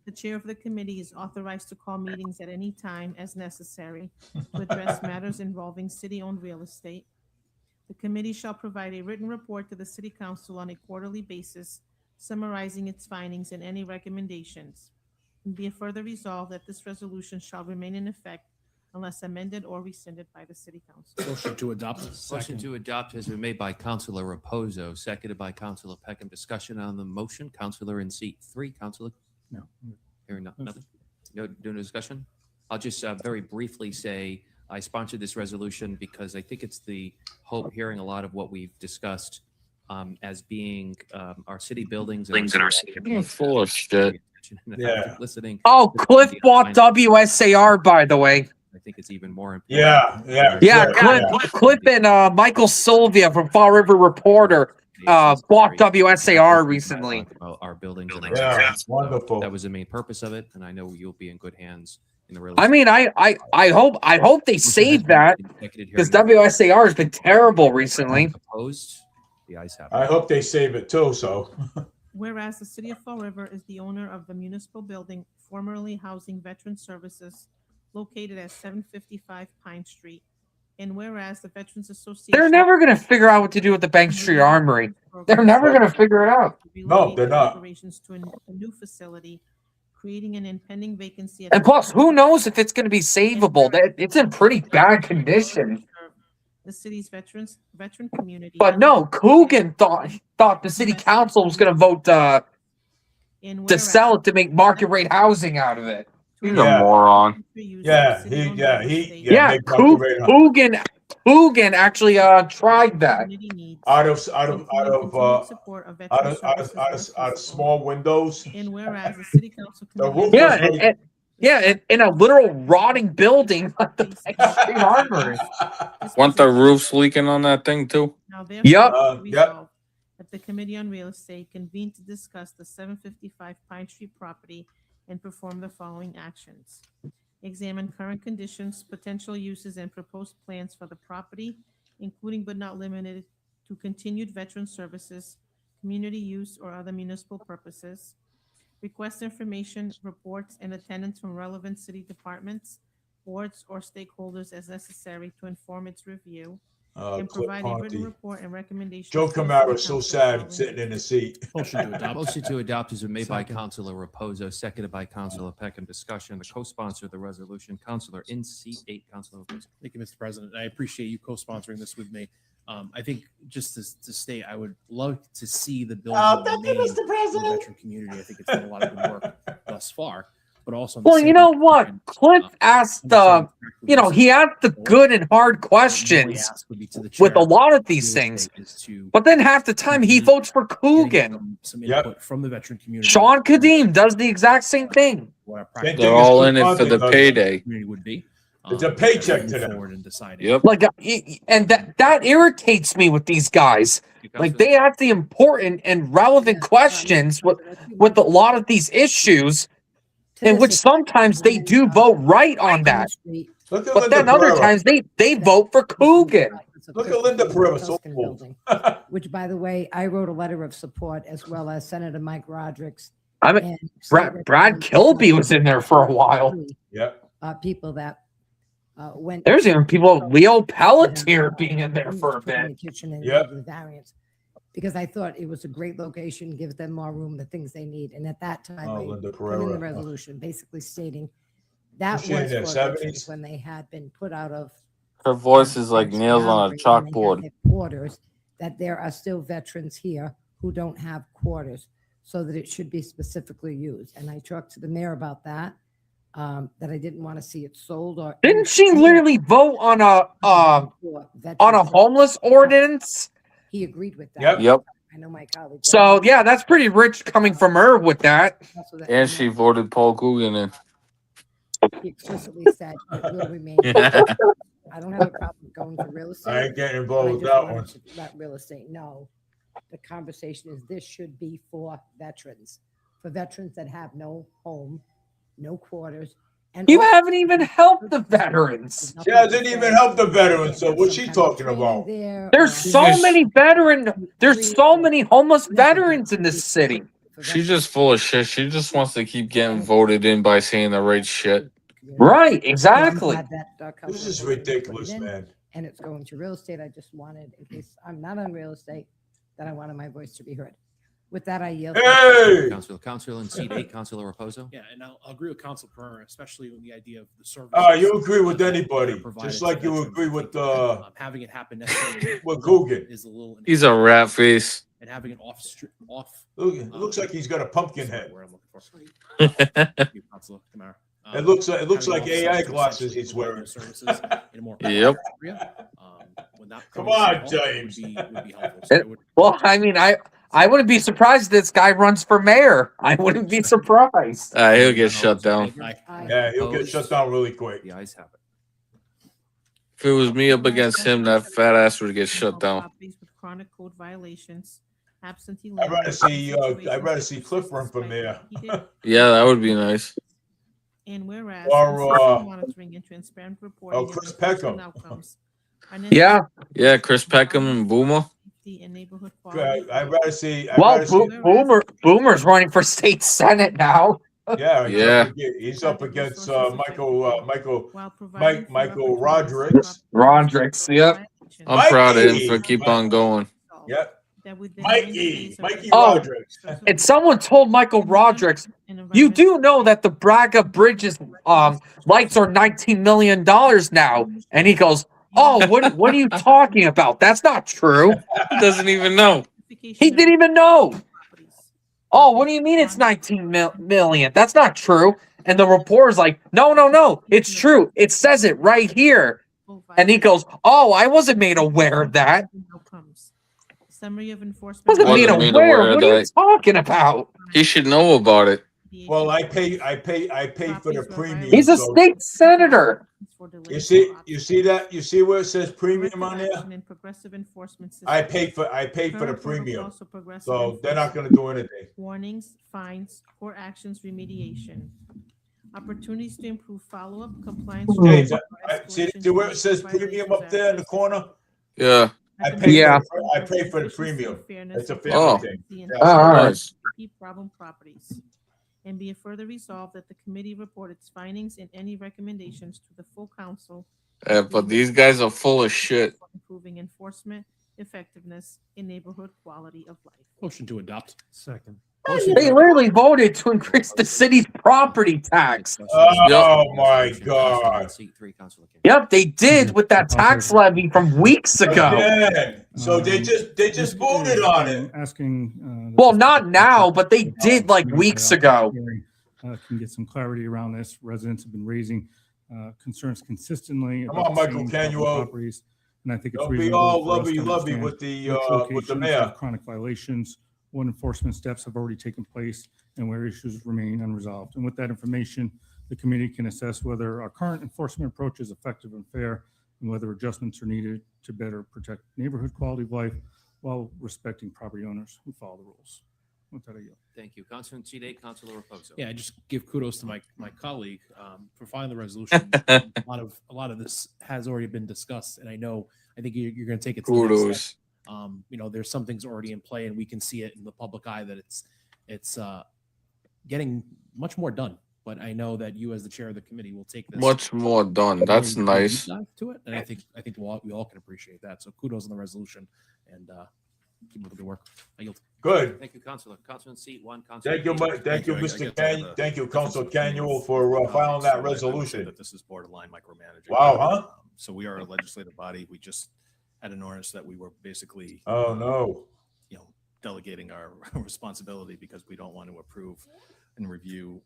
The chair of the committee is authorized to call meetings at any time as necessary to address matters involving city-owned real estate. The committee shall provide a written report to the City Council on a quarterly basis, summarizing its findings and any recommendations. And be it further resolved that this resolution shall remain in effect unless amended or rescinded by the City Council. Motion to adopt. Motion to adopt has been made by Councilor Reposo, seconded by Councilor Peckham. Discussion on the motion. Councilor in seat 3. Councilor? No. Hearing nothing. No discussion? I'll just very briefly say I sponsored this resolution because I think it's the hope, hearing a lot of what we've discussed as being our city buildings and our city. You're full of shit. Yeah. Listening. Oh, Cliff bought WSAR, by the way. I think it's even more important. Yeah. Cliff and Michael Sylvia from Fall River Reporter bought WSAR recently. About our buildings. And Yeah, wonderful. that was the main purpose of it, and I know you'll be in good hands in the real. I mean, I hope they save that because WSAR has been terrible recently. Opposed? The ayes have it. I hope they save it too, so. Whereas the City of Fall River is the owner of the municipal building formerly housing Veteran Services located at 755 Pine Street. And whereas the Veterans Association. They're never going to figure out what to do with the Bank Street Armory. They're never going to figure it out. No, they're not. Operations to a new facility, creating an impending vacancy. And plus, who knows if it's going to be savable? It's in pretty bad condition. The city's veteran community. But no, Coogan thought the city council was going to vote to sell it to make market rate housing out of it. He's a moron. Yeah, Coogan actually tried that. Out of small windows. And whereas the City Council. In a literal rotting building like the Bank Street Armory. Want the roofs leaking on that thing too? Now, Yep. Resolved that the Committee on Real Estate convened to discuss the 755 Pine Street property and perform the following actions. Examine current conditions, potential uses, and proposed plans for the property, including but not limited to continued veteran services, community use, or other municipal purposes. Request information, reports, and attendance from relevant city departments, boards, or stakeholders as necessary to inform its review. And provide a written report and recommendations. Joe Camaro is so sad sitting in the seat. Motion to adopt has been made by Councilor Reposo, seconded by Councilor Peckham. Discussion. The co-sponsor of the resolution, Councilor in seat 8, Councilor Reposo. Thank you, Mr. President. I appreciate you co-sponsoring this with me. I think just to state, I would love to see the building Thank you, Mr. the President. veteran community. I think it's done a lot of good work thus far, but also. Well, you know what? Cliff asked he asked the good and hard questions with a lot of these things, but then half the time he votes for Coogan. Some input from the veteran community. Sean Kadim does the exact same thing. They're all in it for the payday. Would be. It's a paycheck to them. Forward and deciding. Yep. Like, and that irritates me with these guys. Like, they ask the important and relevant questions with a lot of these issues, in which sometimes they do vote right on that. But then other times they vote for Coogan. Look at Linda Pereira, so Tuscan old. building, which, by the way, I wrote a letter of support, as well as Senator Mike Roderick's. I mean, and Brad Representative Kilby was in there for a while. Yep. People that went. There's even people, Leo Pelletier being in there for a bit. Kitchen and Yep. the variance, because I thought it was a great location, gives them more room, the things they need. And at that time, I Linda put in the Pereira. resolution, basically stating that Was she in was their for 70s? veterans when they had been put out of Her voice is like nails on a and they had chalkboard. their quarters, that there are still veterans here who don't have quarters, so that it should be specifically used. And I talked to the mayor about that, that I didn't want to see it sold or. Didn't she literally vote on a homeless ordinance? He agreed with that. Yep. I know my colleague. So yeah, that's pretty rich coming from her with that. And she voted Paul Coogan in. He explicitly said it will remain. I don't have a problem going to real estate. I ain't getting but involved I with just that wanted one. to let real estate know. The conversation is this should be for veterans. for veterans that have no home, no quarters. And You also- haven't even helped the veterans. She hasn't even helped the veterans. So what's she talking about? There's so just- many there's so many homeless veterans in this city. She's just full of shit. She just wants to keep getting voted in by saying the right shit. Right, exactly. This is ridiculous, man. And it's going to real estate. I just wanted, in case I'm not on real estate, that I wanted my voice to be heard. With that, I yield. Hey! Councilor in seat 8, Councilor Raposo. Yeah, and I'll agree with Council Pereira, especially with the idea of the service. You agree with anybody, just like you agree with having it happen necessarily with Coogan. is a little. He's a rat face. And having it off. Look, it looks like he's got a pumpkin sorry, head. where I'm looking for. Thank you, Councilor Camara. It looks like having AI offsets to glasses essentially he's provide wearing. those services in a more Yep. area, when that Come comes on, along, James. would be helpful. So It- Well, I mean, I wouldn't be surprised this guy runs for mayor. I wouldn't be surprised. He'll get shut down. Yeah, he'll get shut down really quick. The ayes have it. If it was me up against him, that fat ass would get shut down. Properties with chronic code violations, absentee. I'd rather see landlord Cliff run situations for despite mayor. he did. Yeah, that would be nice. And whereas Or, consistent monitoring and transparent reporting of Chris enforcement Peckham. outcomes are Yeah. Yeah, Chris Peckham and Boomer. safety and neighborhood quality. I'd rather see. Well, Boomer's running for state senate now. Yeah, Yeah. he's up against Michael while providing for Michael opportunities for Rodrigues, yep. violations I'm proud of him Mikey! for keep on going. Yep. that within 90 Mikey days of Oh, Rodrigues. And someone told Michael Rodrigues, you do know that the Braga Bridges lights are $19 million now. And he goes, oh, what are you talking about? That's not true. He doesn't even know. He didn't even know. Oh, what do you mean it's 19 million? That's not true. And the reporter's like, no, it's true. It says it right here. And he goes, oh, I wasn't made aware of that. Summary of enforcement. Wasn't made Wasn't made aware. aware of What are you that. talking about? He should know about it. Well, I pay for the premium. He's a so- state senator. You see that? You see where it says premium on there? I pay for the premium, so they're not gonna do anything. Warnings, fines, or actions remediation. Opportunities to improve follow-up compliance. James, escalation, see where it says violations, premium up there in the corner? Yeah. I pay. Yeah. I pay for the premium. It's a family Oh. thing. All right. Nice. Key problem properties. And be it further resolved that the committee report its findings and any recommendations to the full council. But these guys are full of shit. for Improving enforcement, effectiveness, and neighborhood quality of life. Motion to adopt. Second. They literally voted to increase the city's property tax. Oh my God. Seat 3, Councilor King. Yep, they did with that tax levy from weeks ago. Again. So they just voted on it. Asking. Well, not now, but they did like weeks ago. Can get some clarity around this. Residents have been raising concerns consistently. Come about on, the Michael same Canuel. properties, and I think it's Don't be reasonable all for us to lovey-lovey understand with which the locations mayor. have chronic violations, what enforcement steps have already taken place, and where issues remain unresolved. And with that information, the committee can assess whether our current enforcement approach is effective and fair, and whether adjustments are needed to better protect neighborhood quality of life while respecting property owners who follow the rules. With that, I yield. Thank you. Councilor in seat 8, Councilor Raposo. Yeah, I just give kudos to my colleague for filing the resolution. a lot of this has already been discussed, and I think you're going to take it to the next step. Kudos. There's some things already in play, and we can see it in the public eye that it's getting much more done. But I know that you, as the chair of the committee, will take this Much more done. That's very nice. deep dive to it, and I think we all can appreciate that. So kudos on the resolution, and keep up the good work. I yield. Good. Thank you, Councilor. Councilor in seat 1, Councilor. Thank you, King. Thank you, I Mr. get Can. the Thank you, Council difference Canuel, between for filing that I would say resolution. that this is borderline micromanaging. Wow, huh? So we are a legislative body. We just had an ordinance that we were basically, Oh, no. delegating our responsibility because we don't want to approve and review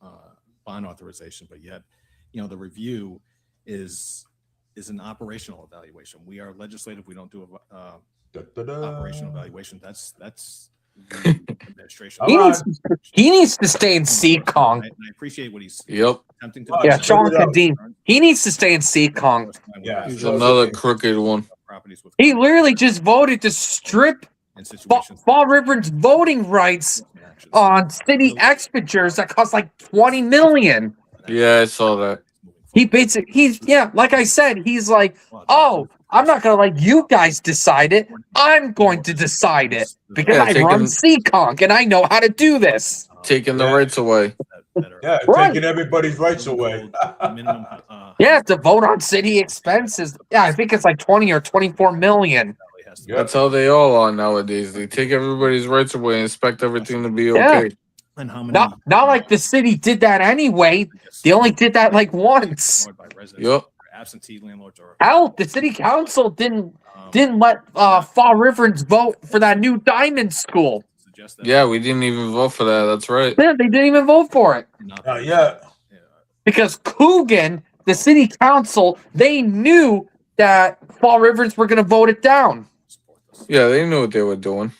bond authorization, but yet, the review is an operational evaluation. We are legislative. We don't do a Da-da-da. operational evaluation. That's the administration. He needs to stay in Seekong. And I appreciate what he's Yep. attempting to Oh, do. Yeah, Sean Screw it up. Kadim. He needs to stay in Seekong. Yeah. He's So- another crooked one. Properties with He literally just voted to strip in situations. Fall River's voting rights on city expenditures that cost like 20 million. Yeah, I saw that. He's like I said, he's like, oh, I'm not gonna let you guys decide it. I'm going to decide it because Yeah, I run CConk and I know how to do this. Taking the Yeah. rights away. Yeah, Right. taking everybody's rights away. Minimum, Yeah, to vote on city expenses. Yeah, I think it's like 20 or 24 million. Yeah. That's how they all are nowadays. They take everybody's rights away and expect everything to be Yeah. okay. And how many? Not like the city did that anyway. They only did that like once. By residents, Yup. absentee landlords, or Hell, the city council didn't let Fall River's vote for that new diamond school. suggest that. Yeah, we didn't even vote for that. That's right. Yeah, they didn't even vote for it Yeah. because Coogan, the city council, they knew that Fall Rivers were going to vote it down. Yeah, they knew what they were doing.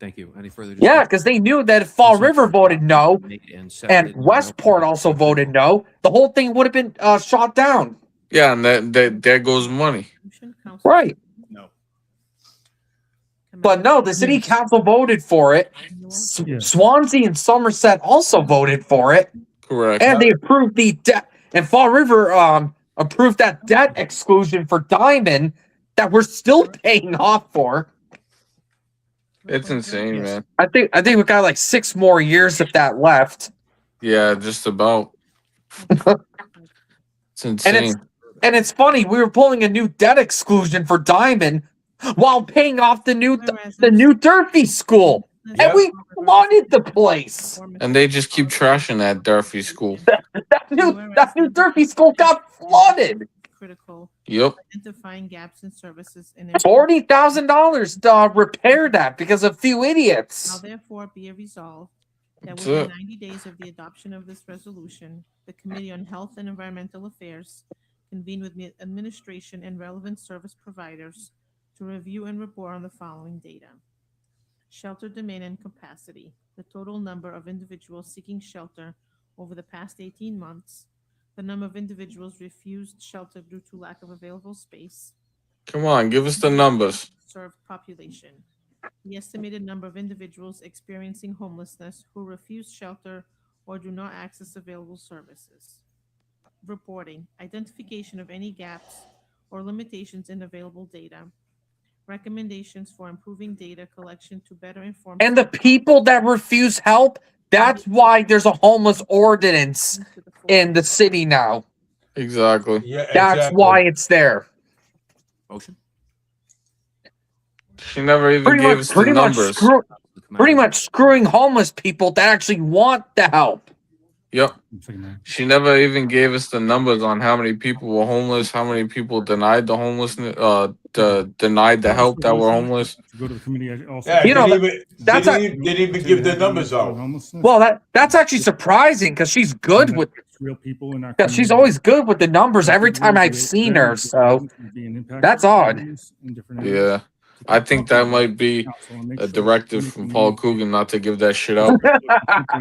Thank you. Any further? Yeah, because they knew that if Fall River voted no and Westport also voted no, the whole thing would have been shot down. Yeah, and that there goes money. Right. No. But no, the city council voted for it. Swansea and Somerset also voted for it. Correct. And they approved the debt. And Fall River approved that debt exclusion for Diamond that we're still paying off for. It's insane, man. I think we got like 6 more years of that left. Yeah, just about. It's insane. And it's funny, we were pulling a new debt exclusion for Diamond while paying off the new Durfee school. Yeah. And we flooded the place. And they just keep trashing that Durfee school. That new Durfee school got flooded. Critical. Yep. Identifying gaps in services and $40,000 to repair that because of a few Now idiots. therefore be it resolved that That's within it. 90 days of the adoption of this resolution, the Committee on Health and Environmental Affairs convene with the administration and relevant service providers to review and report on the following data. Shelter demand and capacity, the total number of individuals seeking shelter over the past 18 months, the number of individuals refused shelter due to lack of available space, Come on, give us the numbers. served population, the estimated number of individuals experiencing homelessness who refuse shelter or do not access available services. Reporting, identification of any gaps or limitations in available data, recommendations for improving data collection to better inform. And the people that refuse help, that's why there's a homeless ordinance in the city now. Exactly. Yeah. That's exactly. why it's there. Motion. She never even gave us the numbers. Pretty much screwing homeless people that actually want the help. Yep. She never even gave us the numbers on how many people were homeless, how many people denied the homelessness, denied the help that were homeless. Go to the committee also. Yeah, You know, didn't even give the numbers out. Well, that's actually surprising because she's good with. real people in our. Yeah, she's always good with the numbers every time I've seen her. So that's odd. Yeah. I think that might be a directive from Paul Coogan not to give that shit out. We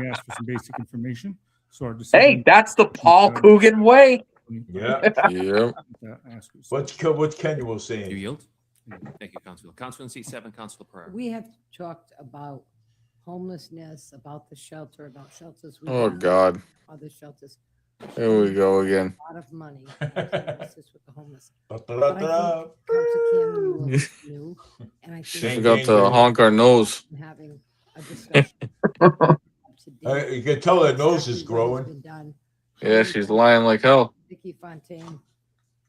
asked for some basic information. So our decision. Hey, that's the Paul Coogan way. Yeah. Yeah. What Kenya was You saying. yield. Thank you, Councilor. Councilor in seat 7, Councilor Pereira. We have talked about homelessness, about the shelter, about shelters. We Oh have God. Other shelters. Here we go again. A lot of money to assist with the homeless. But I Da-da-da-da. think Council Cannon was new, and I She think forgot to honk our nose. having a discussion. You can tell her nose is growing. Yeah, she's lying like hell. Vicky Fontaine,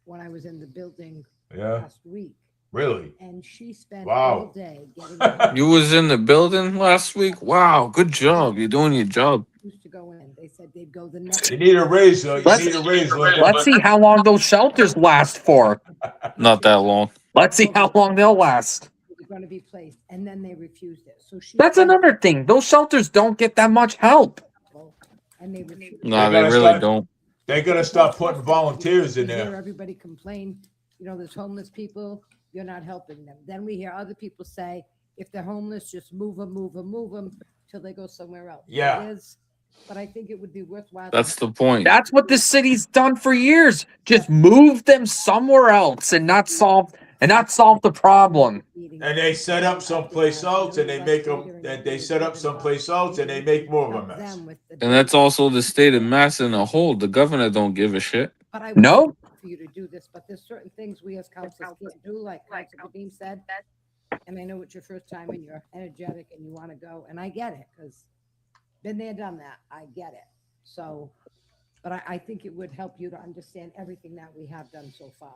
when I was in the building Yeah. last week, Really? and she spent Wow. all day getting. You was in the building last week? Wow, good job. You're doing your job. Used to go in. They said they'd go the next. You need a raise. You Let's- need a raise. Let's see how long those shelters last for. Not that long. Let's see how long they'll last. It was going to be placed, and then they refused it. So she. That's another thing. Those shelters don't get that much help. And they refused. No, they gotta really start- don't. They're gonna start putting volunteers in We hear there. everybody complain, there's homeless people, you're not helping them. Then we hear other people say, if they're homeless, just move them till they go somewhere else. Yeah. It is, but I think it would be worthwhile. That's the point. That's what the city's done for years. Just move them somewhere else and not solve and not solve the problem. And they set up someplace else, and they make them. And they set up someplace else, and they make more of a mess. And that's also the state of Mass in a whole. The governor don't give a shit. But I No. would like for you to do this, but there's certain things we as councils can't do, like Council Kadim said. And I know it's your first time and you're energetic and you want to go, and I get it, because been there, done that. I get it. So, but I think it would help you to understand everything that we have done so far,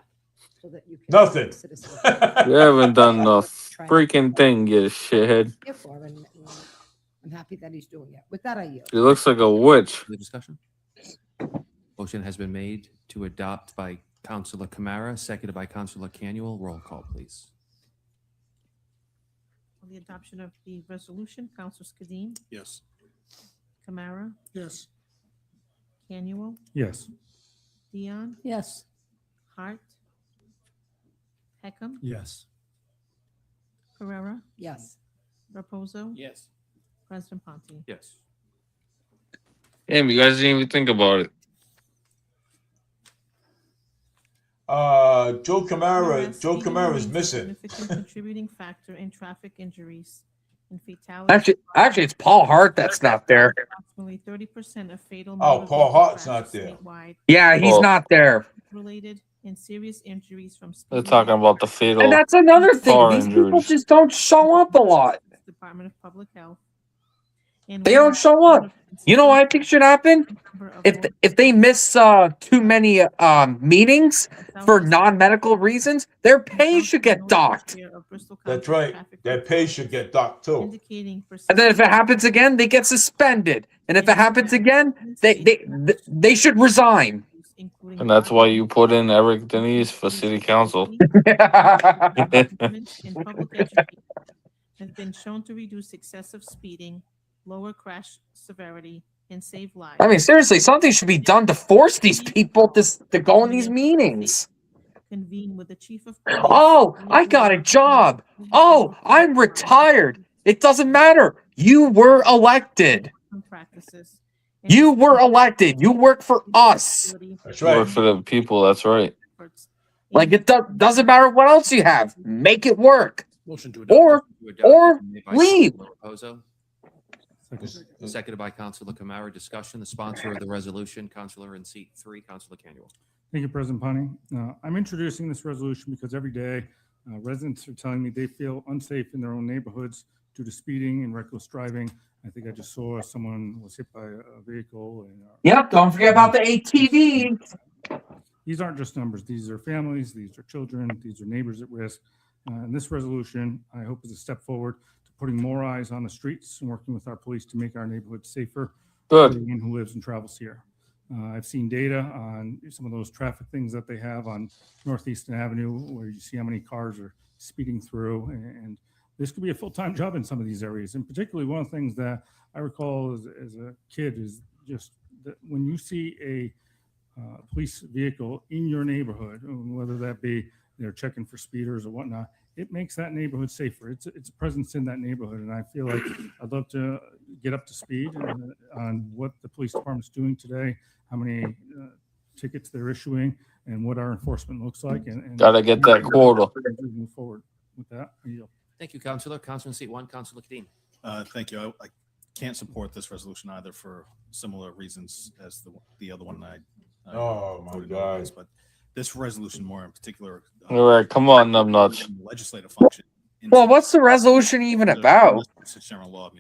so that you can. Nothing. Citizens. You haven't done the freaking thing, you shithead. Here for, and I'm happy that he's doing it. With that, I yield. He looks like a witch. The discussion. Motion has been made to adopt by Councilor Camara, seconded by Councilor Canuel. Roll call, please. On the adoption of the resolution, Councilors Kadim, Yes. Camara, Yes. Canuel, Yes. Dion, Yes. Hart, Peckham, Yes. Pereira, Yes. Reposo, Yes. President Ponti. Yes. Damn, you guys didn't even think about it. Joe Whereas Camara's speeding remains a missing. significant contributing factor in traffic injuries and fatalities. Actually, it's Paul Hart that's not there. Approximately 30% of fatal. Oh, motor Paul vehicle Hart's not crashes there. statewide Yeah, he's Well- not there. related and serious injuries from They're speeding. talking about the And fatal. that's another thing. Car These people injuries. just don't show up a lot. Department of Public Health. And They don't whereas show up. You know what I think should happen? number of If they miss too many meetings for non-medical reasons, their pay should get docked. That's right. Their pay should get docked too. Indicating And then if it happens again, they get suspended. And if it happens again, they should resign. And that's why you put in Eric Denise for city council. Improvements in public education has been shown to reduce excessive speeding, lower crash severity, and save lives. I mean, seriously, something should be done to force these people to go in these meetings. Convene with the chief of police. Oh, I got a job. Oh, I'm retired. It doesn't matter. You were elected. Practices. You were elected. You work for us. That's Work right. for the people, that's right. Like, it doesn't matter what else you have. Make it work. Motion to adopt. Or Or leave. Reposo, Second. seconded by Councilor Camara. Discussion. The sponsor of the resolution, Councilor in seat 3, Councilor Canuel. Thank you, President Ponti. I'm introducing this resolution because every day residents are telling me they feel unsafe in their own neighborhoods due to speeding and reckless driving. I think I just saw someone was hit by a vehicle. And, Yep, don't forget about the ATV. these aren't just numbers. These are families. These are children. These are neighbors at risk. And this resolution, I hope, is a step forward to putting more eyes on the streets and working with our police to make our neighborhoods safer for Good. anyone who lives and travels here. I've seen data on some of those traffic things that they have on Northeastern Avenue, where you see how many cars are speeding through. And this could be a full-time job in some of these areas. And particularly one of the things that I recall as a kid is just that when you see a police vehicle in your neighborhood, whether that be they're checking for speeders or whatnot, it makes that neighborhood safer. It's a presence in that neighborhood. And I feel like I'd love to get up to speed on what the police department's doing today, how many tickets they're issuing, and what our enforcement looks like. And Gotta get that quota. Move forward with that. I yield. Thank you, Councilor. Councilor in seat 1, Councilor Kadim. Thank you. I can't support this resolution either for similar reasons as the other one I Oh my voted God. against, but this resolution more in particular. All right, come on, numbnuts. Legislative function. Well, what's the resolution even about? General law,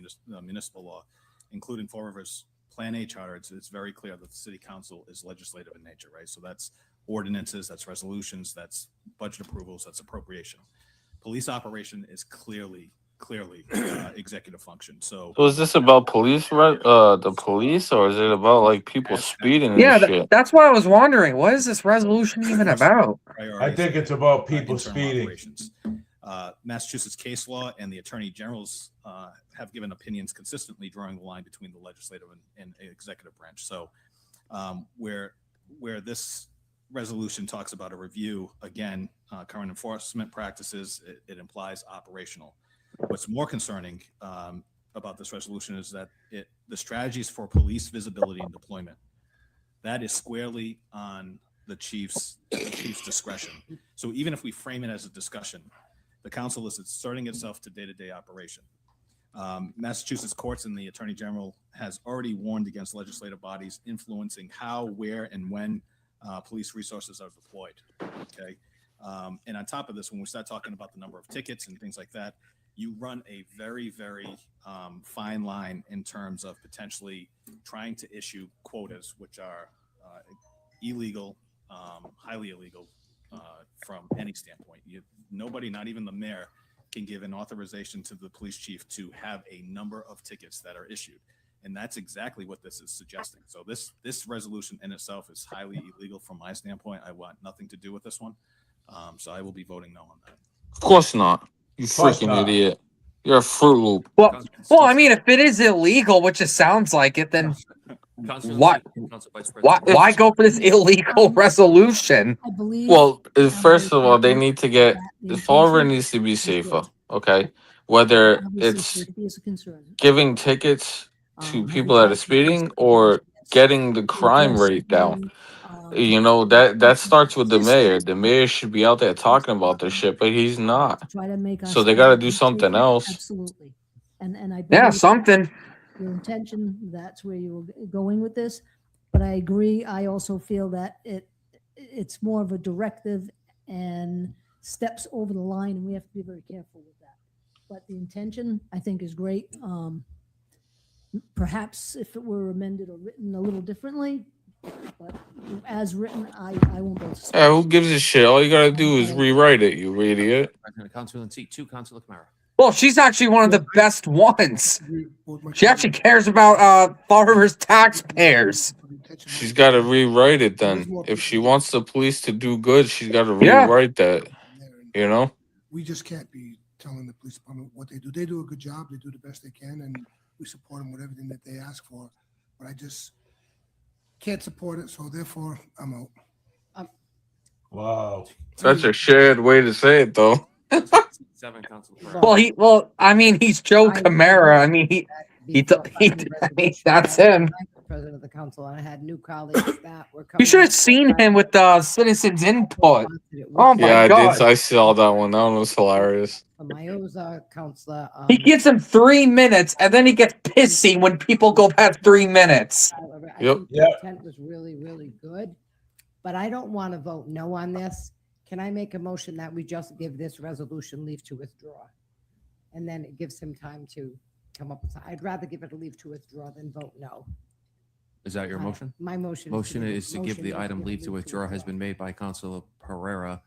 municipal law, including Fall River's Plan A charter. It's very clear that the city council is legislative in nature, right? So that's ordinances, that's resolutions, that's budget approvals, that's appropriation. Police operation is clearly executive function. So is this about police, the police, or is it about like people speeding and Yeah, shit? that's why I was wondering. What is this resolution even about? I think it's about people internal speeding. operations. Massachusetts case law and the attorney generals have given opinions consistently drawing the line between the legislative and executive branch. So where this resolution talks about a review, again, current enforcement practices, it implies operational. What's more concerning about this resolution is that the strategies for police visibility and deployment, that is squarely on the chief's discretion. So even if we frame it as a discussion, the council is asserting itself to day-to-day operation. Massachusetts courts and the Attorney General has already warned against legislative bodies influencing how, where, and when police resources are deployed. Okay. And on top of this, when we start talking about the number of tickets and things like that, you run a very, very fine line in terms of potentially trying to issue quotas, which are illegal, highly illegal from any standpoint. Nobody, not even the mayor, can give an authorization to the police chief to have a number of tickets that are issued. And that's exactly what this is suggesting. So this resolution in itself is highly illegal from my standpoint. I want nothing to do with this one. So I will be voting no on that. Of course not. You course freaking not. idiot. You're a Fruit Loop. Well, I mean, if it is illegal, which it sounds like it, then why go for this illegal resolution? I believe. Well, first of all, they need to get the Fall River needs to be safer. Okay, whether it's giving tickets to people that are speeding or getting the crime rate down. You know, that starts with the mayor. The mayor should be out there talking about this shit, but he's not. Try to make So they got to do something else. Absolutely. And I Yeah, believe something. your intention, that's where you were going with this. But I agree. I also feel that it's more of a directive and steps over the line, and we have to be very careful with that. But the intention, I think, is great. Perhaps if it were amended or written a little differently, but as written, I won't vote. Yeah, who gives a shit? All you gotta do is rewrite it, you idiot. Councilor in seat 2, Councilor Camara. Well, she's actually one of the best ones. She actually cares about Fall River's taxpayers. She's got to rewrite it then. If she wants the police to do good, she's got to Yeah. rewrite that. You know? We just can't be telling the police department what they do. They do a good job. They do the best they can, and we support them with everything that they ask for. But I just can't support it, so therefore I'm out. Wow. That's a shared way to say it, though. 7, Councilor Pereira. Well, I mean, he's Joe Camara. I mean, that's him. President of the council, and I had new colleagues that were coming. You should have up seen with him with citizens input. that. Oh my Yeah, God. I saw that one. That one was hilarious. My Oza counselor. He gives him 3 minutes, and then he gets pissy when people go past 3 minutes. I Yep. think the intent was really, really good, but I don't want to vote no on this. Can I make a motion that we just give this resolution leave to withdraw? And then it gives him time to come up with, I'd rather give it a leave to withdraw than vote no. Is that your motion? My motion. Motion is to give the item leave to withdraw has been made by Councilor Pereira.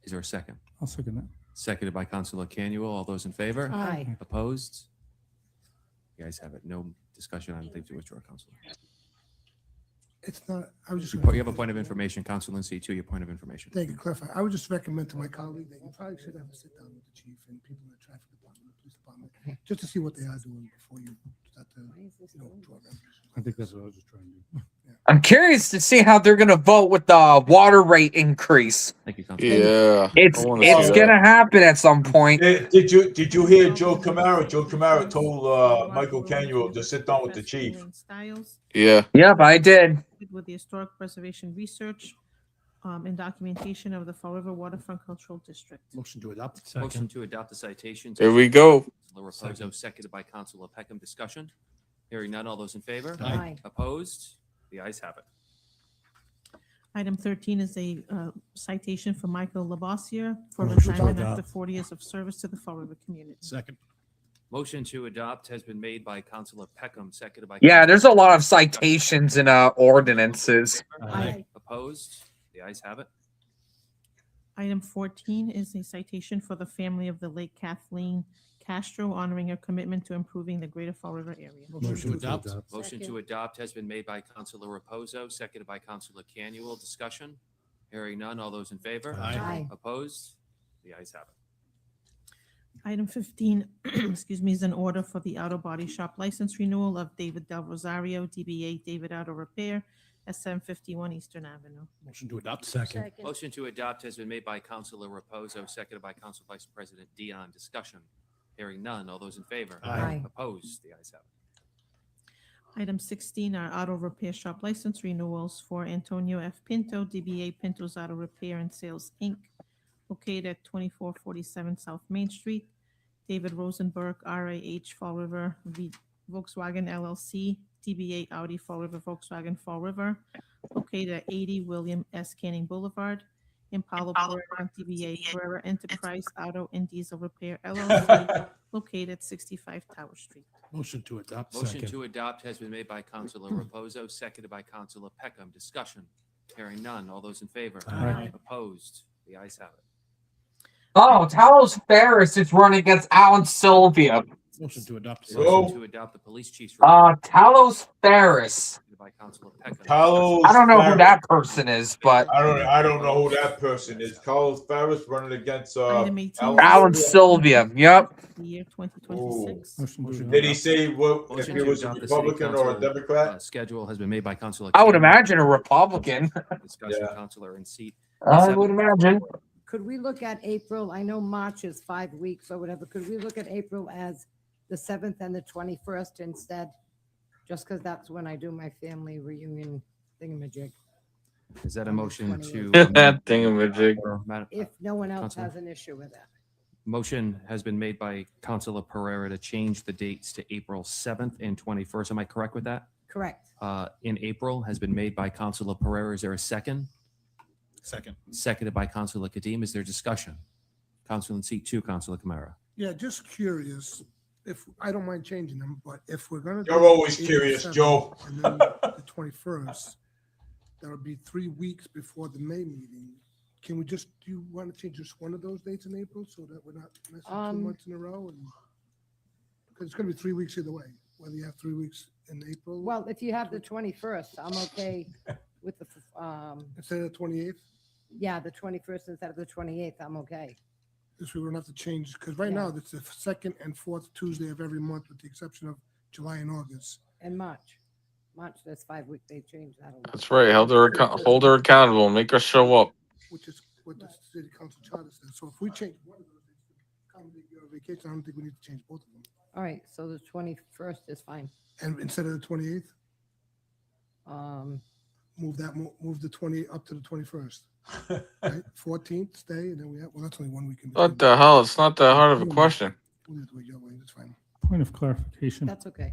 Is there a second? I'll second that. Seconded by Councilor Canuel. All those in favor? Aye. Opposed? You guys have it. No discussion on leave to withdraw, Councilor. It's not, I was just. You have a point of information, Councilor in seat 2, your point of information. Thank you, clarify. I would just recommend to my colleague that you probably should have a sit down with the chief and people in the traffic department, the police department, just to see what they are doing before you start to, draw them. I think that's what I was just trying to do. I'm curious to see how they're gonna vote with the water rate increase. Thank you, Councilor. Yeah. It's I wanna see that. gonna happen at some point. Did you hear Joe Camara? Joe Camara told Michael Canuel to sit down with the chief. Styles Yeah. Yep, I did. with the historic preservation research and documentation of the Fall River Waterfront Cultural District. Motion to adopt. Motion to adopt the citations. There we go. Councilor Raposo, seconded by Councilor Peckham. Discussion? Hearing none. All those in favor? Aye. Opposed? The ayes have it. Item 13 is a citation for Michael Labossiere for Motion to retirement adopt. after 40 years of service to the Fall River community. Second. Motion to adopt has been made by Councilor Peckham, seconded by. Yeah, Councilor there's a lot of citations and ordinances. Aye. Opposed? The ayes have it. Item 14 is a citation for the family of the late Kathleen Castro, honoring her commitment to improving the greater Fall River area. Motion to adopt. Motion to Second. adopt has been made by Councilor Raposo, seconded by Councilor Canuel. Discussion? Hearing none. All those in favor? Aye. Opposed? The ayes have it. Item 15, excuse me, is an order for the auto body shop license renewal of David Del Rosario, DBA David Auto Repair at 751 Eastern Avenue. Motion to adopt. Second. Motion to adopt has been made by Councilor Raposo, seconded by Council Vice President Dion. Discussion? Hearing none. All those in favor? Aye. Opposed? The ayes have it. Item 16 are auto repair shop license renewals for Antonio F. Pinto, DBA Pinto's Auto Repair and Sales, Inc., located at 2447 South Main Street. David Rosenberg, RAH Fall River Volkswagen LLC, DBA Audi Fall River Volkswagen Fall River, located at 80 William S. Canning Boulevard. Impalo Pereira, DBA Pereira Enterprise Auto and Diesel Repair LLC, located at 65 Tower Street. Motion to adopt. Motion to adopt has been made by Counselor Reposo, seconded by Counselor Peckham. Discussion. Hearing none. All those in favor? Aye. Opposed? The ayes have it. Oh, Talos Ferris is running against Alan Sylvia. Motion to adopt. Motion to adopt the police chief's report, Talos Ferris. seconded by Counselor Peckham. Carlos I don't know who Ferris. that person is, but I don't know who that person is. Carlos Ferris running against Item 18. Alan Sylvia. Yep. The year 2026. Motion Did he say what if Motion he to was a adopt the city Republican or a council, Democrat? schedule has been made by Counselor. I would King. imagine a Republican. Discussion, Yeah. Counselor in seat. I would imagine. Could we look at April? I know March is 5 weeks or whatever. Could we look at April as the 7th and the 21st instead? Just because that's when I do my family reunion thingamajig. Is that a motion to? That thingamajig. or Madam- If no one else Counselor? has an issue with it. Motion has been made by Counselor Pereira to change the dates to April 7th and 21st. Am I correct with that? Correct. In April has been made by Counselor Pereira. Is there a second? Second. Seconded by Counselor Kadim. Is there discussion? Counselor in seat 2, Counselor Kamara. Yeah, just curious, if, I don't mind changing them, but if we're gonna. You're do always April curious, 7th Joe. And then the 21st, that'll be 3 weeks before the May meeting. Can we just, do you want to change just one of those dates in April so that we're not messing 2 months in a row? And because it's gonna be 3 weeks either way, whether you have 3 weeks in April. Well, if you have the 21st, I'm okay with the, Instead of the 28th, yeah, the 21st instead of the 28th, I'm okay. this we don't have to change, because right Yeah. now, it's the second and fourth Tuesday of every month, with the exception of July and August. And March, that's 5 weeks, they changed that a lot. That's right. Hold her accountable. Make her show up. Which is what the city council charter says. So if we change one of those dates to accommodate your vacation, I don't think we need to change both of them. All right, so the 21st is fine. And instead of the 28th, Um, move the 20 up to the 21st. Right? 14th, stay, and then we have, well, that's only 1 week. in What between. the hell? It's not that hard of a question. We'll have to wait your way, that's fine. Point of clarification. that's okay.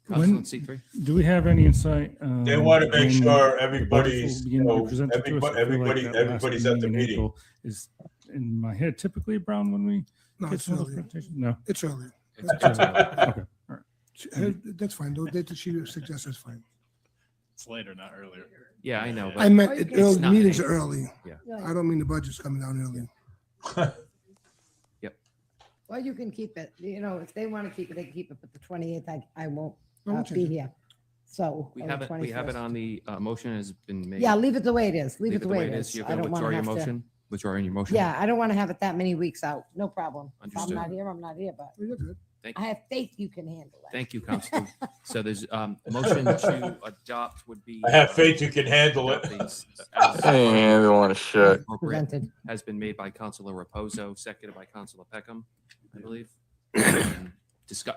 Counselor in seat 3. Do we have any insight? They want to make when sure the everybody's, budget you will begin to be know, presented to us? I feel like that last everybody's at the in meeting. April Is in my head typically around when we No, get it's some of the earlier. presentation? No. It's earlier. Okay. All right. That's fine. Those dates that she suggests is fine. It's later, not earlier. Yeah, I know. But I meant, It's early not- meetings are early. Yeah. I don't mean the budget's coming down early. Well, you can keep it, if they want to keep it, they can keep it, but the 28th, I won't No, we'll be change it. here. So. we on have the it. We have it 21st. on the motion has been made. Yeah, leave it the way it is. Leave it the way it is. You're I going to don't want withdraw to your have to. motion? Withdrawing your motion? Yeah, I don't want to have it that many weeks out. No problem. If I'm Understood. not here, I'm not here, but Well, you're good. Thank I you. have faith you can handle it. Thank you, Counselor. So there's motion to adopt would be. I have faith you can handle it. adopt these as I ain't handling shit. appropriate. Presented. Has been made by Counselor Reposo, seconded by Counselor Peckham, I believe.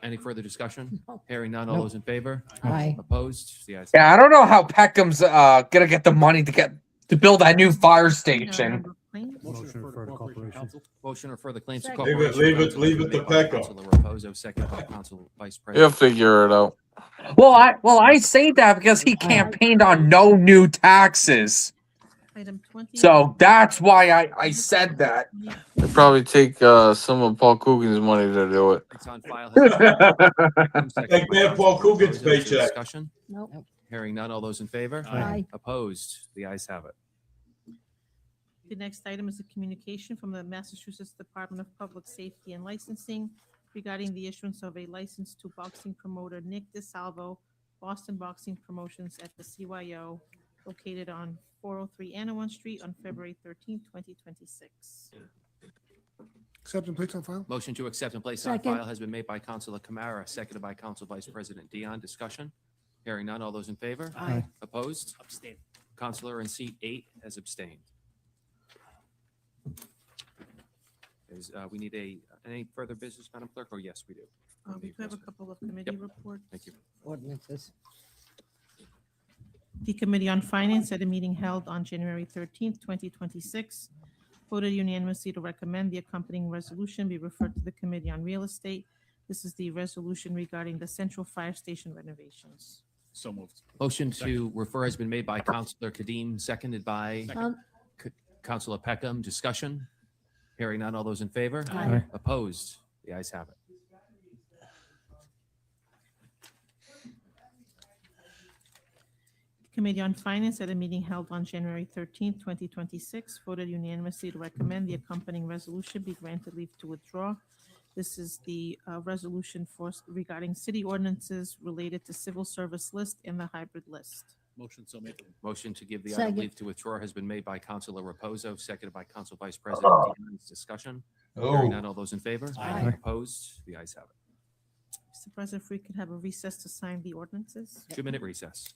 Any further discussion? No. Hearing none. All No. those in favor? Aye. Opposed? The ayes have Yeah, I don't know how Peckham's gonna get the money to build that new fire station. Motion to refer to corporation. it. Motion to refer the claims to Second. corporation. Leave it Counsel has been to made by Peckham. Counselor Reposo, seconded by Counselor Vice You'll President. figure it out. Well, I say that because he campaigned on no new taxes. Item 20. So that's why I said that. They probably take some of Paul Coogan's money to do it. It's on file. Has been- seconded Like by man, Paul Counselor Coogan's Reposo. Is there paycheck. Discussion? Nope. Hearing none. All those in favor? Aye. Opposed? The ayes have it. The next item is a communication from the Massachusetts Department of Public Safety and Licensing regarding the issuance of a license to boxing promoter Nick DeSalvo, Boston Boxing Promotions at the CYO, located on 403 Anawan Street on February 13, 2026. Accept and place on file? Motion to accept and place on Second. file has been made by Counselor Kamara, seconded by Counsel Vice President Dion. Discussion? Hearing none. All those in favor? Aye. Opposed? Abstain. Counselor in seat 8 has abstained. We need any further business, Madam Clerk? Or yes, we do. We do have a couple of committee reports. Thank you. Ordinances. The Committee on Finance, at a meeting held on January 13th, 2026, voted unanimously to recommend the accompanying resolution be referred to the Committee on Real Estate. This is the resolution regarding the Central Fire Station renovations. So moved. Motion to refer has been made by Councilor Kadim, seconded by Um, Councilor Peckham. Discussion? Hearing none. All those in favor? Aye. Opposed? The ayes have it. Committee on Finance, at a meeting held on January 13th, 2026, voted unanimously to recommend the accompanying resolution be granted leave to withdraw. This is the resolution regarding city ordinances related to civil service list and the hybrid list. Motion so made. Motion to give the item Second. leave to withdraw has been made by Councilor Reposo, seconded by Council Vice President Dean's. Discussion? Hearing none. All those in favor? Aye. Opposed? The ayes have it. Mr. President, if we could have a recess to sign the ordinances. 2-minute recess.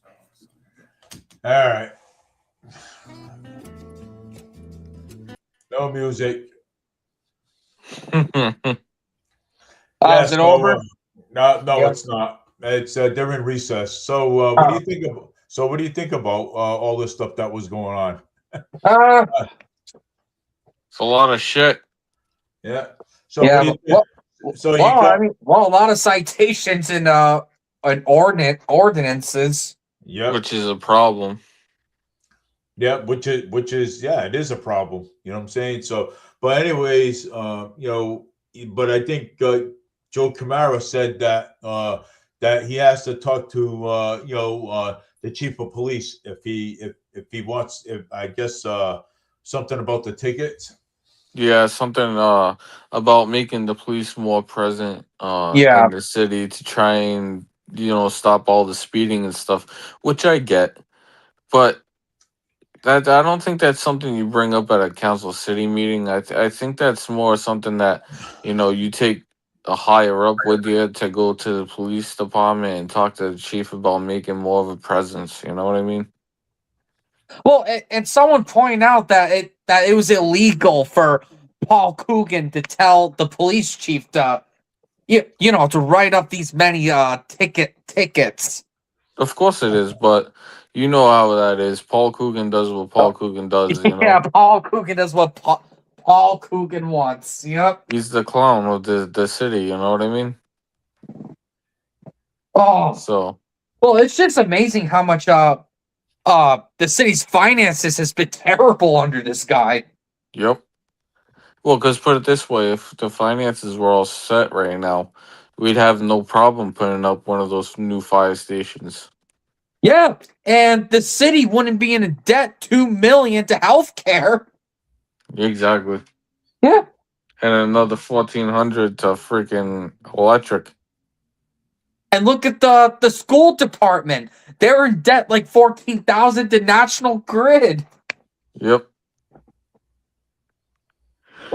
All right. No music. Is it over? No, Yeah. it's not. It's they're in recess. So what do you think of? So what do you think about all this stuff that was going on? It's a lot of shit. Yeah. So Yeah, what do you think? So you well, got, a lot of citations and ordinances. yeah, Which is a problem. yeah, which is yeah, it is a problem. You know what I'm saying? So, but anyways, but I think Joe Camara said that that he has to talk to the chief of police if he wants, if I guess something about the tickets. Yeah, something about making the police more present Yeah. in the city to try and stop all the speeding and stuff, which I get, but that I don't think that's something you bring up at a council city meeting. I think that's more something that you take a higher up with you to go to the police department and talk to the chief about making more of a presence. You know what I mean? Well, and someone pointed out that it was illegal for Paul Coogan to tell the police chief to to write up these many tickets. Of course it is, but you know how that is. Paul Coogan does what Paul Coogan does. Yeah, Paul Coogan does what Paul Coogan wants. Yep. He's the clown of the city. You know what I mean? Oh, So well, it's just amazing how much the city's finances has been terrible under this guy. yep. Well, because put it this way, if the finances were all set right now, we'd have no problem putting up one of those new fire stations. Yeah, and the city wouldn't be in a debt $2 million to healthcare. Exactly. Yeah. And another 1,400 to freaking electric. And look at the school department. They're in debt like $14,000 to National Grid. Yep.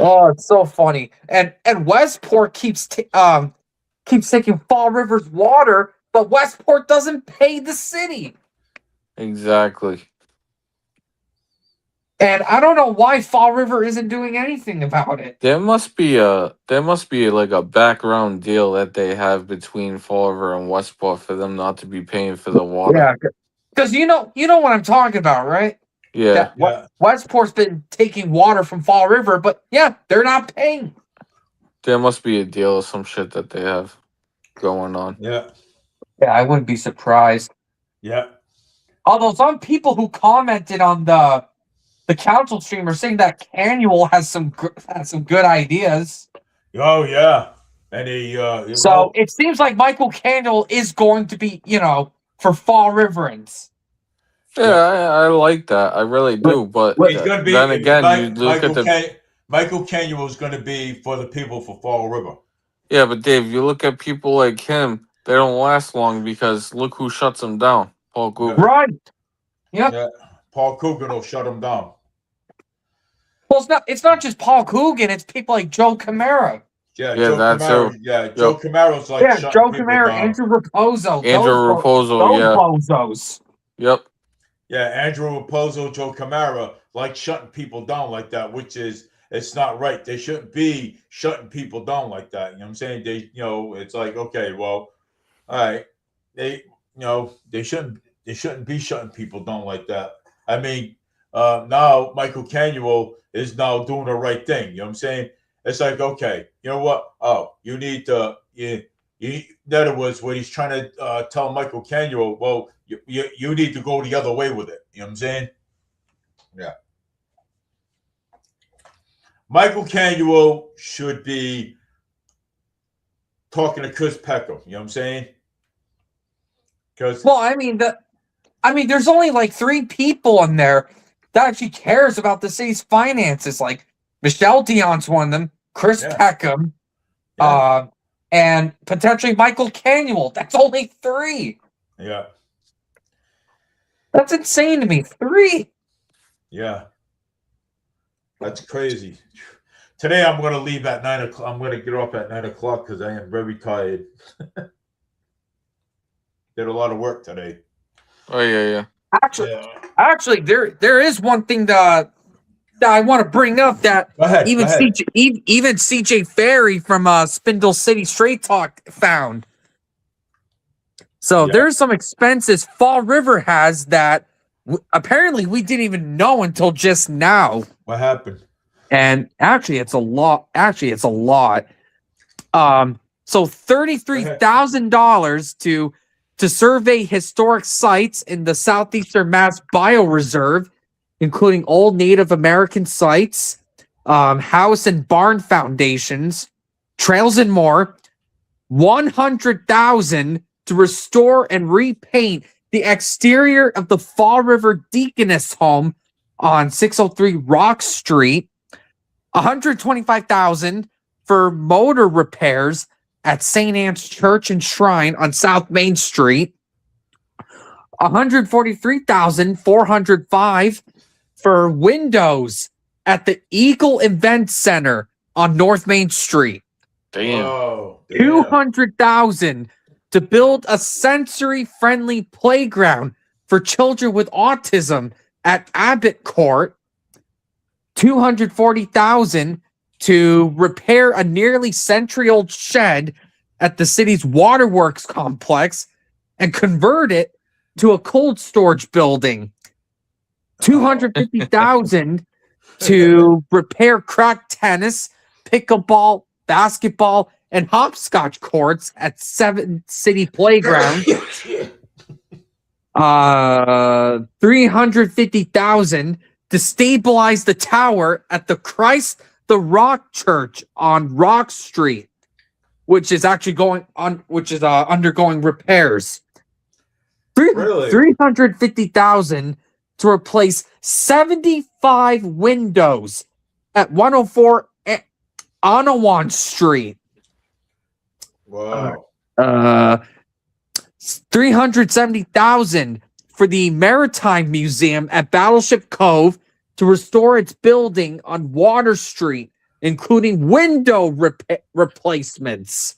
Oh, it's so funny. And Westport keeps taking Fall River's water, but Westport doesn't pay the city. Exactly. And I don't know why Fall River isn't doing anything about it. There must be like a background deal that they have between Fall River and Westport for them not to be paying for the water. Yeah, because you know what I'm talking about, right? Yeah. That Yeah. Westport's been taking water from Fall River, but yeah, they're not paying. There must be a deal or some shit that they have going on. Yeah. Yeah, I wouldn't be surprised. Yeah. Although some people who commented on the council stream are saying that Canuel has some good ideas. Oh yeah. And he So it seems like Michael Canuel is going to be, for Fall Riverans. Yeah, I like that. I really do. But he's going to be. then again, you look at the Michael Canuel is going to be for the people for Fall River. Yeah, but Dave, you look at people like him, they don't last long because look who shuts them down. Paul Coogan. Right. Yep. Yeah. Paul Coogan will shut him down. Well, it's not just Paul Coogan, it's people like Joe Camara. Yeah, Yeah, Joe that's Camara. who. Yeah, Joe Camaro's like shutting Joe people Camara, down. Andrew Raposo. Andrew Raposo, those yeah. bozos. Yep. Yeah, Andrew Raposo, Joe Camara, like shutting people down like that, which is, it's not right. They shouldn't be shutting people down like that. You know what I'm saying? It's like, okay, well, all right, they shouldn't be shutting people down like that. I mean, now Michael Canuel is now doing the right thing. You know what I'm saying? It's like, okay, you know what? Oh, you need to, in other words, what he's trying to tell Michael Canuel, well, you need to go the other way with it. You know what I'm saying? Yeah. Michael Canuel should be talking to Chris Peckham. You know what I'm saying? Because Well, I mean, there's only like 3 people in there that actually cares about the city's finances. Like Michelle Dion's one of them, Chris Yeah. Peckham, Yeah. and potentially Michael Canuel. That's only 3. yeah, That's insane to me. 3. yeah, that's crazy. Today I'm going to leave at 9 o'clock. I'm going to get off at 9 o'clock because I am very tired. Did a lot of work today. Oh yeah. Actually, there is one thing that I want to bring up that Go ahead. even go ahead. even CJ Ferry from Spindle City Straight Talk found. So Yeah. there's some expenses Fall River has that apparently we didn't even know until just now. What happened? And actually, it's a lot. So $33,000 to survey historic sites in the Southeastern Mass Bioreserve, including old Native American sites, house and barn foundations, trails, and more. $100,000 to restore and repaint the exterior of the Fall River Deaconess home on 603 Rock Street. $125,000 for motor repairs at St. Anne's Church and Shrine on South Main Street. $143,405 for windows at the Eagle Event Center on North Main Street. Damn. Oh, $200,000 to build a sensory-friendly playground for children with autism at Abbott Court. $240,000 to repair a nearly century-old shed at the city's waterworks complex and convert it to a cold storage building. $250,000 to repair cracked tennis, pickleball, basketball, and hopscotch courts at 7 City Playground. $350,000 to stabilize the tower at the Christ the Rock Church on Rock Street, which is actually undergoing repairs. Really? $350,000 to replace 75 windows at 104 Anawan Street. Wow. $370,000 for the Maritime Museum at Battleship Cove to restore its building on Water Street, including window replacements.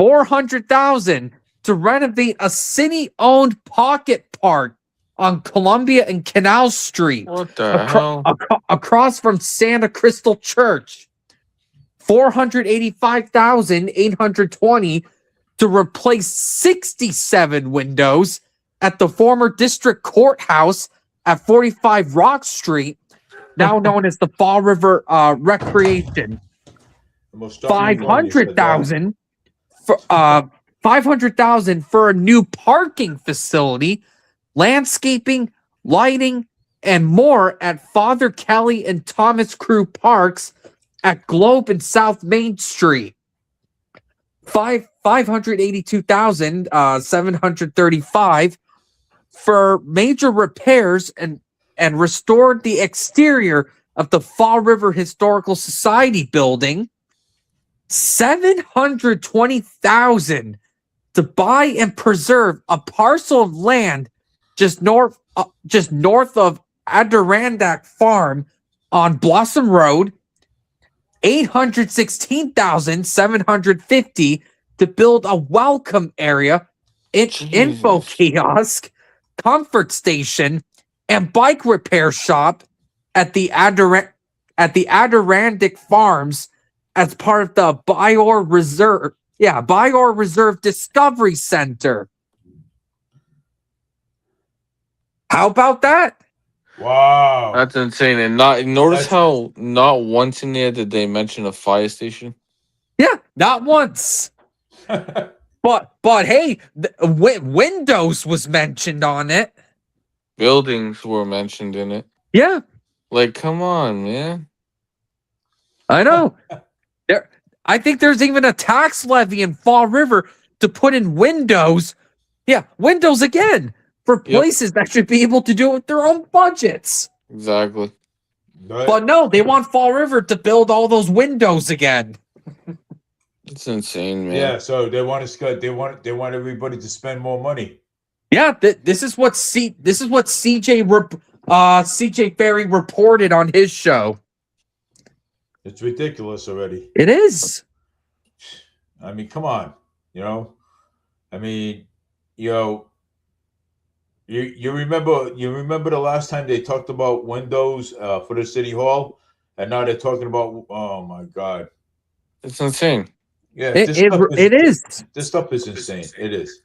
$400,000 to renovate a city-owned pocket park on Columbia and Canal Street, What the hell? across from Santa Crystal Church. $485,820 to replace 67 windows at the former district courthouse at 45 Rock Street, now known as the Fall River Recreation. $500,000 for $500,000 for a new parking facility, landscaping, lighting, and more at Father Kelly and Thomas Crew Parks at Globe and South Main Street. $582,735 for major repairs and restored the exterior of the Fall River Historical Society building. $720,000 to buy and preserve a parcel of land just north of Adirondack Farm on Blossom Road. $816,750 to build a welcome area, info kiosk, comfort station, and bike repair shop at the at the Adirondack Farms as part of the Bior Reserve. Yeah, Bior Reserve Discovery Center. How about that? Wow. That's insane. And notice That's- how not once in there did they mention a fire station. Yeah, not once. But hey, Windows was mentioned on it. Buildings were mentioned in it. Yeah, Like, come on, man. I know. I think there's even a tax levy in Fall River to put in windows. Yeah, windows again for Yep. places that should be able to do it with their own budgets. Exactly. But no, they want Fall River to build all those windows again. It's insane, man. Yeah, so they want to they want everybody to spend more money. Yeah, this is what CJ Ferry reported on his show. It's ridiculous already. It is. I mean, come on, you know. I mean, you know, you remember the last time they talked about windows for the city hall, and now they're talking about, oh my God, It's insane. yeah, It is. This stuff is insane. It is.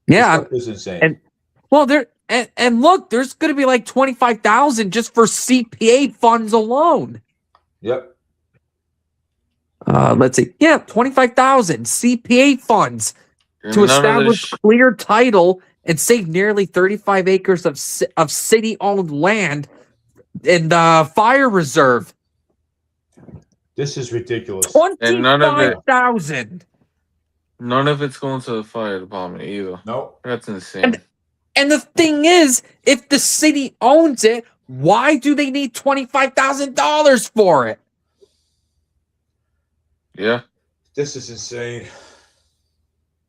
Yeah, this stuff is insane. and well, and look, there's going to be like 25,000 just for CPA funds alone. Yep. Let's see. Yeah, 25,000 CPA funds to None of establish this- clear title and save nearly 35 acres of city-owned land in the fire reserve. This is ridiculous. And none of it- 25,000. None of it's going to the fire department either. No. That's insane. And the thing is, if the city owns it, why do they need $25,000 for it? Yeah. This is insane.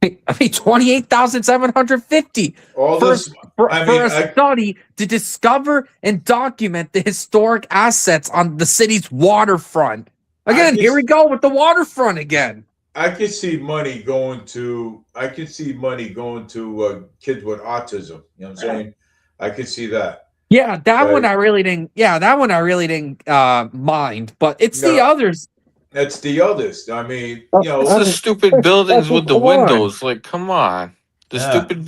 I mean, 28,750 All for, this. for, I for mean, a I- study to discover and document the historic assets on the city's waterfront. Again, here we go with the waterfront again. I could see money going to. kids with autism. You know what I'm saying? I could see that. Yeah, that Right. one I really didn't. Yeah, that one I really didn't mind. But it's the No. others. That's the others. I mean, Oh, you know, It's the stupid buildings with the Come on. windows. Like, come on. The Yeah. stupid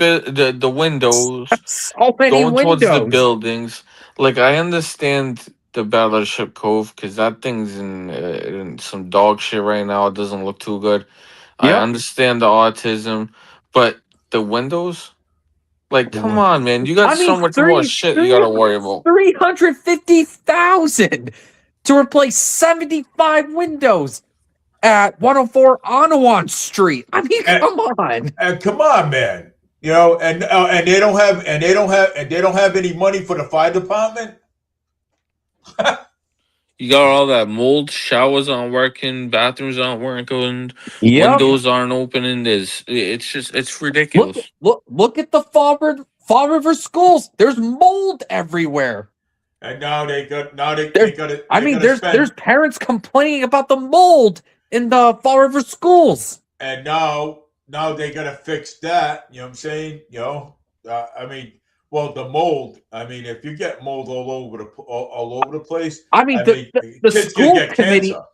the windows So many going towards the windows. buildings. Like, I understand the Battleship Cove because that thing's in some dog shit right now. It doesn't look too good. I Yep. understand the autism, but the windows. Like, The come win- on, man. You got I mean, so much more shit you gotta worry about. 350,000 to replace 75 windows at 104 Onawan Street. I mean, And- come on. And come on, man. You know, and they don't have any money for the fire department. You got all that mold, showers aren't working, bathrooms aren't working, Yep. windows aren't opening. It's ridiculous. Look at the Fall River schools. There's mold everywhere. And now they got it. I mean, there's parents complaining about the mold in the Fall River schools. And now they gotta fix that. You know what I'm saying? You know, I mean, well, the mold. I mean, if you get mold all over the place, I mean, the kids can school get committee, cancer.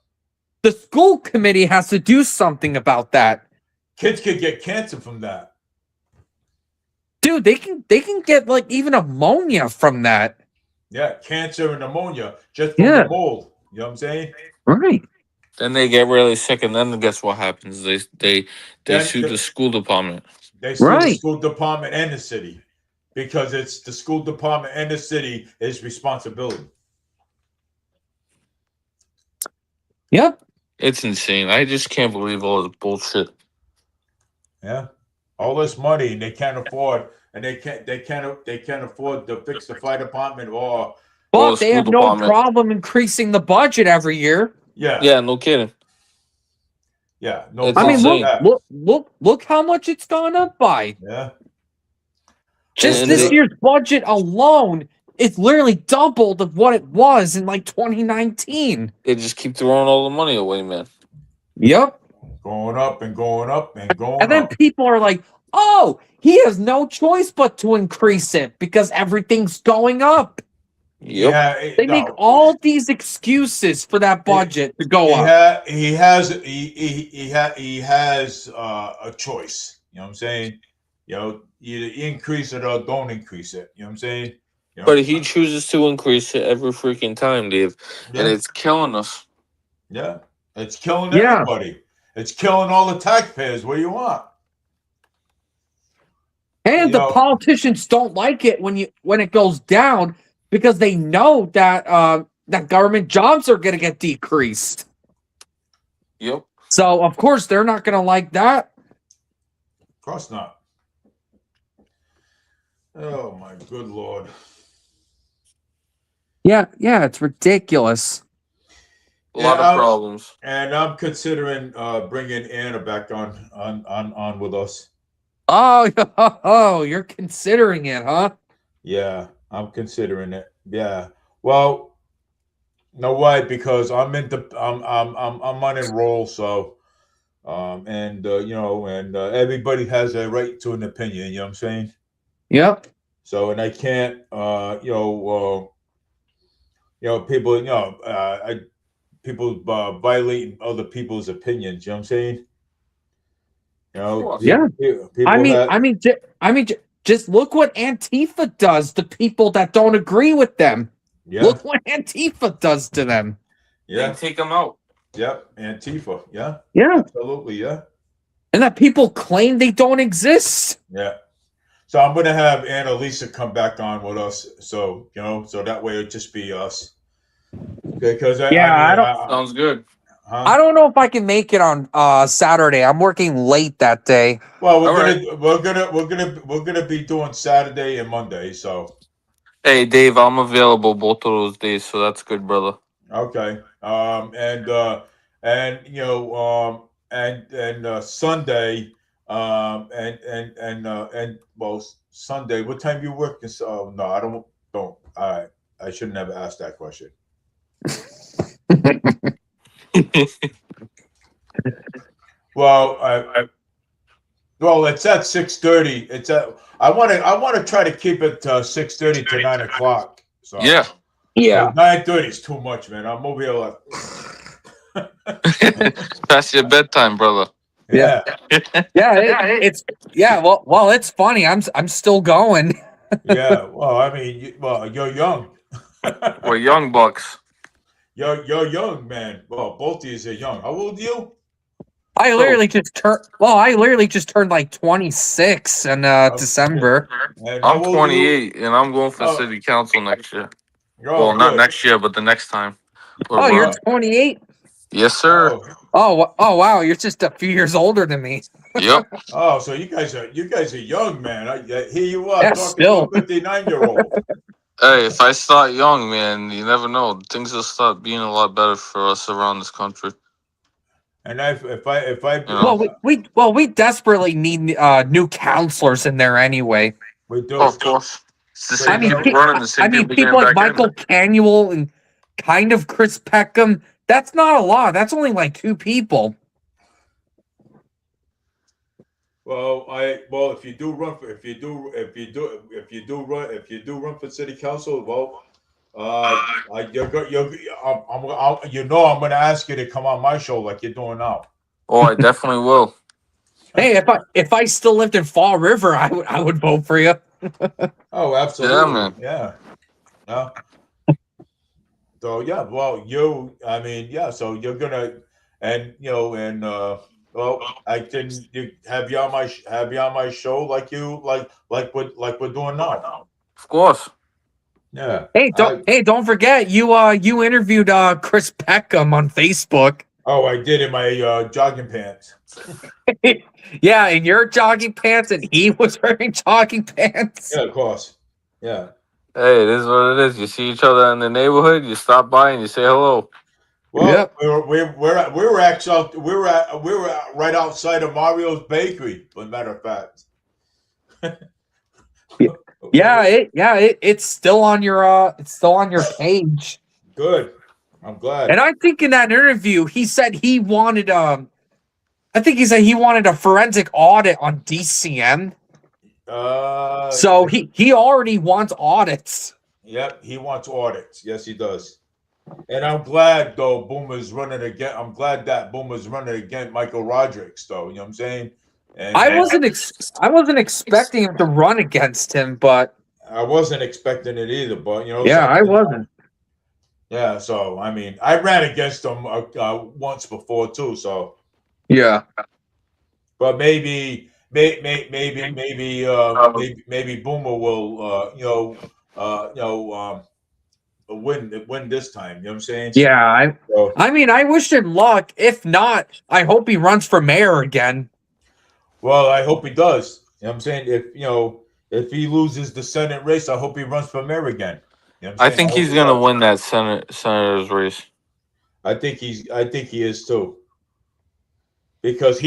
the school committee has to do something about that. Kids could get cancer from that. Dude, they can get like even ammonia from that. Yeah, cancer and pneumonia just from Yeah. the mold. You know what I'm saying? Right. Then they get really sick, and then guess what happens? They Then- sue the school department. They sue the Right. school department and the city because it's the school department and the city is responsibility. Yep. It's insane. I just can't believe all this bullshit. Yeah, all this money and they can't afford, and they can't afford to fix the fire department or Well, But the they have school no department- problem increasing the budget every year. yeah, Yeah, no kidding. no. It's I mean, problem insane. with that. look how much it's gone up by. Yeah, Just And this they- year's budget alone, it's literally doubled of what it was in like 2019. They just keep throwing all the money away, man. Yep. going up and going up and going And then up. people are like, oh, he has no choice but to increase it because everything's going up. Yep. Yeah, They make no. all these excuses for that budget to go up. He has a choice. You know what I'm saying? You know, either increase it or don't increase it. You know what I'm saying? You know, But he chooses to increase it every freaking time, Dave. And yeah, it's killing us. yeah. It's killing Yeah. everybody. It's killing all the taxpayers. What do you want? And You the know, politicians don't like it when it goes down because they know that that government jobs are going to get decreased. Yep. So of course they're not going to like that. of course not. Oh my good lord. Yeah, it's ridiculous. A lot of problems. And I'm considering bringing Anna back on with us. Oh, you're considering it, huh? Yeah, I'm considering it. Yeah. Well, you know why? Because I'm on a roll, so and you know, and everybody has a right to an opinion, you know what I'm saying? Yep. So and I can't people, people violating other people's opinions, you know what I'm saying? You know, Yeah. people Just look what Antifa does to people that don't agree with them. yeah, Look what Antifa does to them. yeah, They take them out. yep, Antifa, yeah, Yeah. absolutely, yeah, And that people claim they don't exist. yeah. So I'm gonna have Annalisa come back on with us, so you know, so that way it'll just be us. Because I I don't Sounds good. huh? I don't know if I can make it on Saturday. I'm working late that day. Well, All we're gonna be doing Saturday and Monday, so Hey, Dave, I'm available both of those days, so that's good, brother. okay. And you know and Sunday and well Sunday. What time you work? Oh no, I don't. All right, I shouldn't have asked that question. Well, well, it's at 6:30. It's at. I want to try to keep it 6:30 to 9 o'clock. So Yeah. Yeah. 9:30 is too much, man. I'm over here like. Past your bedtime, brother. Yeah. It's well, it's funny. I'm still going. Yeah. Well, I mean, you're young. We're young bucks. You're young, man. Well, both of you are young. How old are you? I literally just turned like 26 in December. And how I'm old are you? 28, and I'm going for Oh. city council next year. Oh, Well, not good. next year, but the next time. We're Oh, you're running. 28? Yes, sir. Oh. Oh, wow, you're just a few years older than me. Yep. Oh, so you guys are young, man. Here you are Yeah, talking still. to a 59-year-old. Hey, if I start young, man, you never know. Things will start being a lot better for us around this country. And if I know? We desperately need new counselors in there anyway. we do. Oh, of course. It's the So, same you know, people running, the same people people getting like back Michael in. Canuel and kind of Chris Peckham. That's not a lot. That's only like 2 people. Well, if you do run for for city council, well, you know I'm going to ask you to come on my show like you're doing now. Oh, I definitely will. Hey, if I still lived in Fall River, I would vote for you. Oh, absolutely. man. Yeah. Yeah. So yeah, well, I mean, yeah. So you're gonna, and you know, and well, I can have you on my show like we're doing now. Of course. Yeah. Hey, don't forget you interviewed Chris Peckham on Facebook. Oh, I did in my jogging pants. Yeah, in your jogging pants, and he was wearing jogging pants. Yeah, of course. Yeah. Hey, it is what it is. You see each other in the neighborhood, you stop by and you say hello. Well, Yep. we were actually we were right outside of Mario's Bakery, as a matter of fact. It's still on your page. Good. I'm glad. And I think in that interview, he said he wanted a forensic audit on DCM. So he already wants audits. Yep, he wants audits. Yes, he does. And I'm glad though Boomer's running again. I'm glad that Boomer's running against Michael Rodriguez, though. You know what I'm saying? And I wasn't expecting him to run against him, but I wasn't expecting it either. But you know, yeah, I wasn't. Yeah, so I mean, I ran against him once before too. So Yeah. but maybe Boomer will win this time. You know what I'm saying? Yeah, So, I mean, I wish him luck. If not, I hope he runs for mayor again. well, I hope he does. You know what I'm saying? If he loses the Senate race, I hope he runs for mayor again. You know what I'm I saying? think I hope he's he gonna does. win that senator's race. I think he is too. Because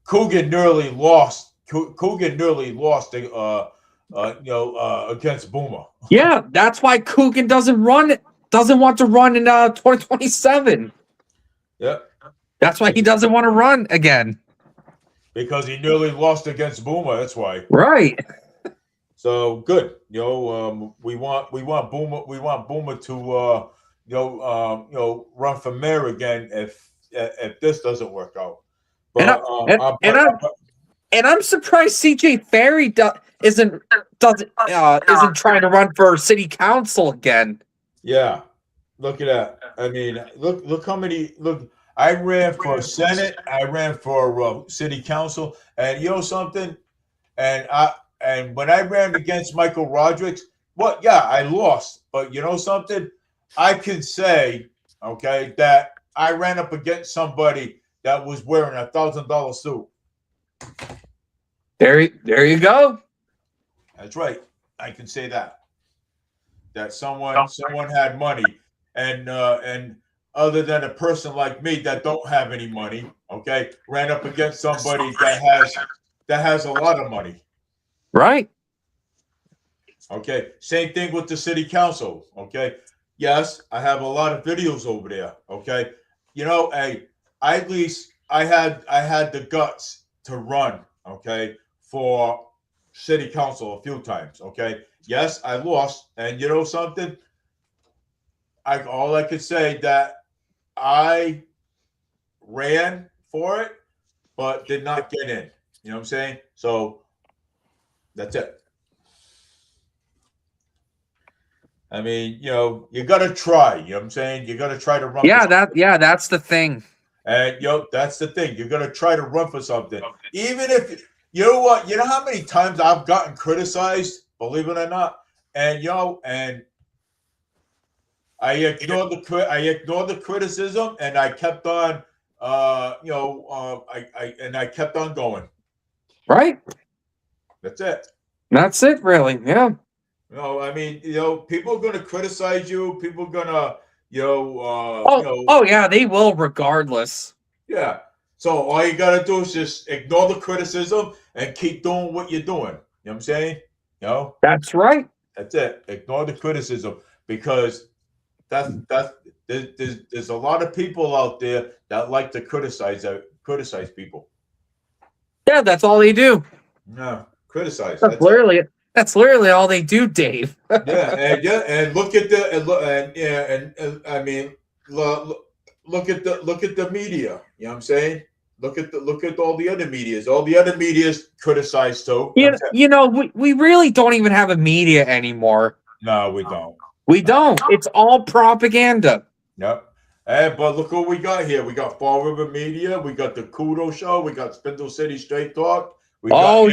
Coogan nearly lost. Coogan nearly lost against Boomer. Yeah, that's why Coogan doesn't want to run in 2027. Yep. That's why he doesn't want to run again. Because he nearly lost against Boomer. That's why. Right. So good. We want Boomer to run for mayor again if this doesn't work out. But I'm surprised CJ Ferry isn't trying to run for city council again. Yeah, look at that. I mean, look how many look. I ran for Senate. I ran for city council, and you know something. And when I ran against Michael Rodriguez, yeah, I lost. But you know something, I can say, okay, that I ran up against somebody that was wearing a $1,000 suit. There you go. That's right. I can say that. That someone had money, and other than a person like me that don't have any money, okay, ran up against somebody that has a lot of money. Right. Okay. Same thing with the city council. Okay. Yes, I have a lot of videos over there. Okay. At least I had the guts to run. Okay, for city council a few times. Okay. Yes, I lost, and you know something. All I could say that I ran for it, but did not get in. You know what I'm saying? So that's it. I mean, you got to try. You know what I'm saying? You got to try to run. Yeah, that's the thing. And that's the thing. You're gonna try to run for something, even if you know what. You know how many times I've gotten criticized, believe it or not, and I ignored the criticism, and I kept on, I kept on going. Right. That's it. That's it, really. Yeah. I mean, people are gonna criticize you. People are gonna, oh yeah, they will regardless. Yeah. So all you gotta do is just ignore the criticism and keep doing what you're doing. You know what I'm saying? That's right. That's it. Ignore the criticism, because there's a lot of people out there that like to criticize people. Yeah, that's all they do. No, criticize. That's literally all they do, Dave. and look at I mean, look at the media. You know what I'm saying? Look at all the other medias. All the other medias criticize too. We really don't even have a media anymore. No, we don't. We don't. It's all propaganda. Yep. But look what we got here. We got Fall River Media. We got the Kudo Show. We got Spindle City Straight Talk. We got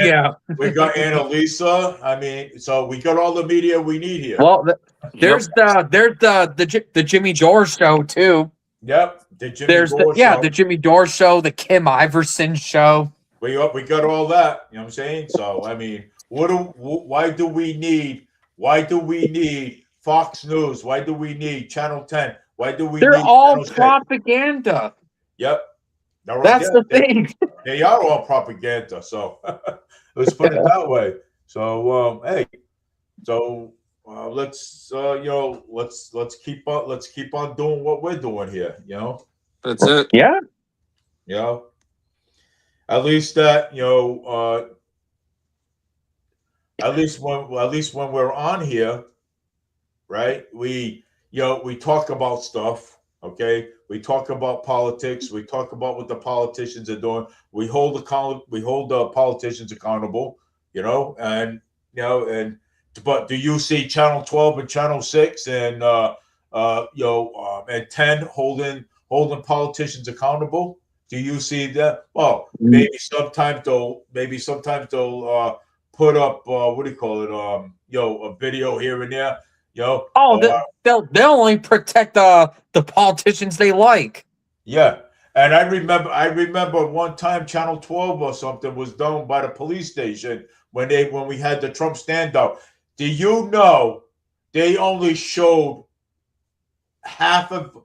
we got Annalisa. I mean, so we got all the media we need here. Well, there's the Jimmy Dore Show too. Yep. The Jimmy Dore Show, the Kim Iverson Show. We got all that. You know what I'm saying? So I mean, why do we need Fox News? Why do we need Channel 10? Why do we? They're all propaganda. Yep. That's the thing. They are all propaganda. So let's put it that way. So hey, so let's keep on doing what we're doing here. That's it. Yeah. At least that at least when we're on here, right? We talk about stuff. Okay, we talk about politics. We talk about what the politicians are doing. We hold the politicians accountable. But do you see Channel 12 and Channel 6 and and 10 holding politicians accountable? Do you see that? Well, maybe sometimes they'll put up what do you call it? A video here and there. Oh, they'll only protect the politicians they like. Yeah. And I remember one time Channel 12 or something was done by the police station when we had the Trump standout. Do you know they only showed half of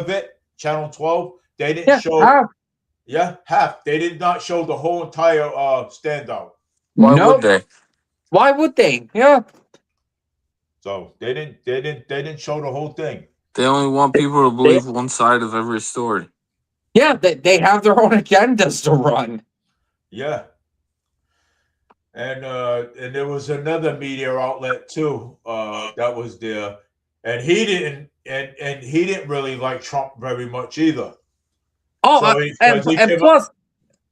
it, Channel 12? They didn't show half. Yeah, half. They did not show the whole entire standout. Why would they? Why would they? Yeah. So they didn't show the whole thing. They only want people to believe one side of every story. Yeah, they have their own agendas to run. Yeah. And there was another media outlet too that was there, and he didn't really like Trump very much either. Oh, So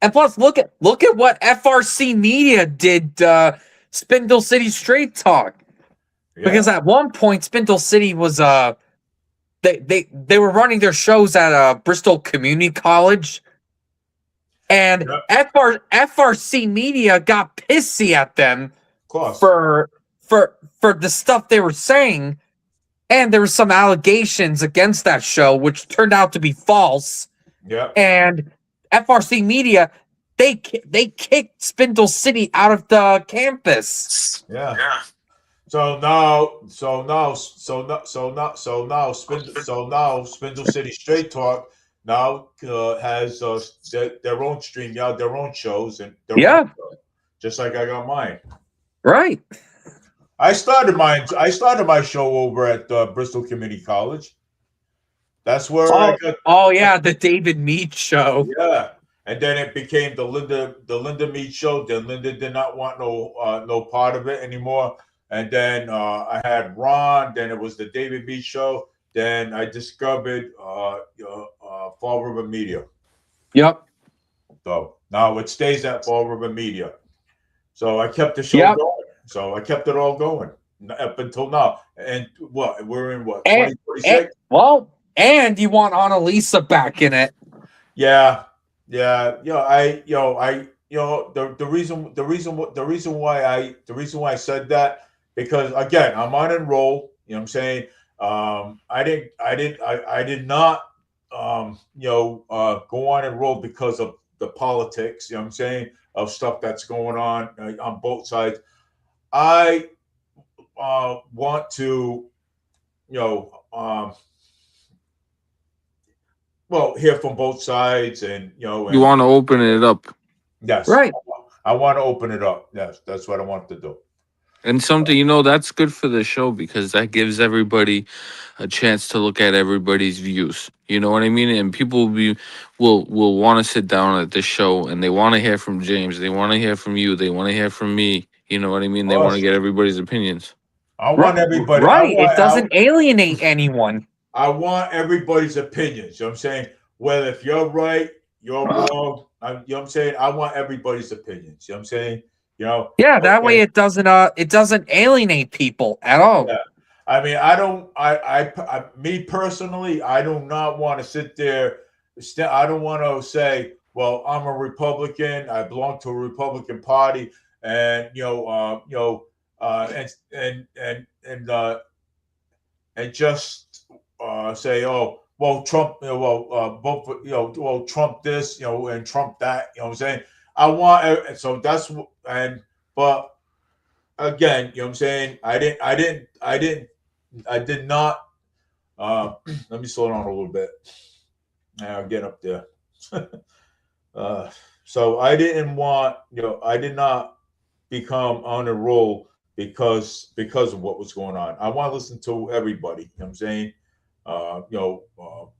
and plus, look at what FRC Media did. Spindle City Straight Talk, because at one point Spindle City was they were running their shows at Bristol Community College, and FRC Media got pissy at them for the stuff they were saying, and there were some allegations against that show which turned out to be false. Yeah. And FRC Media, they kicked Spindle City out of the campus. Yeah. So now Spindle City Straight Talk now has their own stream, their own shows, and their own show, just like I got mine. Right. I started my show over at Bristol Community College. That's where I got. Oh yeah, the David Mead show. Yeah, and then it became the Linda Mead show. Then Linda did not want no part of it anymore. And then I had Ron. Then it was the David Mead show. Then I discovered Fall River Media. Yep. So now it stays at Fall River Media. So I kept the show going. So I kept it all going up until now. And we're in 2026? And you want Annalisa back in it. Yeah. The reason why I said that, because again, I'm on enroll, you know what I'm saying? I did not go on enroll because of the politics, you know what I'm saying, of stuff that's going on both sides. I want to hear from both sides, and you want to open it up. Yes, right. I want to open it up. Yes, that's what I want to do. And something, that's good for the show, because that gives everybody a chance to look at everybody's views. You know what I mean? And people will want to sit down at this show, and they want to hear from James. They want to hear from you. They want to hear from me. You know what I mean? They want to get everybody's opinions. I want everybody. Right. It doesn't alienate anyone. I want everybody's opinions. You know what I'm saying? Whether if you're right, you're wrong. You know what I'm saying? I want everybody's opinions. You know what I'm saying? Yeah, that way it doesn't alienate people at all. Yeah. I mean, me personally, I do not want to sit there. I don't want to say, well, I'm a Republican. I belong to a Republican Party, and and just say, oh, well, Trump, Trump this, and Trump that. You know what I'm saying? I want, so that's, but again, you know what I'm saying? I did not. Let me slow down a little bit. I'll get up there. So I didn't want, I did not become on a roll because of what was going on. I want to listen to everybody. You know what I'm saying? For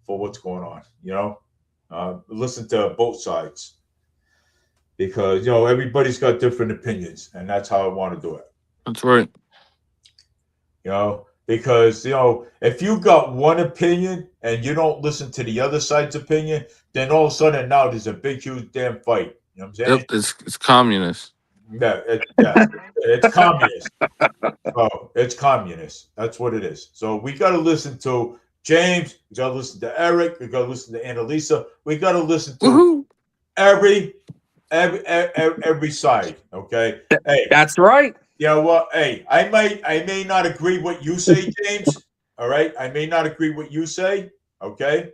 what's going on. Listen to both sides, because everybody's got different opinions, and that's how I want to do it. That's right. because if you got one opinion and you don't listen to the other side's opinion, then all of a sudden now there's a big huge damn fight. You know what I'm saying? Yep, it's communist. Yeah, it's communist. Oh, it's communist. That's what it is. So we got to listen to James. We got to listen to Eric. We got to listen to Annalisa. We got to listen to Woohoo! every side. Okay. Hey, That's right. you know what? Hey, I may not agree what you say, James. All right. I may not agree what you say. Okay.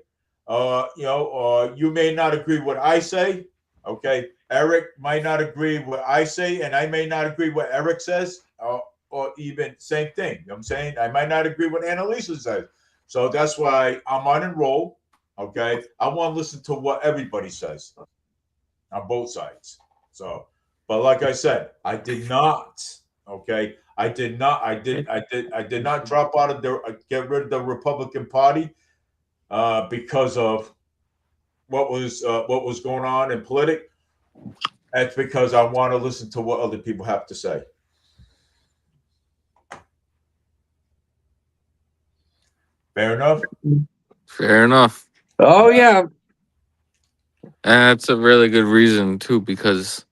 You may not agree what I say. Okay. Eric might not agree what I say, and I may not agree what Eric says. Or even same thing. You know what I'm saying? I might not agree with Annalisa says. So that's why I'm on and roll. Okay. I want to listen to what everybody says on both sides. So, but like I said, I did not. Okay. I did not drop out of get rid of the Republican Party because of what was going on in politics. That's because I want to listen to what other people have to say. Fair enough. Fair enough. Oh yeah. And that's a really good reason too, because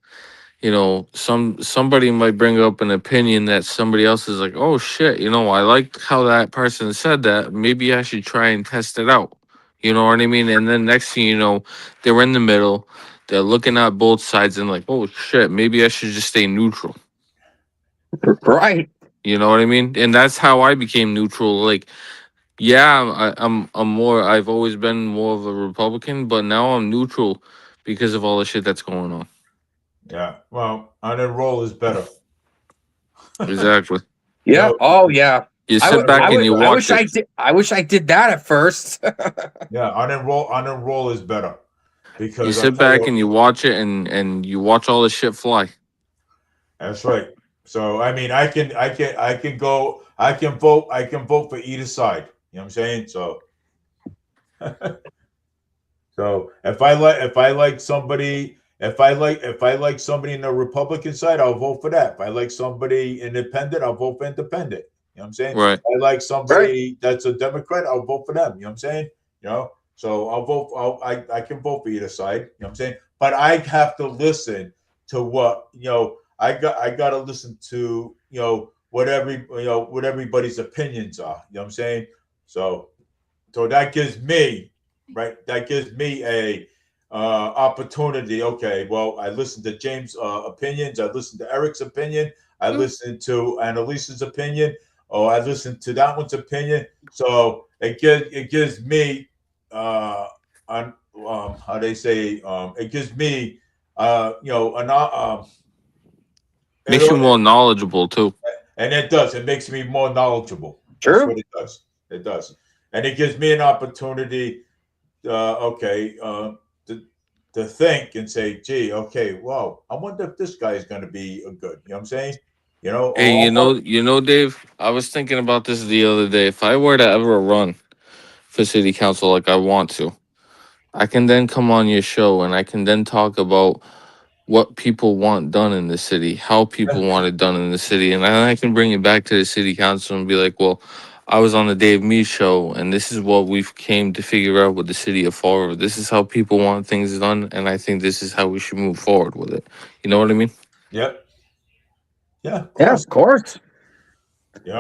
somebody might bring up an opinion that somebody else is like, oh shit, I like how that person said that. Maybe I should try and test it out. You know what I mean? And then next thing you know, they're in the middle. They're looking at both sides and like, oh shit, maybe I should just stay neutral. Right. You know what I mean? And that's how I became neutral. Like, yeah, I'm more. I've always been more of a Republican, but now I'm neutral because of all the shit that's going on. Yeah. Well, on a roll is better. Exactly. Yeah. Oh yeah. You sit back and you watch it. I wish I did that at first. Yeah, on a roll is better because You sit back and you watch it, and you watch all the shit fly. That's right. So I mean, I can vote for either side. You know what I'm saying? So, so if I like somebody in the Republican side, I'll vote for that. If I like somebody independent, I'll vote for independent. You know what I'm saying? Right. If I like somebody that's a Democrat, I'll vote for them. You know what I'm saying? So I'll vote. I can vote for either side. You know what I'm saying? But I have to listen to what I got to listen to what everybody's opinions are. You know what I'm saying? So that gives me a opportunity. Okay, well, I listened to James' opinions. I listened to Eric's opinion. I listened to Annalisa's opinion. Oh, I listened to that one's opinion. So it gives me how they say it gives me Makes you more knowledgeable too. And it does. It makes me more knowledgeable. True. That's what it does. It does. And it gives me an opportunity, to think and say, gee, okay, well, I wonder if this guy is going to be a good. You know what I'm saying? Hey, Dave, I was thinking about this the other day. If I were to ever run for city council like I want to, I can then come on your show and I can then talk about what people want done in the city, how people want it done in the city, and then I can bring it back to the city council and be like, well, I was on the Dave Me show, and this is what we've came to figure out with the city of Fall River. This is how people want things done, and I think this is how we should move forward with it. You know what I mean? Yep. Yeah, of Yeah, course. of course. We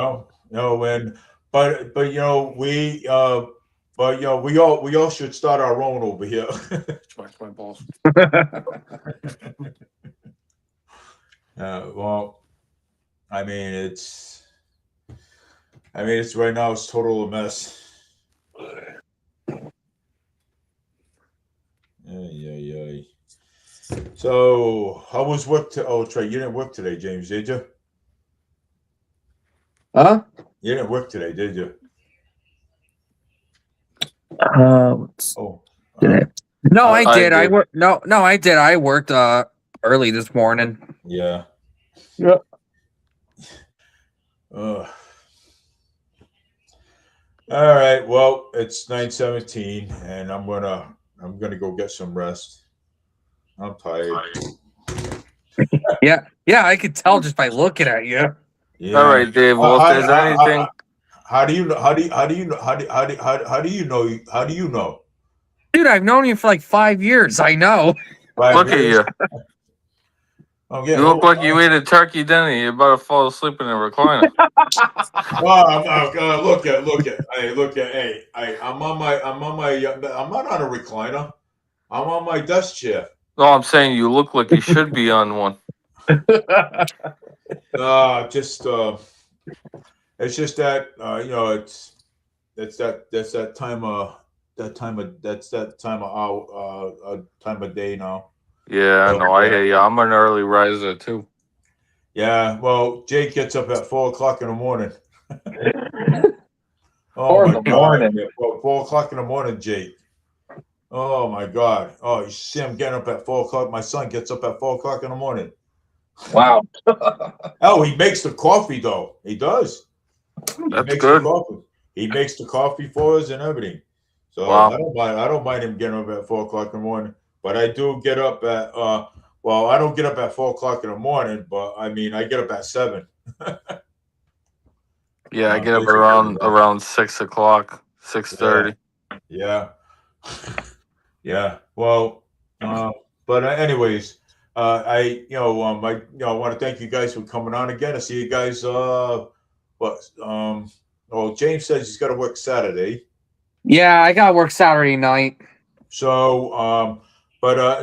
all should start our own over here. My balls. Well, I mean, it's right now it's total a mess. Ay. So how was work? Trey, you didn't work today, James, did you? Huh? You didn't work today, did you? No, I did. I did. worked. No, I did. I worked early this morning. Yeah. Yep. All right. Well, it's 9:17, and I'm gonna go get some rest. I'm tired. Yeah, I could tell just by looking at you. Yeah. All right, Dave. Well, if there's anything, How do you know? How do you know? How do you know? How do you know? Dude, I've known you for like 5 years. I know. 5 Look at years? you. I'm getting You look old. like you ate a turkey dinner. You're about to fall asleep in a recliner. Look at, hey, I'm on my, I'm not on a recliner. I'm on my desk chair. No, I'm saying you look like you should be on one. Just, it's just that, that's that time of, that's that time of hour, time of day now. Yeah, I know. I hear you. I'm an early riser too. Yeah, well, Jake gets up at 4 o'clock in the morning. Oh 4 in my the God! morning. Yeah, 4 o'clock in the morning, Jake. Oh my God! Oh, you see him getting up at 4 o'clock. My son gets up at 4 o'clock in the morning. Wow. Oh, he makes the coffee though. He does. He That's makes good. the coffee. He makes the coffee for us and everything. So Wow. I don't mind him getting up at 4 o'clock in the morning. But I do get up at well, I don't get up at 4 o'clock in the morning, but I mean I get up at 7. Yeah, I get up Basically, around 6 o'clock, 6:30. yeah. Yeah. Well, but anyways, I want to thank you guys for coming on again. I see you guys. Oh, James says he's got to work Saturday. Yeah, I gotta work Saturday night. So,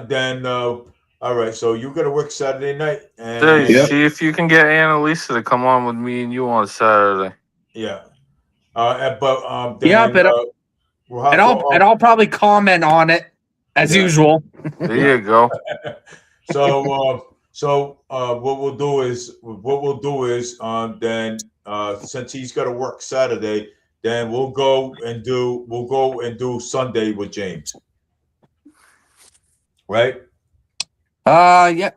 then, all right. So you got to work Saturday night, Hey, and see if you can get Annalisa to come on with me and you on Saturday. yeah. Yeah, Then but we'll have and I'll probably comment on it as Yeah. usual. There you go. So what we'll do is then since he's got to work Saturday, then we'll go and do Sunday with James, right? Yeah,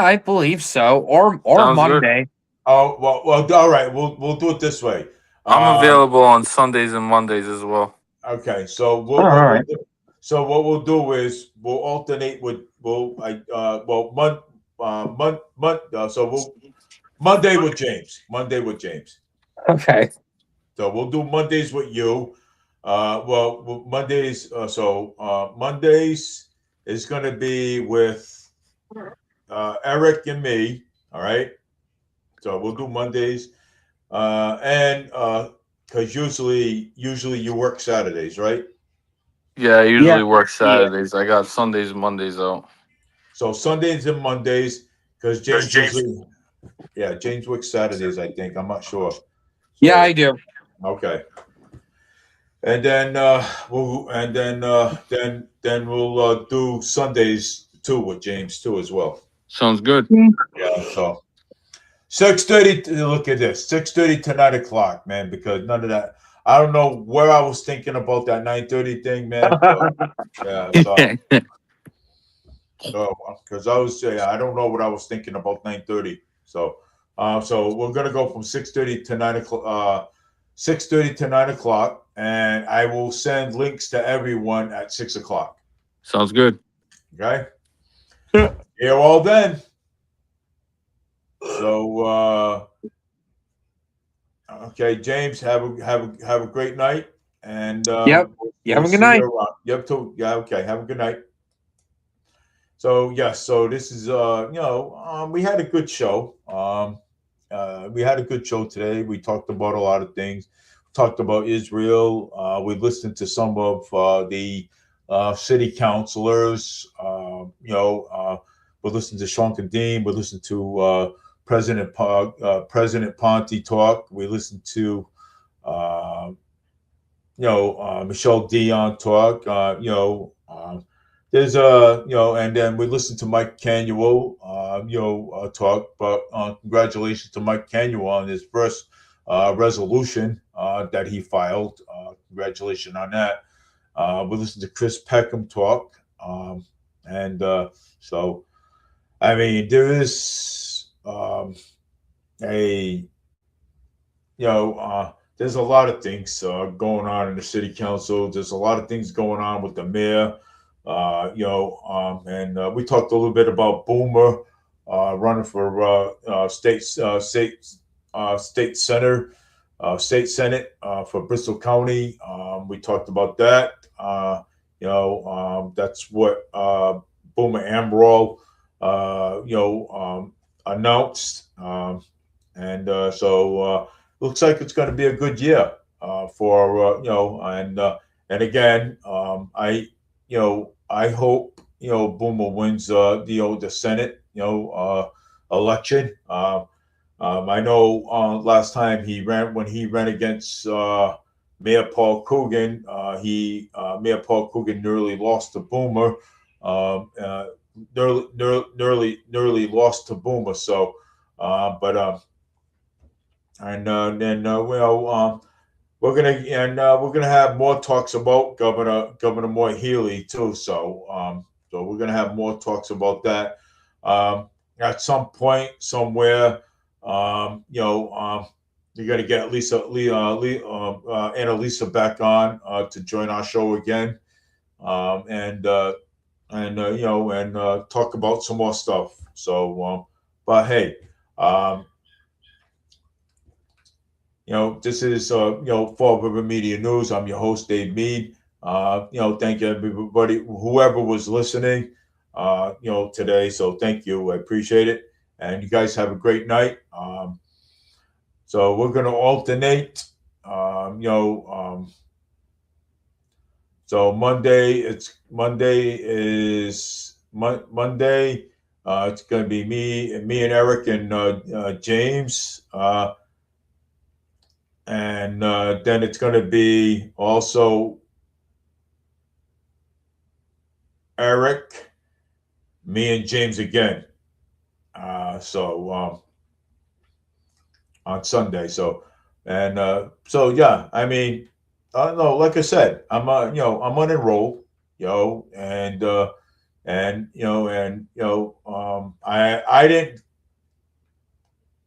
I believe so. Or Sounds good. Monday. Oh well, all right. We'll do it this way. I'm available on Sundays and Mondays as well. Okay, so All right. what we'll do is we'll alternate with so we'll Monday with James. Monday with James. Okay. So we'll do Mondays with you. Mondays. Mondays is going to be with Eric and me. All right. So we'll do Mondays, and because usually you work Saturdays, right? Yeah, I usually work Yeah. Saturdays. I got Sundays and Mondays out. So Sundays and Mondays, because James usually, yeah, James works Saturdays. I think I'm not sure. So, Yeah, I do. Okay. And then we'll do Sundays too with James too as well. Sounds good. Yeah. So 6:30. Look at this. 6:30 to 9 o'clock, man. Because none of that. I don't know where I was thinking about that 9:30 thing, man. Yeah. So because I don't know what I was thinking about 9:30. So we're gonna go from 6:30 to 9 o'clock. 6:30 to 9 o'clock, and I will send links to everyone at 6 o'clock. Sounds good. Okay. Here all then. So okay, James, have a great night, and Yep. You have a good night. Yep. Yeah. Okay. Have a good night. So yes. So this is we had a good show. We had a good show today. We talked about a lot of things. Talked about Israel. We listened to some of the city councilors. We listened to Sean Kadim. We listened to President Ponte talk. We listened to Michelle Dion talk. There's and then we listened to Mike Canuel, talk. But congratulations to Mike Canuel on his first resolution that he filed. Congratulations on that. We listened to Chris Peckham talk, and so I mean there is there's a lot of things going on in the city council. There's a lot of things going on with the mayor. And we talked a little bit about Boomer running for state senator. state senate for Bristol County. We talked about that. That's what Boomer Ambrol, announced. So looks like it's going to be a good year for and again, I hope Boomer wins the Senate election. I know last time when he ran against Mayor Paul Coogan, Mayor Paul Coogan nearly lost to Boomer. Nearly lost to Boomer. So, we're gonna have more talks about Governor Moy Healy too. So we're gonna have more talks about that at some point somewhere. You got to get Annalisa back on to join our show again, and talk about some more stuff. So, but hey, this is Fall River Media News. I'm your host, Dave Mead. Thank you everybody, whoever was listening, today. So thank you, I appreciate it, and you guys have a great night. So we're gonna alternate. So Monday is Monday. It's gonna be me and Eric and James. And then it's going to be also Eric, me, and James again. On Sunday. So yeah. I mean, no, like I said, I'm unenrolled, I didn't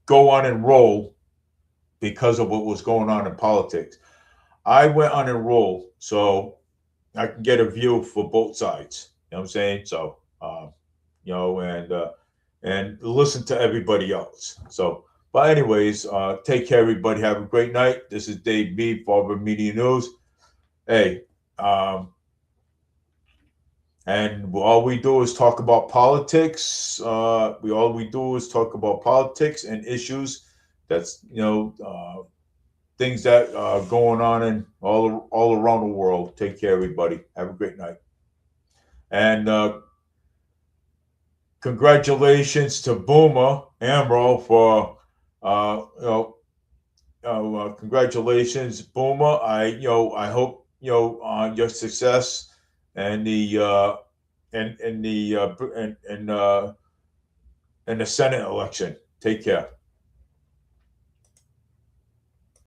go unenrolled because of what was going on in politics. I went unenrolled so I can get a view for both sides. You know what I'm saying? So, and listen to everybody else. So, but anyways, take care, everybody. Have a great night. This is Dave B, Fall River Media News. Hey, and all we do is talk about politics. All we do is talk about politics and issues. That's things that are going on in all around the world. Take care, everybody. Have a great night. And congratulations to Boomer Ambrol for congratulations, Boomer. I hope your success and the Senate election. Take care.